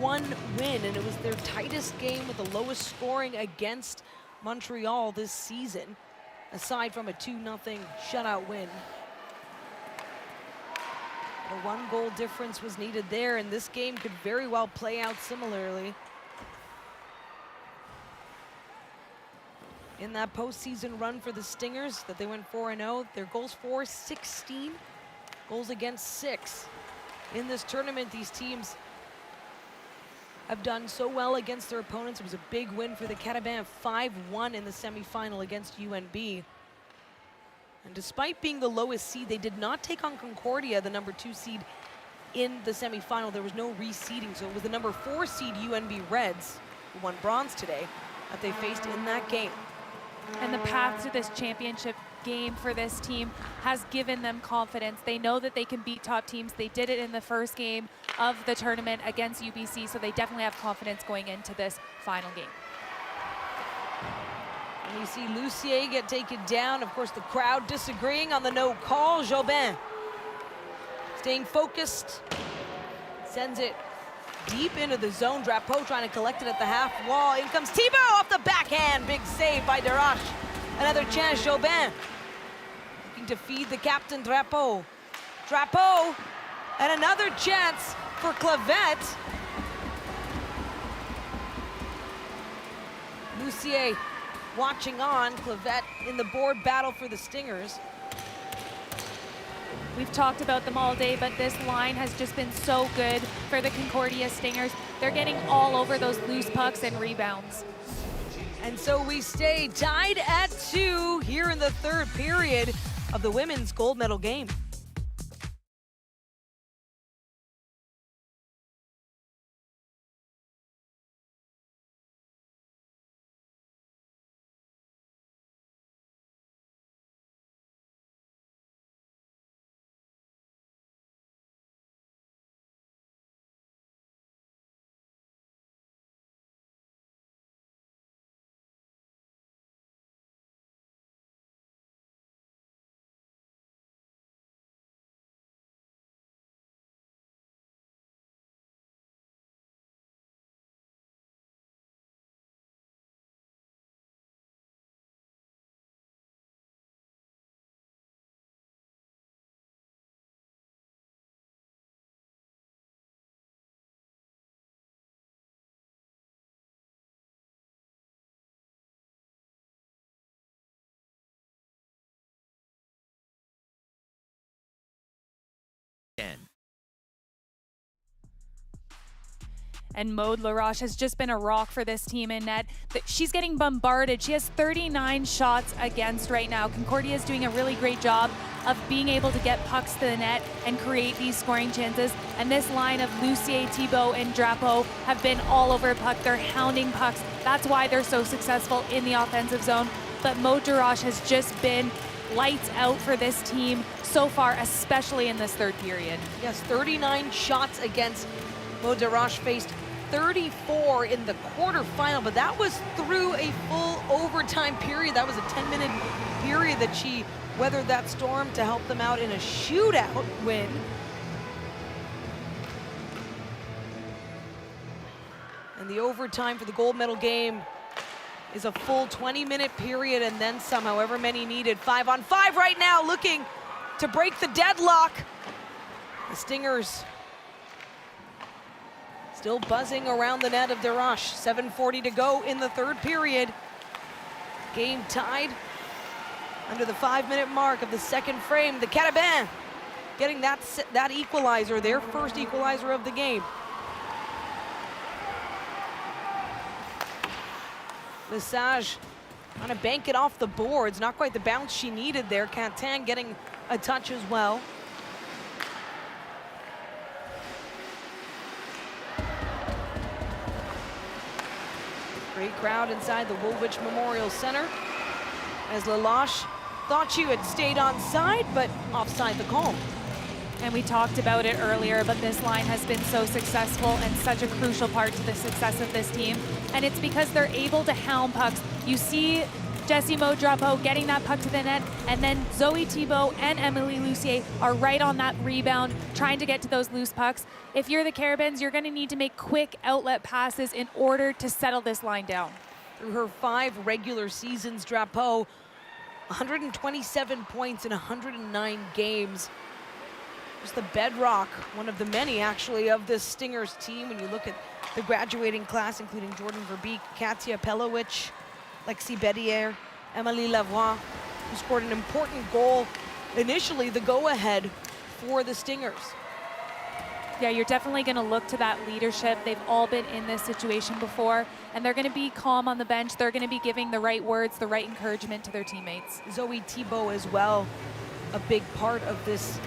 win, and it was their tightest game with the lowest scoring against Montreal this season, aside from a 2-0 shutout win. A 1-goal difference was needed there, and this game could very well play out similarly. In that postseason run for the Stingers that they went 4-0, their goals for 16, goals against 6. In this tournament, these teams have done so well against their opponents. It was a big win for the Carabins, 5-1 in the semifinal against UNB. And despite being the lowest seed, they did not take on Concordia, the number 2 seed, in the semifinal, there was no reseeding, so it was the number 4 seed UNB Reds who won bronze today that they faced in that game. And the path to this championship game for this team has given them confidence. They know that they can beat top teams. They did it in the first game of the tournament against UBC, so they definitely have confidence going into this final game. And you see Lucier get taken down. Of course, the crowd disagreeing on the no call. Jobin staying focused, sends it deep into the zone. Drapeau trying to collect it at the half wall. In comes Thibault off the backhand. Big save by Derache. Another chance, Jobin looking to feed the captain, Drapeau. Drapeau, and another chance for Clavette. Lucier watching on. Clavette in the board battle for the Stingers. We've talked about them all day, but this line has just been so good for the Concordia Stingers. They're getting all over those loose pucks and rebounds. And so we stay tied at 2 here in the third period of the women's gold medal game. And Maud Laroche has just been a rock for this team in net. She's getting bombarded. She has 39 shots against right now. Concordia is doing a really great job of being able to get pucks to the net and create these scoring chances. And this line of Lucier, Thibault, and Drapeau have been all over puck. They're hounding pucks. That's why they're so successful in the offensive zone. But Maud Laroche has just been lights out for this team so far, especially in this third period. Yes, 39 shots against. Maud Laroche faced 34 in the quarterfinal, but that was through a full overtime period. That was a 10-minute period that she weathered that storm to help them out in a shootout win. And the overtime for the gold medal game is a full 20-minute period and then some, however many needed. 5-on-5 right now, looking to break the deadlock. The Stingers still buzzing around the net of Derache. 7:40 to go in the third period. Game tied under the 5-minute mark of the second frame. The Carabins getting that equalizer, their first equalizer of the game. Lesage trying to bank it off the boards. Not quite the bounce she needed there. Quentin getting a touch as well. Great crowd inside the Woolwich Memorial Centre as Lelache thought she had stayed on side, but offside the call. And we talked about it earlier, but this line has been so successful and such a crucial part to the success of this team. And it's because they're able to hound pucks. You see Jessie Maud Drapeau getting that puck to the net, and then Zoe Thibault and Emily Lucier are right on that rebound, trying to get to those loose pucks. If you're the Carabins, you're gonna need to make quick outlet passes in order to settle this line down. Through her 5 regular seasons, Drapeau, 127 points in 109 games. Just the bedrock, one of the many actually, of this Stingers team. When you look at the graduating class, including Jordan Verbeek, Katia Pelowicz, Lexi Bedier, Emily Lavoie, who scored an important goal, initially the go-ahead for the Stingers. Yeah, you're definitely going to look to that leadership. They've all been in this situation before, and they're going to be calm on the bench. They're going to be giving the right words, the right encouragement to their teammates. Zoe Thibault as well, a big part of this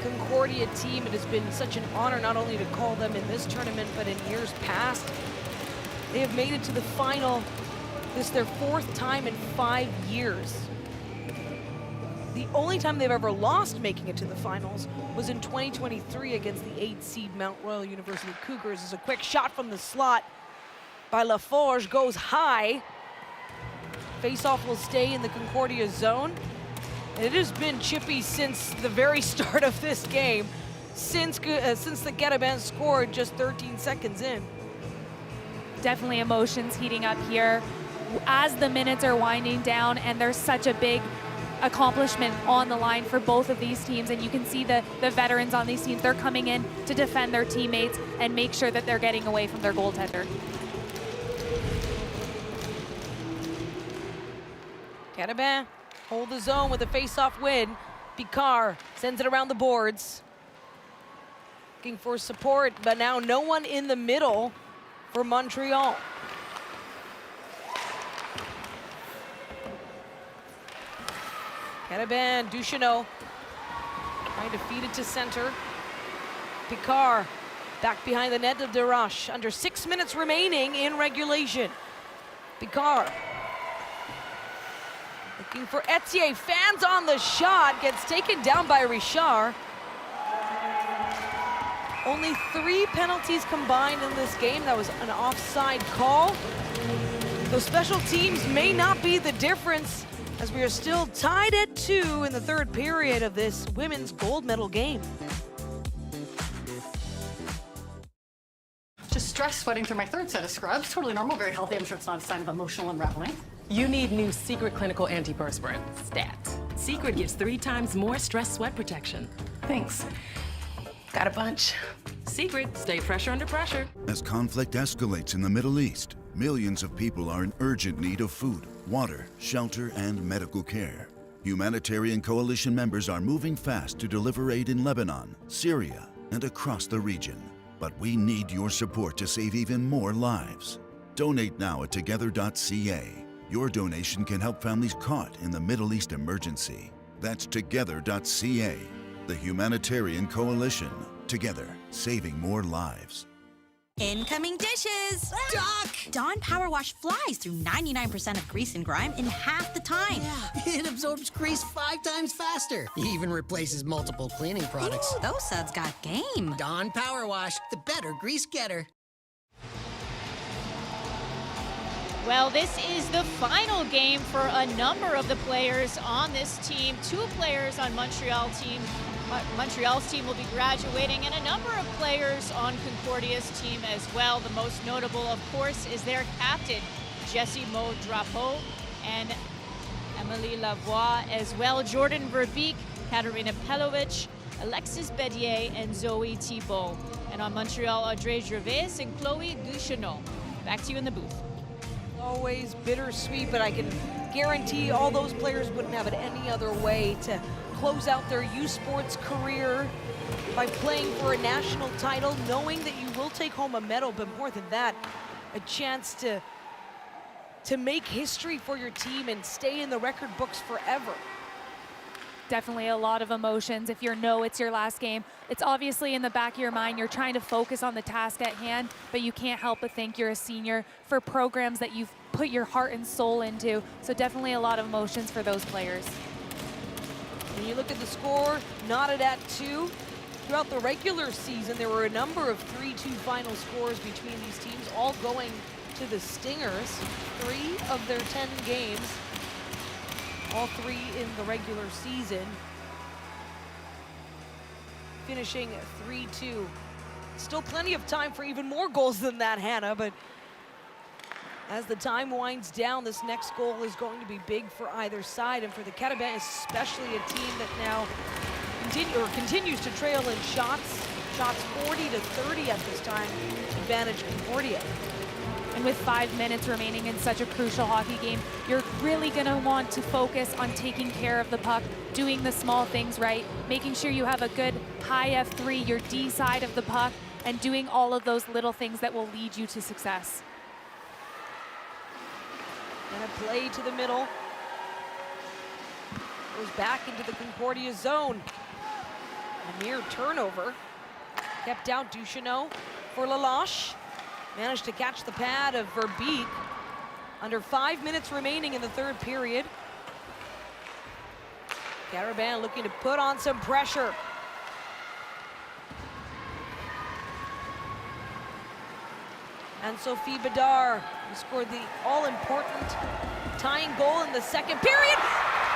Concordia team. It has been such an honor not only to call them in this tournament, but in years past. They have made it to the final. This is their 4th time in 5 years. The only time they've ever lost making it to the finals was in 2023 against the 8th seed Montreal University Cougars. As a quick shot from the slot by Laforge goes high. Faceoff will stay in the Concordia zone. And it has been chippy since the very start of this game, since the Carabins scored just 13 seconds in. Definitely emotions heating up here as the minutes are winding down, and there's such a big accomplishment on the line for both of these teams, and you can see the veterans on these teams. They're coming in to defend their teammates and make sure that they're getting away from their goaltender. Carabin hold the zone with a face-off win. Picard sends it around the boards. Looking for support, but now no one in the middle for Montreal. Carabin, Duchesneau trying to feed it to center. Picard back behind the net of Desroches. Under 6 minutes remaining in regulation. Picard looking for Tthe, fans on the shot, gets taken down by Richard. Only 3 penalties combined in this game. That was an offside call. Those special teams may not be the difference, as we are still tied at 2 in the 3rd period of this women's gold medal game. Just stress sweating through my 3rd set of scrubs. Totally normal, very healthy. I'm sure it's not a sign of emotional unraveling. You need new Secret Clinical Antiperspirant, STAT. Secret gives 3 times more stress sweat protection. Thanks. Got a bunch. Secret, stay fresher under pressure. As conflict escalates in the Middle East, millions of people are in urgent need of food, water, shelter, and medical care. Humanitarian coalition members are moving fast to deliver aid in Lebanon, Syria, and across the region. But we need your support to save even more lives. Donate now at together.ca. Your donation can help families caught in the Middle East emergency. That's together.ca, the humanitarian coalition. Together, saving more lives. Incoming dishes! Doc! Dawn Power Wash flies through 99% of grease and grime in half the time. Yeah, it absorbs grease 5 times faster. It even replaces multiple cleaning products. Ooh, those suds got game. Dawn Power Wash, the better grease getter. Well, this is the final game for a number of the players on this team. 2 players on Montreal's team will be graduating, and a number of players on Concordia's team as well. The most notable, of course, is their captain, Jessie Maud Drapeau, and Emily Lavoie as well. Jordan Verbeek, Katarina Pelovic, Alexis Bedier, and Zoe Thibault. And on Montreal, Audrey Gervais and Chloe Duchesneau. Back to you in the booth. Always bittersweet, but I can guarantee all those players wouldn't have it any other way to close out their U Sports career by playing for a national title, knowing that you will take home a medal, but more than that, a chance to make history for your team and stay in the record books forever. Definitely a lot of emotions. If you know it's your last game, it's obviously in the back of your mind. You're trying to focus on the task at hand, but you can't help but think you're a senior for programs that you've put your heart and soul into. So definitely a lot of emotions for those players. When you look at the score, knotted at 2. Throughout the regular season, there were a number of 3-2 final scores between these teams, all going to the Stingers. 3 of their 10 games, all 3 in the regular season, finishing 3-2. Still plenty of time for even more goals than that, Hannah, but as the time winds down, this next goal is going to be big for either side, and for the Carabins, especially a team that now continues to trail in shots 40-30 at this time, advantage Concordia. And with 5 minutes remaining in such a crucial hockey game, you're really gonna want to focus on taking care of the puck, doing the small things right, making sure you have a good high F3, your D side of the puck, and doing all of those little things that will lead you to success. And a play to the middle. Goes back into the Concordia zone. A near turnover. Kept out Duchesneau for Lalache. Managed to catch the pad of Verbeek. Under 5 minutes remaining in the third period. Carabin looking to put on some pressure. And Sophie Bedard, who scored the all-important tying goal in the second period.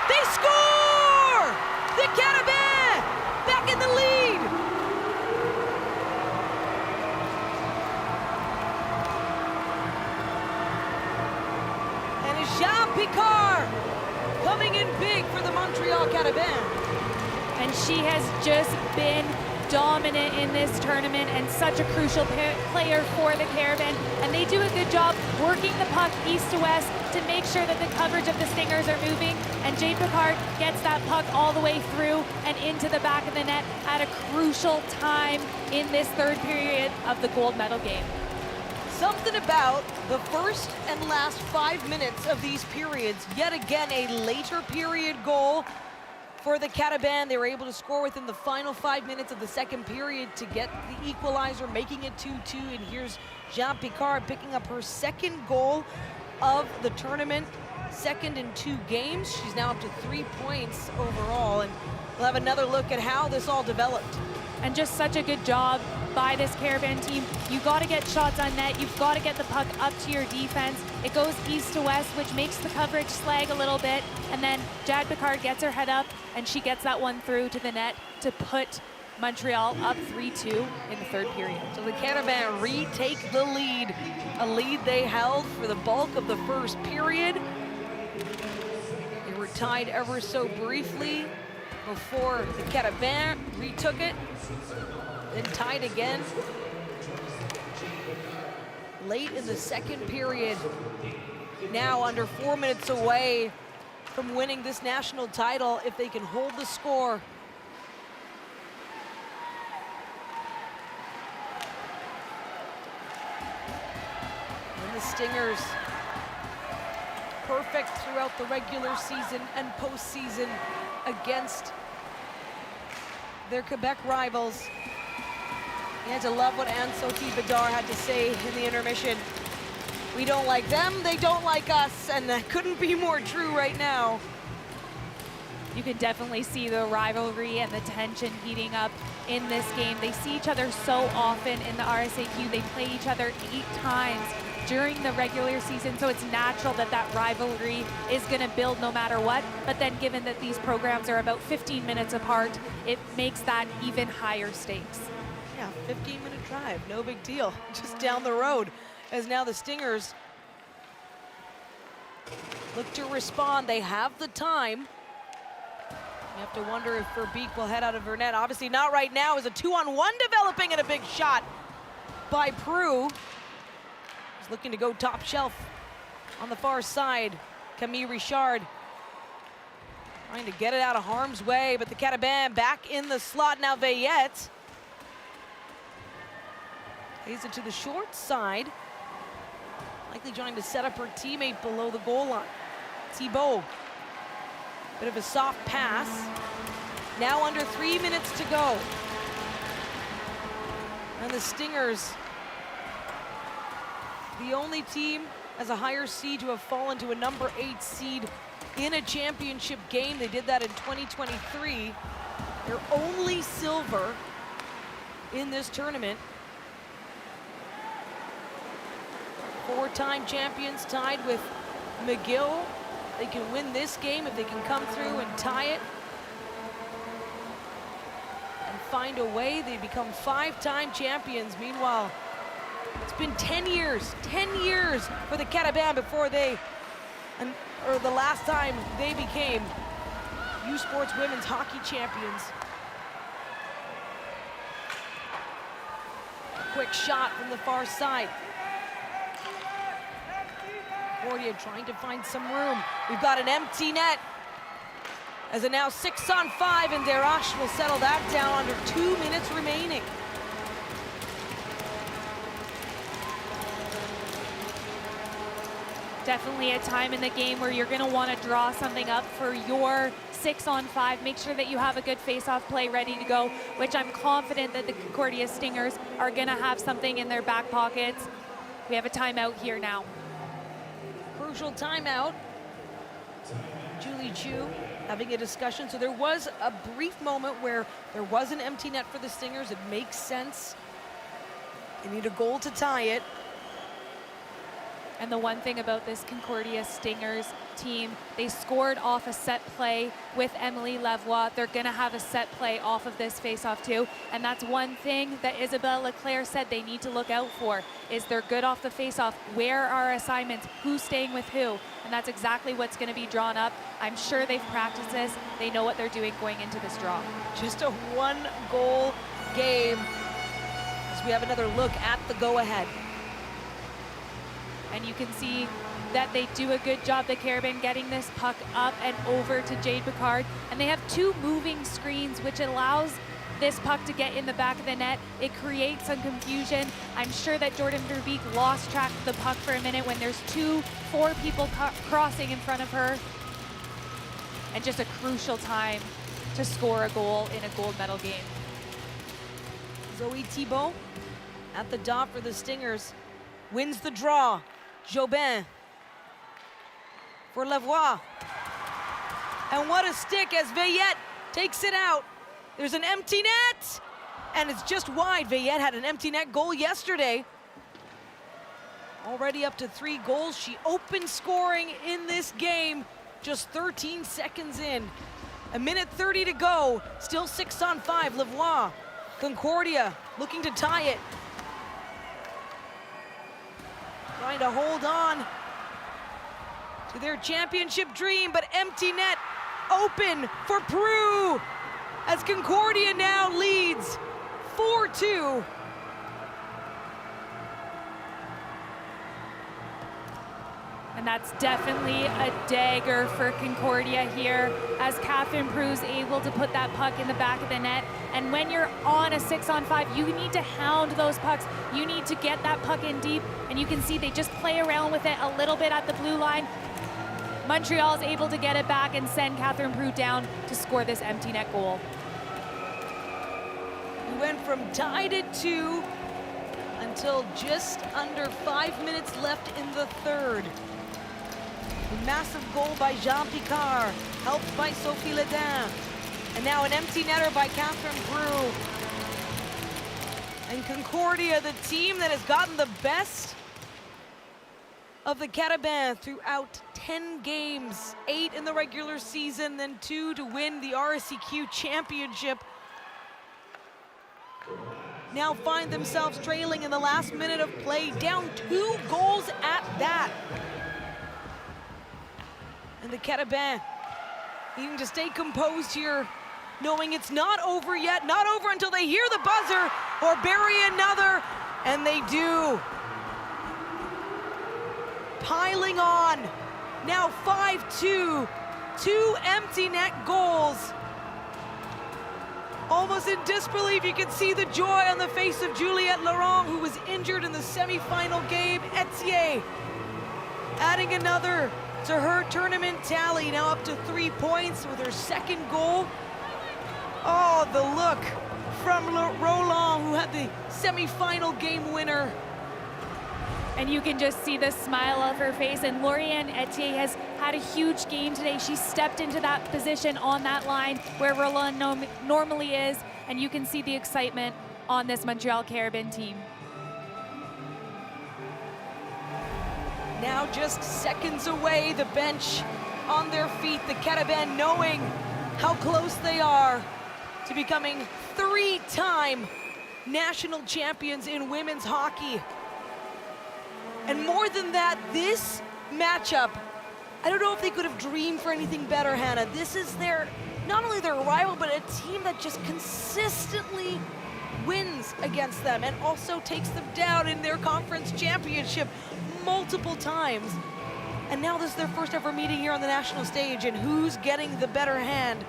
They score! The Carabins back in the lead. And it's Jean Picard coming in big for the Montreal Carabins. And she has just been dominant in this tournament and such a crucial player for the Carabins. And they do a good job working the puck east to west to make sure that the coverage of the Stingers are moving. And Jane Picard gets that puck all the way through and into the back of the net at a crucial time in this third period of the gold medal game. Something about the first and last 5 minutes of these periods. Yet again, a later period goal for the Carabins. They were able to score within the final 5 minutes of the second period to get the equalizer, making it 2-2. And here's Jean Picard picking up her second goal of the tournament, second in 2 games. She's now up to 3 points overall. And we'll have another look at how this all developed. And just such a good job by this Carabin team. You got to get shots on net. You've got to get the puck up to your defense. It goes east to west, which makes the coverage slag a little bit. And then Jade Picard gets her head up, and she gets that one through to the net to put Montreal up 3-2 in the third period. So the Carabins retake the lead, a lead they held for the bulk of the first period. They were tied ever so briefly before the Carabins retook it, then tied again. Late in the second period, now under 4 minutes away from winning this national title if they can hold the score. And the Stingers, perfect throughout the regular season and postseason against their Quebec rivals. You had to love what Anne-Sophie Bedard had to say in the intermission. We don't like them, they don't like us, and that couldn't be more true right now. You can definitely see the rivalry and the tension heating up in this game. They see each other so often in the RSAQ. They play each other 8 times during the regular season, so it's natural that that rivalry is going to build no matter what. But then given that these programs are about 15 minutes apart, it makes that even higher stakes. Yeah, 15-minute drive, no big deal, just down the road. As now the Stingers look to respond. They have the time. You have to wonder if Verbeek will head out of her net. Obviously not right now. Is a 2-on-1 developing, and a big shot by Prue. He's looking to go top shelf on the far side. Camille Richard trying to get it out of harm's way, but the Carabins back in the slot now. Veillette plays it to the short side. Likely trying to set up her teammate below the goal line. Thibault, bit of a soft pass. Now under 3 minutes to go. And the Stingers, the only team as a higher seed to have fallen to a number 8 seed in a championship game. They did that in 2023. Their only silver in this tournament. 4-time champions tied with McGill. They can win this game if they can come through and tie it and find a way. They become 5-time champions. Meanwhile, it's been 10 years for the Carabins before or the last time they became U Sports Women's Hockey champions. A quick shot from the far side. Concordia trying to find some room. We've got an empty net. As a now 6-on-5, and Derache will settle that down under 2 minutes remaining. Definitely a time in the game where you're going to want to draw something up for your 6-on-5. Make sure that you have a good face-off play ready to go, which I'm confident that the Concordia Stingers are going to have something in their back pockets. We have a timeout here now. Crucial timeout. Julie Chu having a discussion. So there was a brief moment where there was an empty net for the Stingers. It makes sense. They need a goal to tie it. And the one thing about this Concordia Stingers team, they scored off a set play with Emily Lavoie. They're gonna have a set play off of this face-off too. And that's one thing that Isabelle Leclerc said they need to look out for, is they're good off the face-off. Where are assignments? Who's staying with who? And that's exactly what's gonna be drawn up. I'm sure they've practiced this. They know what they're doing going into this draw. Just a one-goal game as we have another look at the go-ahead. And you can see that they do a good job, the Carabins, getting this puck up and over to Jade Picard. And they have 2 moving screens, which allows this puck to get in the back of the net. It creates some confusion. I'm sure that Jordan Verbeek lost track of the puck for a minute when there's 4 people crossing in front of her. And just a crucial time to score a goal in a gold medal game. Zoe Thibault at the dot for the Stingers. Wins the draw. Jobin for Lavoie. And what a stick as Veillette takes it out. There's an empty net, and it's just wide. Veillette had an empty net goal yesterday. Already up to 3 goals. She opened scoring in this game just 13 seconds in. 1:30 to go, still 6-on-5. Lavoie, Concordia looking to tie it. Trying to hold on to their championship dream, but empty net open for Prue as Concordia now leads 4-2. And that's definitely a dagger for Concordia here, as Catherine Prue's able to put that puck in the back of the net. And when you're on a 6-on-5, you need to hound those pucks. You need to get that puck in deep, and you can see they just play around with it a little bit at the blue line. Montreal is able to get it back and send Catherine Prue down to score this empty net goal. We went from tied at 2 until just under 5 minutes left in the third. A massive goal by Jean Picard, helped by Sophie Ledin. And now an empty netter by Catherine Prue. And Concordia, the team that has gotten the best of the Carabins throughout 10 games, 8 in the regular season, then 2 to win the RSEQ championship. Now find themselves trailing in the last minute of play, down 2 goals at that. And the Carabins needing to stay composed here, knowing it's not over yet, not over until they hear the buzzer or bury another, and they do. Piling on, now 5-2, 2 empty net goals. Almost in disbelief, you can see the joy on the face of Juliette Laurent, who was injured in the semi-final game. Tthe adding another to her tournament tally, now up to 3 points with her 2nd goal. Oh, the look from Roland, who had the semi-final game winner. And you can just see the smile of her face. And Lauriane Tthe has had a huge game today. She stepped into that position on that line where Roland normally is. And you can see the excitement on this Montreal Carabins team. Now just seconds away, the bench on their feet. The Carabins knowing how close they are to becoming 3-time national champions in women's hockey. And more than that, this matchup, I don't know if they could have dreamed for anything better, Hannah. This is not only their rival, but a team that just consistently wins against them and also takes them down in their conference championship multiple times. And now this is their first ever meeting here on the national stage, and who's getting the better hand?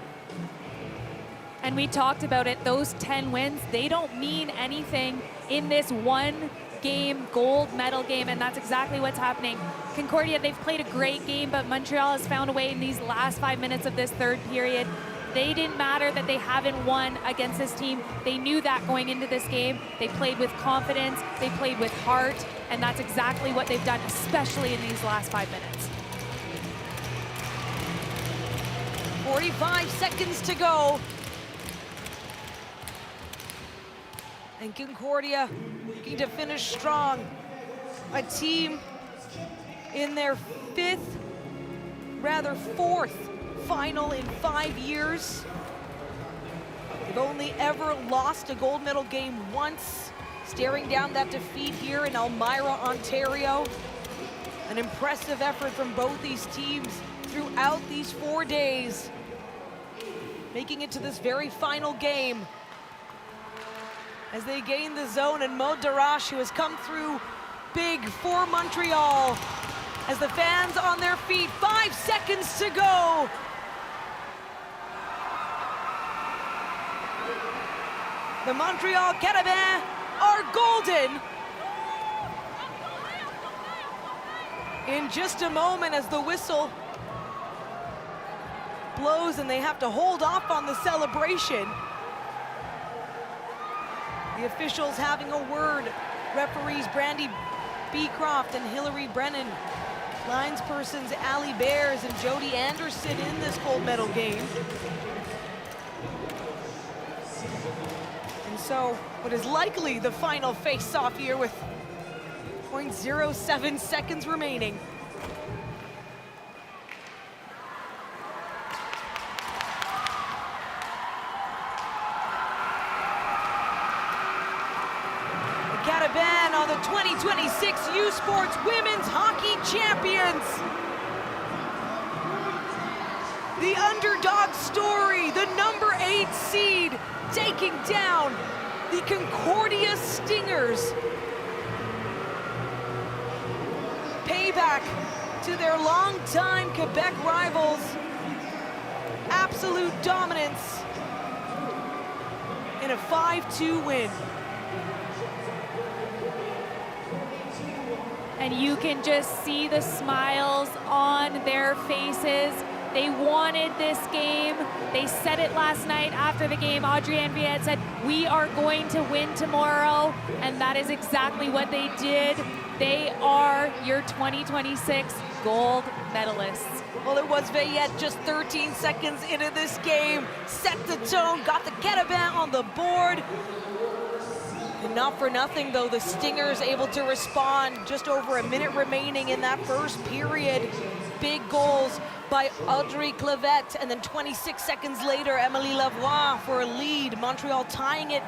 And we talked about it, those 10 wins, they don't mean anything in this one game, gold medal game, and that's exactly what's happening. Concordia, they've played a great game, but Montreal has found a way in these last 5 minutes of this third period. They didn't matter that they haven't won against this team. They knew that going into this game. They played with confidence, they played with heart, and that's exactly what they've done, especially in these last 5 minutes. 45 seconds to go. And Concordia looking to finish strong. A team in their fourth final in 5 years. They've only ever lost a gold medal game once, staring down that defeat here in Elmira, Ontario. An impressive effort from both these teams throughout these 4 days, making it to this very final game. As they gain the zone, and Maud Darache, who has come through big for Montreal. As the fans on their feet, 5 seconds to go. The Montreal Carabins are golden. In just a moment, as the whistle blows and they have to hold off on the celebration. The officials having a word. Referees Brandy Beecroft and Hillary Brennan. Linespersons Ali Bears and Jody Anderson in this gold medal game. And so, what is likely the final face-off here with 0.07 seconds remaining. Carabins are the 2026 U Sports Women's Hockey Champions. The underdog story, the number 8 seed, taking down the Concordia Stingers. Payback to their longtime Quebec rivals. Absolute dominance in a 5-2 win. And you can just see the smiles on their faces. They wanted this game. They said it last night after the game. Adrienne Viette said, "We are going to win tomorrow." And that is exactly what they did. They are your 2026 gold medalists. Well, it was Veillette just 13 seconds into this game. Set the tone, got the Carabins on the board. And not for nothing, though, the Stingers able to respond just over a minute remaining in that first period. Big goals by Audrey Clavette, and then 26 seconds later, Emily Lavoie for a lead. Montreal tying it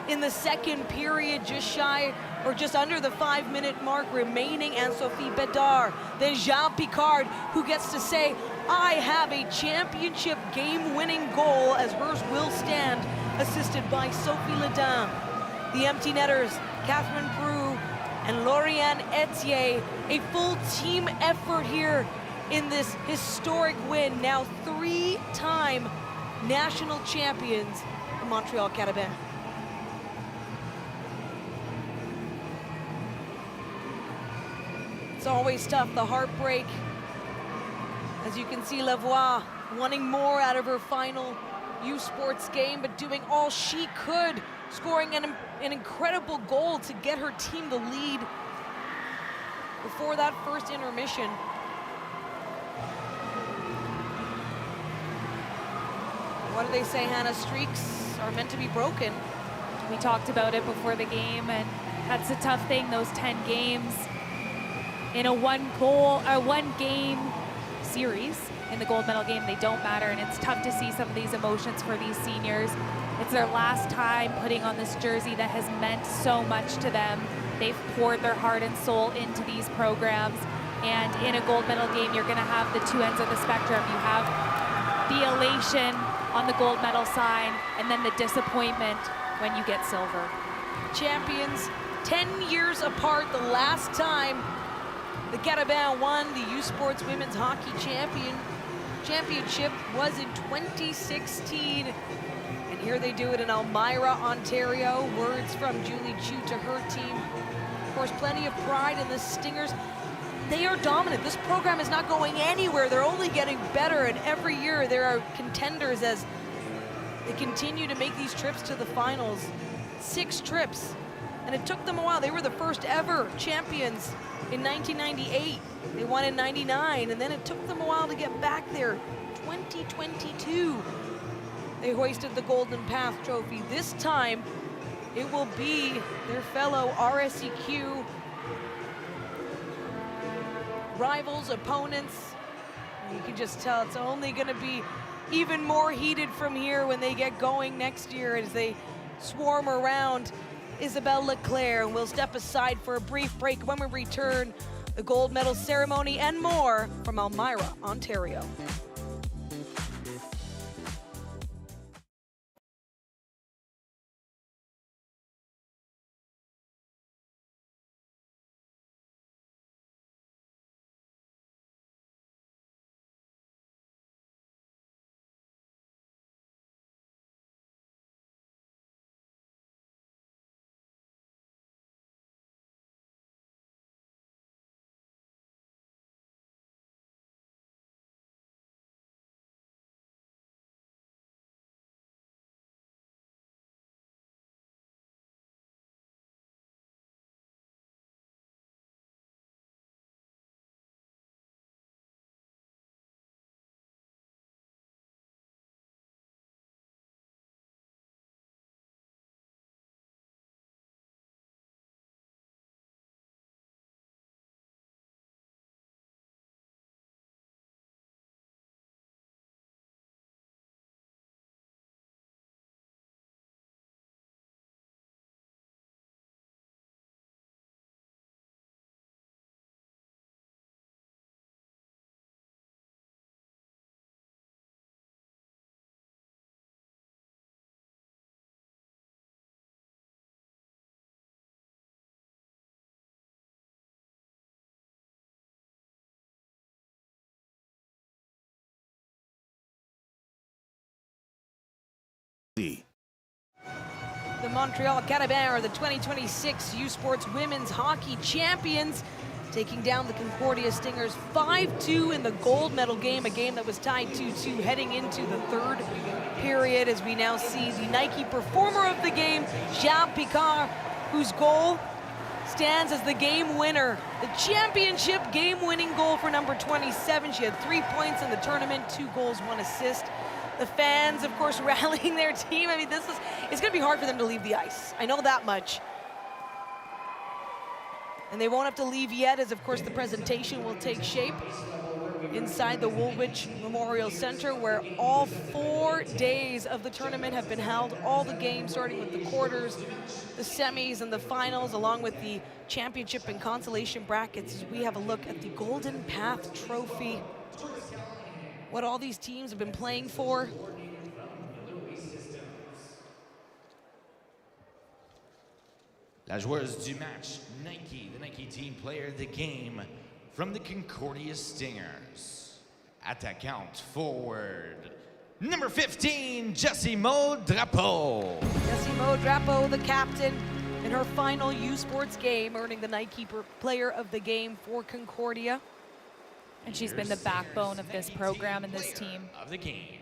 in the second period, just shy or just under the 5-minute mark remaining, and Sophie Bedard. Then Jean Picard, who gets to say, "I have a championship game-winning goal," as hers will stand, assisted by Sophie Ledin. The empty netters, Catherine Prue and Lauriane Etier, a full team effort here in this historic win. Now 3-time national champions, the Montreal Carabins. It's always tough, the heartbreak. As you can see, Lavoie wanting more out of her final U Sports game, but doing all she could, scoring an incredible goal to get her team the lead before that first intermission. What do they say, Hannah? Streaks are meant to be broken. We talked about it before the game, and that's a tough thing, those 10 games in a one-game series. In the gold medal game, they don't matter, and it's tough to see some of these emotions for these seniors. It's their last time putting on this jersey that has meant so much to them. They've poured their heart and soul into these programs, and in a gold medal game, you're gonna have the two ends of the spectrum. You have the elation on the gold medal side, and then the disappointment when you get silver. Champions 10 years apart. The last time the Carabins won the U Sports Women's Hockey Championship was in 2016. And here they do it in Elmira, Ontario. Words from Julie Chu to her team. course, plenty of pride in the Stingers. They are dominant. This program is not going anywhere. They're only getting better, and every year there are contenders as they continue to make these trips to the finals. 6 trips, and it took them a while. They were the first ever champions in 1998. They won in 99, and then it took them a while to get back there. 2022, they hoisted the Golden Path Trophy. This time, it will be their fellow RSEQ rivals, opponents. You can just tell it's only going to be even more heated from here when they get going next year as they swarm around Isabelle Leclerc. And we'll step aside for a brief break. When we return, the gold medal ceremony and more from Elmira, Ontario. The Montreal Carabins are the 2026 U Sports Women's Hockey Champions, taking down the Concordia Stingers 5-2 in the gold medal game, a game that was tied 2-2 heading into the third period, as we now see the Nike Performer of the game, Jean Picard, whose goal stands as the game winner. The championship game-winning goal for number 27. She had 3 points in the tournament, 2 goals, 1 assist. The fans, of course, rallying their team. I mean, it's gonna be hard for them to leave the ice. I know that much. And they won't have to leave yet, as of course the presentation will take shape inside the Woolwich Memorial Centre, where all 4 days of the tournament have been held. All the games, starting with the quarters, the semis, and the finals, along with the championship and consolation brackets, as we have a look at the Golden Path Trophy. What all these teams have been playing for. La joueuse du match, Nike, the Nike team player of the game from the Concordia Stingers. Attaquante forward, number 15, Jessie Maud Drapeau. Jessie Maud Drapeau, the captain, in her final U Sports game, earning the Nike player of the game for Concordia. And she's been the backbone of this program and this team. Of the game.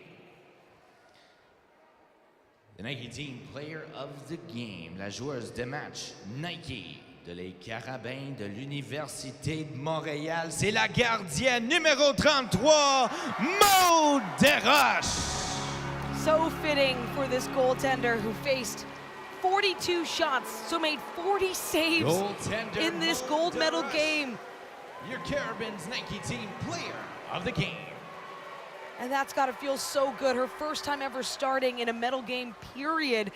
The Nike team player of the game, la joueuse de match Nike de les Carabins de l'Université de Montréal, c'est la gardienne numéro 33, Maud Desroches. So fitting for this goaltender who faced 42 shots, so made 40 saves in this gold medal game. Your Carabins Nike team player of the game. And that's got to feel so good. Her first time ever starting in a medal game, period,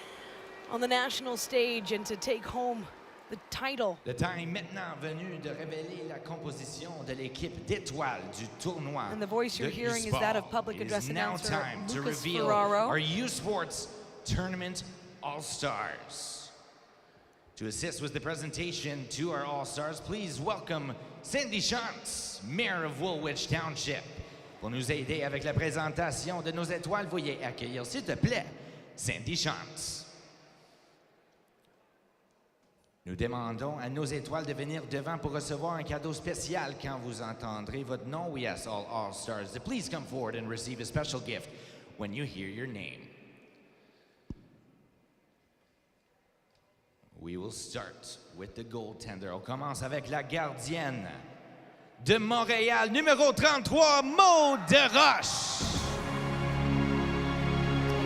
on the national stage, and to take home the title. Le temps est maintenant venu de révéler la composition de l'équipe d'étoiles du tournoi. And the voice you're hearing is that of public address announcer Now time to Lucas reveal Ferraro. our U Sports Tournament All-Stars. To assist with the presentation to our All-Stars, please welcome Cindy Shantz, Mayor of Woolwich Township. Pour nous aider avec la présentation de nos étoiles, veuillez accueillir, s'il te plaît, Cindy Shantz. Nous demandons à nos étoiles de venir devant pour recevoir un cadeau spécial quand vous entendrez votre nom. We ask all All-Stars to please come forward and receive a special gift when you hear your name. We will start with the goaltender. On commence avec la gardienne de Montréal, numéro 33, Maud Deroche.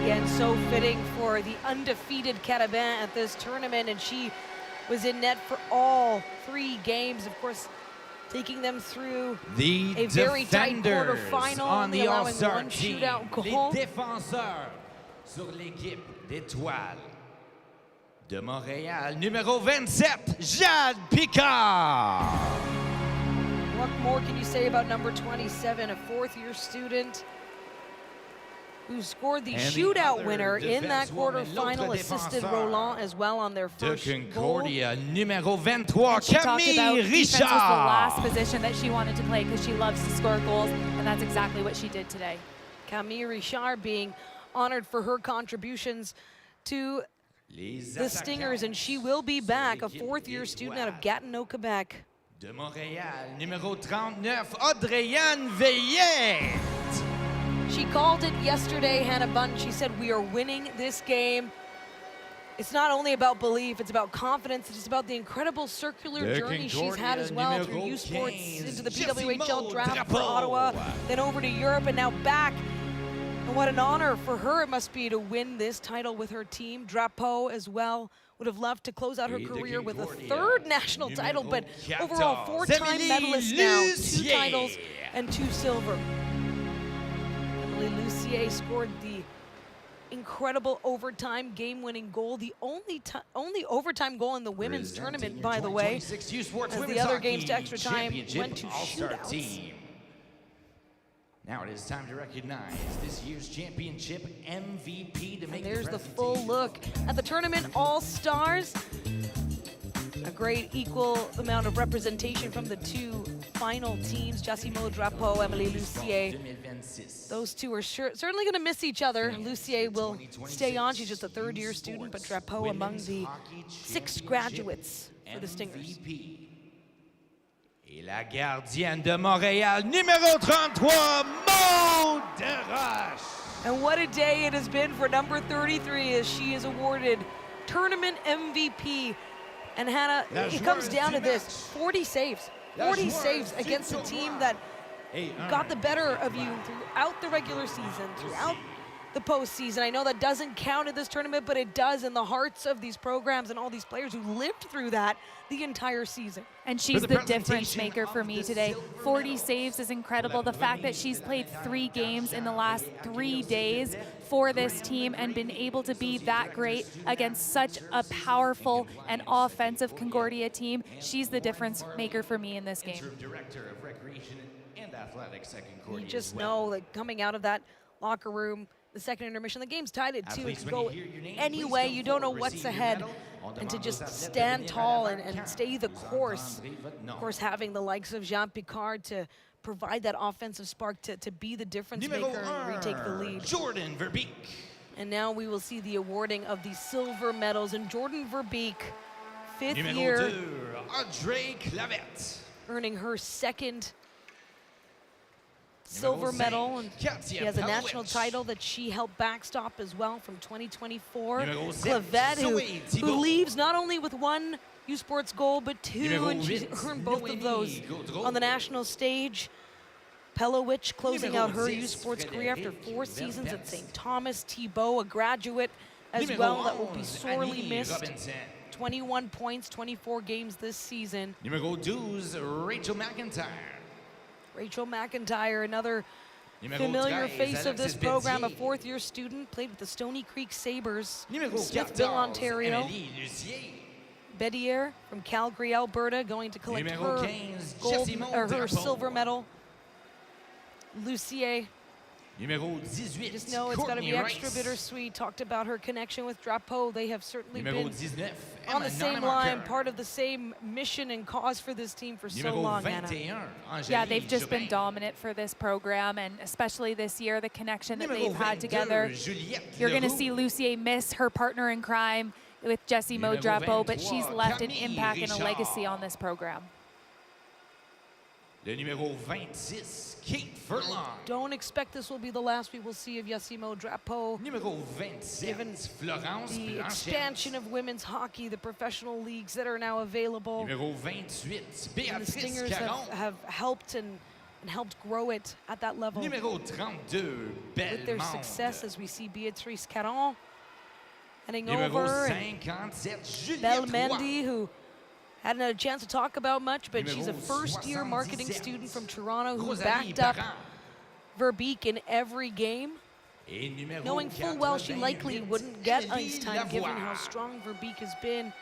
Again, so fitting for the undefeated Carabins at this tournament, and she was in net for all 3 games, of course, taking them through a very tight quarterfinal, on the allowing All-Star one team. shootout goal. Les défenseurs sur l'équipe d'étoiles de Montréal, numéro 27, Jade Picard. What more can you say about number 27, a 4th-year student who scored the shootout winner in that quarterfinal, assisted Roland as well on their De first Concordia, numéro 23, She talked about Camille defense was the last Richard. position that she wanted to play because she loves to score goals, and that's exactly what she did today. Camille Richard being honored for her contributions to the Stingers, and she will be back, a 4th-year student out of Gatineau, Quebec. De Montréal, numéro 39, Audrey-Anne Veillette. She called it yesterday, Hannah Bunn. She said, we are winning this game. It's not only about belief, it's about confidence. It's about the incredible circular journey she's had as well through U Sports into the PWHL draft for Ottawa, then over to Europe and now back. And what an honor for her it must be to win this title with her team. Drapeau as well would have loved to close out her career with a 3rd national title, but overall 4-time medalist now, 2 titles and 2 silver. Emily Lucier scored the incredible overtime game-winning goal, the only overtime goal in the women's tournament, by the way, as the other games to extra time went to shootouts. Now it is time to recognize this year's championship MVP to make And there's the full look at the tournament all-stars. A great equal amount of representation from the 2 final teams, Jassimo Drapeau, Emily Lucier. Those 2 are certainly going to miss each other. Lucier will stay on. She's just a 3rd-year student, but Drapeau among the 6 graduates for the Stingers. Et la gardienne de Montréal, numéro 33, Maud Deroche. And what a day it has been for number 33 as she is awarded tournament MVP. And Hannah, it comes down to this, 40 saves. 40 saves against a team that got the better of you throughout the regular season, throughout the postseason. I know that doesn't count in this tournament, but it does in the hearts of these programs and all these players who lived through that the entire season. And she's the difference maker for me today. 40 saves is incredible. The fact that she's played 3 games in the last 3 days for this team and been able to be that great against such a powerful and offensive Concordia team, she's the difference maker for me in this game. Director of Recreation and Athletics at Concordia. You just know that coming out of that locker room, the second intermission, the game's tied at 2. It can go any way. You don't know what's ahead. And to just stand tall and stay the course. Of course, having the likes of Jean Picard to provide that offensive spark to be the difference maker and retake the lead. Jordan Verbeek. And now we will see the awarding of the silver medals. And Jordan Verbeek, 5th year, Audrey Clavette, earning her 2nd silver medal, and she has a national title that she helped backstop as well from 2024. Clavette, who leaves not only with 1 U Sports goal, but 2, and she's earned both of those on the national stage. Pelowicz closing out her U Sports career after 4 seasons at St. Thomas. Thibault, a graduate as well that will be sorely missed. 21 points, 24 games this season. Numéro 12, Rachel McIntyre. Rachel McIntyre, another familiar face of this program, a 4th-year student, played with the Stony Creek Sabres in Smithville, Ontario. Bedier from Calgary, Alberta, going to collect her her silver medal. Lucier. Just know it's got to be extra bittersweet. Talked about her connection with Drapeau. They have certainly been on the same line, part of the same mission and cause for this team for so long, Anna. Yeah, they've just been dominant for this program, and especially this year, the connection that they've had together. You're going to see Lucier miss her partner in crime, with Jessie Numéro Mo-Drapeau, but 23, she's left an Camille impact and a Richard. legacy on this program. Le numéro 26, Kate Furlong. Don't expect this will be the last we will see of Jessie Mo-Drapeau. Numéro 27, Given Florence the Blanchette. expansion of women's hockey, the professional leagues that are now available. Numéro 28, And the Béatrice Stingers Caron. have helped and helped grow it at that level. Numéro 32, With their Bellemonde. success, as we see Béatrice Caron heading Numéro over. And 57, Juliette Belle Roy. Mendy, who hadn't had a chance to talk about much, but she's a Numéro first-year marketing 77, student from Toronto who Rosalie backed up Parent. Verbeek in every game, Et numéro knowing full well she 88, likely wouldn't get Émilie ice time given Lavoie. how strong Verbeek has been.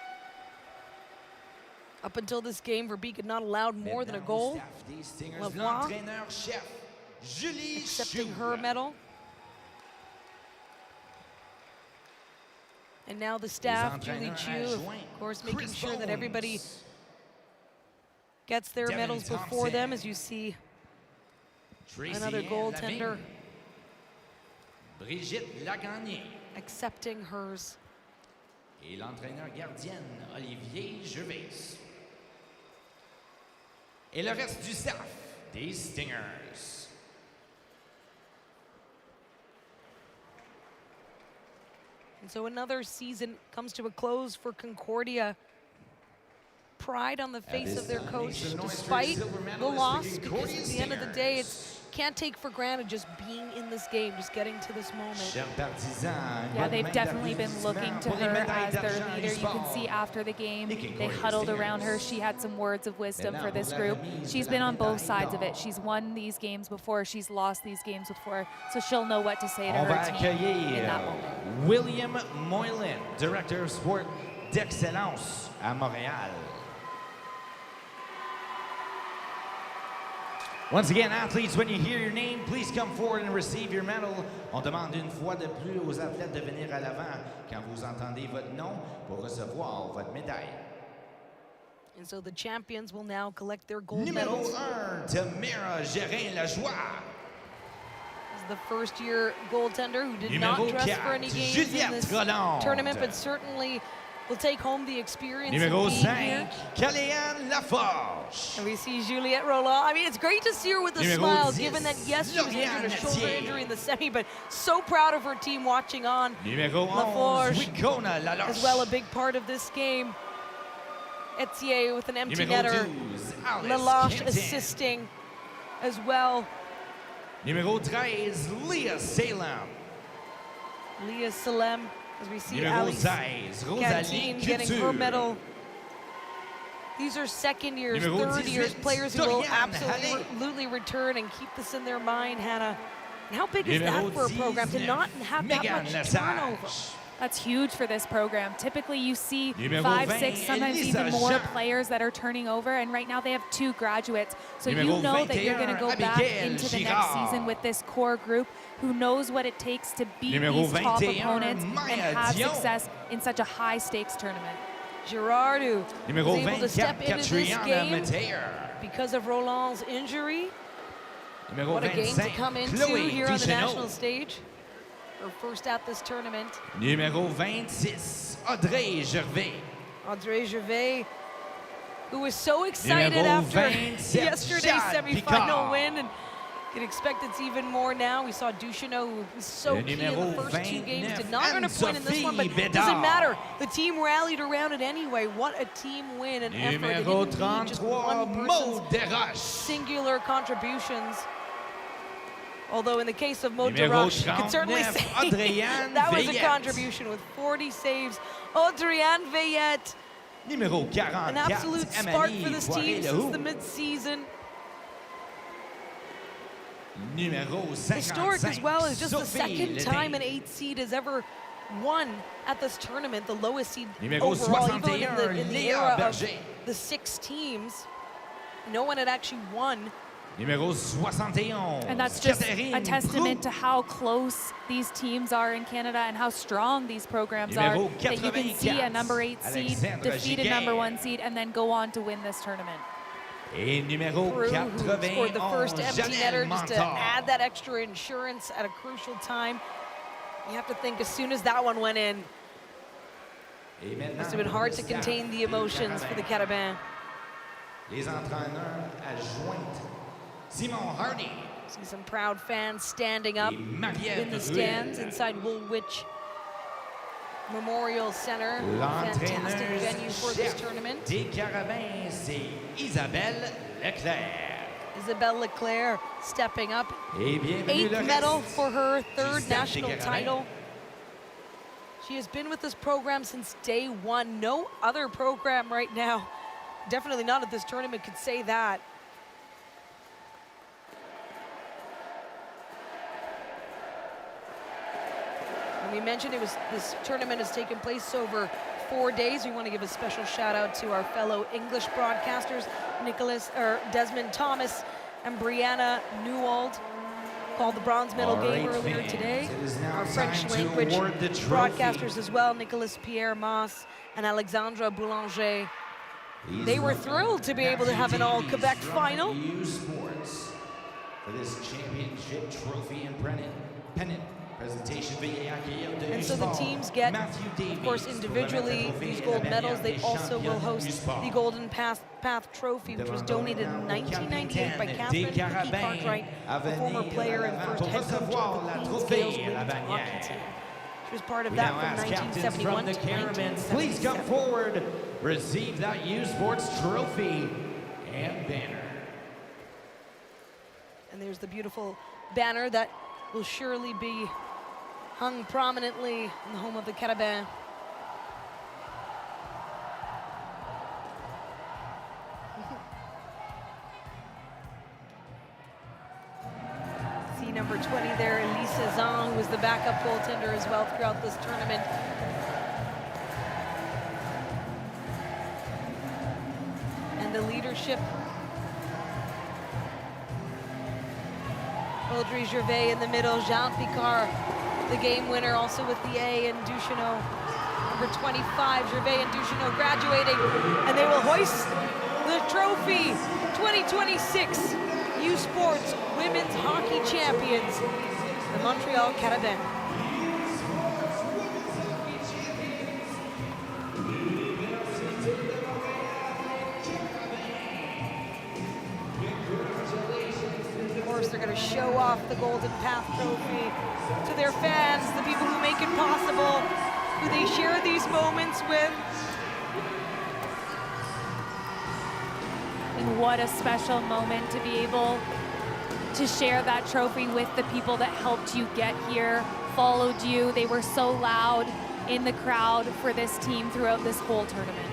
Up until this game, Verbeek had not allowed more than a Maintenant, au goal. staff des Stingers, Lavoie l'entraîneur-chef, Julie accepting Chou. her medal. And now the staff, Julie entraîneurs Chu, of adjoints, course, making Chris sure that everybody Bones. gets their Devin medals before Thompson. them, as you see Tracy another Ann goaltender Lavigne. Brigitte Lagagné. accepting hers. Et l'entraîneur gardienne, Olivier Gervais. Et le reste du staff des Stingers. And so another season comes to a close for Concordia. Pride on the face of their coach, despite the loss, because at the end of the day, it's can't take for granted just being in this game, just getting to this moment. Chers partisans, Yeah, bonne they've main definitely been d'applaudissements looking to pour les her médailles as their d'argent leader. du You can sport. see after the game, Les they Concordia huddled around her. Stingers. She had some words of wisdom for Maintenant, this la group. remise She's de been la on both médaille sides of d'or. it. She's won these games before. She's lost these games before. So she'll know what to say to On va her team in that accueillir moment. William Moylan, Director of Sport d'Excellence à Montréal. Once again, athletes, when you hear your name, please come forward and receive your medal. On demande une fois de plus aux athlètes de venir à l'avant quand vous entendez votre nom pour recevoir votre médaille. And so the champions will now collect their gold Numéro medals. 1, Tamara Gérin-Lajoie. This is the first-year goaltender who did not Numéro dress for 4, any games Juliette in this Rolland. tournament, but certainly will take home the experience Numéro of being here. 5, Caléane Laforge. And we see Juliette Roland. I mean, it's great to see her with a Numéro smile, 10, given that, yes, she was Lauriane injured, a shoulder Nattier. injury in the semi, but so proud of her team watching on. Numéro 11, Laforge, Wicona Laloche. as well, a big part of this game. Tthe with an empty Numéro netter. 12, Alice Laloche Quintin. assisting as well. Numéro 13, Leah Salem. Leah Salem, as we see Numéro Alice 16, Rosalie Cantine getting her Couture. medal. These are second years, Numéro third 18, years, players who will Doriane absolutely return and keep this in their mind, Hannah. And how big is Numéro that for a program to 19, not have that Megan much Lesage. turnover? That's huge for this program. Typically, you see Numéro 5, 20, 6, sometimes Elisa even more Jean. players that are turning over, and right now they have 2 graduates. So Numéro you know that you're going to 21, go back Abigail into the next Girard. season with this core group who knows what it takes to beat Numéro these top 21, opponents Maya and have Dion. success in such a high-stakes tournament. Girard, who Numéro was able to 24, step into this Catriona game Mateer. because of Roland's injury. Numéro What a game to 25, come into Chloé here on the Duchesneau. national stage. Her first at this tournament. Numéro 26, Audrey Gervais. Audrey Gervais, who was so excited Numéro after 27, yesterday's Jade semifinal Picard. win, and can expect it's even more now. We saw Duchesneau, who was so Le key in numéro the first 2 games, 29, did not earn a point in this one, but Anne-Sophie it doesn't Bédard. matter. The team rallied around it anyway. What a team win and effort. They Numéro didn't need just 33, one Maud person's Desroches. singular contributions. Although in the case of Maud Numéro Desroches, you could certainly 39, say Adrienne that was a Veillette. contribution with 40 saves. Adrienne Veillette, Numéro 44, an absolute spark Amalie for this team since Poiré-Lehoux. the mid-season. Numéro 55, Historic as well, as just the Sophie second Ledet. time an 8th seed has ever won at this tournament, the lowest seed Numéro overall, even 61, in the Léa era Berger. of the 6 teams. No one had actually won. Numéro 71, And that's just Catherine a testament Proulx. to how close these teams are in Canada and how strong these programs are. Numéro That you can see a 84, number 8 seed Alexandra defeat a Giguère. number 1 seed and then go on to win this tournament. Et numéro Prue, who scored the first 91, empty netter Janelle just to Montal. add that extra insurance at a crucial time. You have to think as soon as that one went in, Must have been hard to contain the emotions for the Carabins. Les entraîneurs adjointes. Simon Hardy. See some proud fans standing up in the stands inside Woolwich Memorial Centre. Fantastic venue for this tournament. Des Carabins, c'est Isabelle Leclerc. Isabelle Leclerc stepping up. 8th medal for her, 3rd national title. She has been with this program since day one. No other program right now, definitely not at this tournament, could say that. And we mentioned this tournament has taken place over 4 days. We want to give a special shout out to our fellow English broadcasters, Desmond Thomas and Brianna Newald. Called the bronze medal game earlier today. Our French language broadcasters as well, Nicolas Pierre Mas and Alexandra Boulanger. They were thrilled to be able to have an all-Quebec final. For this championship trophy and pennant presentation. And so the teams get, of course, individually these gold medals. They also will host the Golden Path Trophy, which was donated in 1998 by Catherine Cartwright, a former player and first head coach of the Queen's Gales women's hockey team. She was part of that from 1971 to 1977. Please come forward, receive that U Sports trophy and banner. And there's the beautiful banner that will surely be hung prominently in the home of the Carabins. See number 20 there, Elisa Zhang, who was the backup goaltender as well throughout this tournament. And the leadership. Audrey Gervais in the middle, Jean Picard, the game winner, also with the A, and Duchesneau, number 25, Gervais and Duchesneau graduating, and they will hoist the trophy, 2026 U Sports Women's Hockey Champions, the Montreal Carabins. They're going to show off the Golden Path Trophy to their fans, the people who make it possible, who they share these moments with. And what a special moment to be able to share that trophy with the people that helped you get here, followed you. They were so loud in the crowd for this team throughout this whole tournament.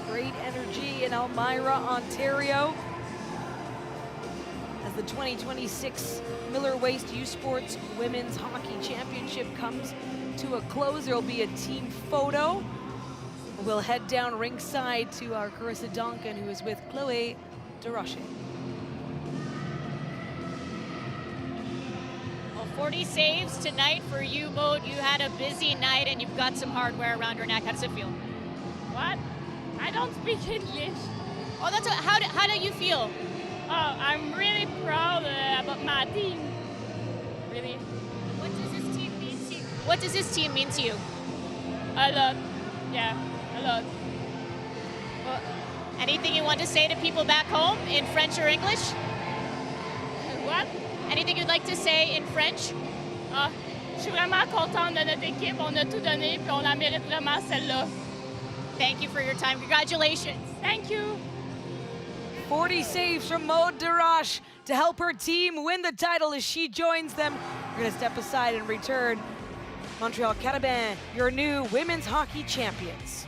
Great energy in Elmira, Ontario, as the 2026 Miller Waste U Sports Women's Hockey Championship comes to a close. There will be a team photo. We'll head down ringside to our Carissa Duncan, who is with Chloe DeRoche. Well, 40 saves tonight for you, Maud. You had a busy night and you've got some hardware around your neck. How does it feel? What? I don't speak English. Oh, that's how do you feel? Oh, I'm really proud about my team. Really. What does this team mean to you? What does this team mean to you? A lot. Yeah, a lot. Well, anything you want to say to people back home in French or English? What? Anything you'd like to say in French? Je suis vraiment contente de notre équipe. On a tout donné, puis on la mérite vraiment celle-là. Thank you for your time. Congratulations. Thank you. 40 saves from Maud DeRoche to help her team win the title as she joins them. We're going to step aside and return. Montreal Carabins, your new women's hockey champions.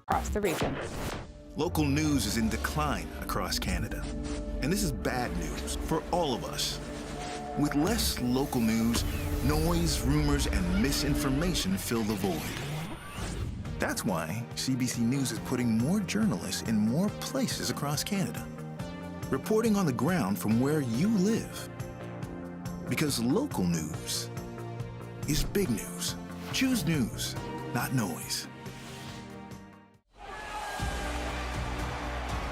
across the region. Local news is in decline across Canada. And this is bad news for all of us. With less local news, noise, rumors, and misinformation fill the void. That's why CBC News is putting more journalists in more places across Canada, reporting on the ground from where you live. Because local news is big news. Choose news, not noise.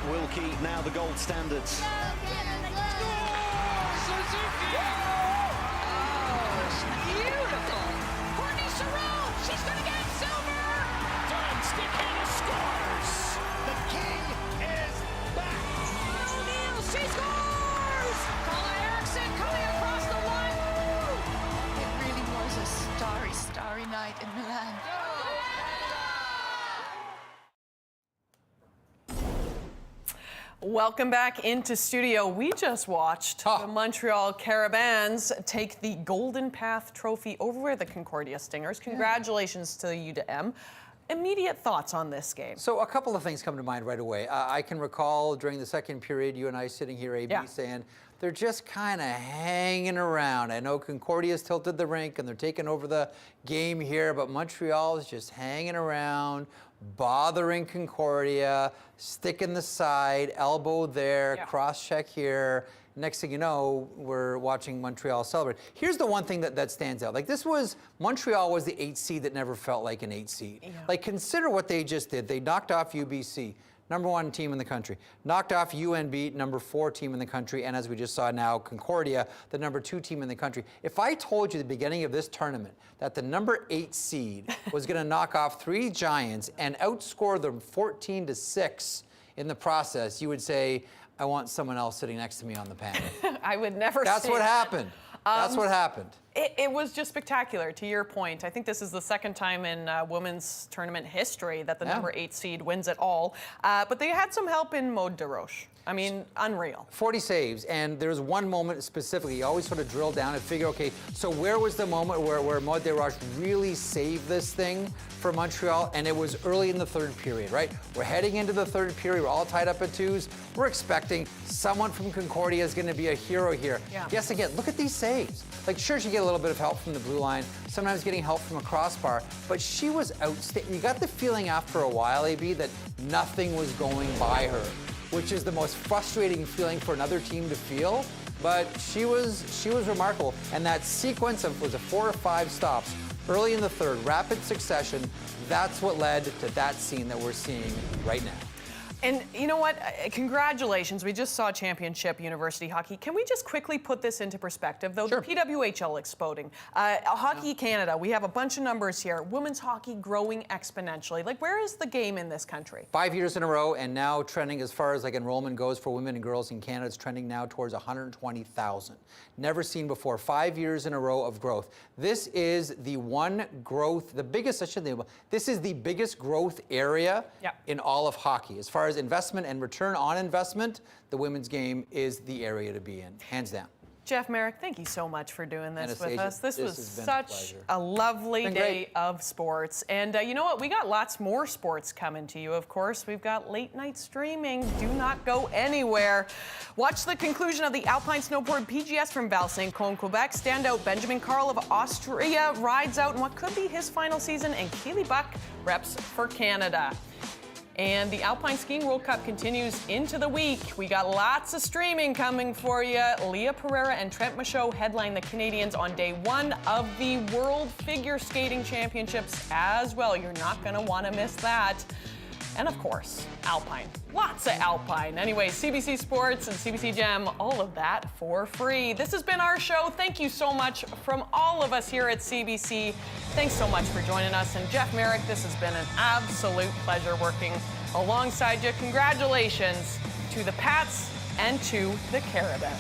Wilkie, now the gold standards. Beautiful. Courtney Sarone, she's going to get silver. Done. Stick-handle scores. The king is back. O'Neill, she scores. Paula Erickson coming across the line. It really was a starry, starry night in Milan. Welcome back into studio. We just watched the Montreal Carabins take the Golden Path Trophy over the Concordia Stingers. Congratulations to you to M. Immediate thoughts on this game? So a couple of things come to mind right away. I can recall during the second period, you and I sitting here, AB, saying, they're just kind of hanging around. I know Concordia's tilted the rink and they're taking over the game here, but Montreal is just hanging around, bothering Concordia, sticking the side, elbow there, cross-check here. Next thing you know, we're watching Montreal celebrate. Here's the one thing that stands out. Like, Montreal was the 8th seed that never felt like an 8th seed. Yeah. Like, consider what they just did. They knocked off UBC, #1 team in the country. Knocked off UNB, #4 team in the country. And as we just saw now, Concordia, the #2 team in the country. If I told you at the beginning of this tournament that the #8 seed was going to knock off 3 Giants and outscore them 14-6 in the process, you would say, I want someone else sitting next to me on the panel. I would never say That's what happened. That's what happened. It was just spectacular, to your point. I think this is the second time in women's tournament history that the #8 seed wins it all. But they had some help in Maude DesRoches. I mean, unreal. 40 saves, and there's one moment specifically. You always sort of drill down and figure, okay, so where was the moment where Maude DesRoches really saved this thing for Montreal? And it was early in the third period, right? We're heading into the third period. We're all tied up at 2s. We're expecting someone from Concordia is going to be a hero here. Yeah. Yes, again, look at these saves. Like, sure, she get a little bit of help from the blue line, sometimes getting help from a crossbar, but she was outstanding. You got the feeling after a while, AB, that nothing was going by her, which is the most frustrating feeling for another team to feel. But she was remarkable. And that sequence of, was it 4 or 5 stops early in the third, rapid succession, that's what led to that scene that we're seeing right now. And you know what? Congratulations. We just saw championship university hockey. Can we just quickly put this into perspective, though? Sure. The PWHL exploding. Hockey Canada, we have a bunch of numbers here. Women's hockey growing exponentially. Like, where is the game in this country? 5 years in a row, and now trending as far as like enrollment goes for women and girls in Canada. It's trending now towards 120,000. Never seen before. 5 years in a row of growth. This is the one growth, the biggest, this is the biggest growth area in all of hockey. As far as investment and return on investment, the women's game is the area to be in, hands down. Jeff Merrick, thank you so much for doing this with us. This was such a lovely day of sports. And you know what? We got lots more sports coming to you, of course. We've got late night streaming. Do not go anywhere. Watch the conclusion of the Alpine Snowboard PGS from Val St. Claude, Quebec. Standout Benjamin Karl of Austria rides out in what could be his final season, and Keely Buck reps for Canada. And the Alpine Skiing World Cup continues into the week. We got lots of streaming coming for you. Leah Pereira and Trent Michaud headline the Canadians on day 1 of the World Figure Skating Championships as well. You're not going to want to miss that. And of course, Alpine. Lots of Alpine. Anyway, CBC Sports and CBC Gem, all of that for free. This has been our show. Thank you so much from all of us here at CBC. Thanks so much for joining us. And Jeff Merrick, this has been an absolute pleasure working alongside you. Congratulations to the Pats and to the Carabins.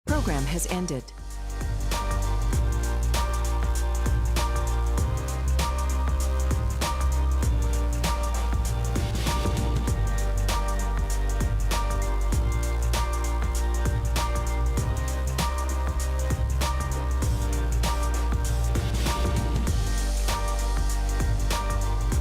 Program has ended.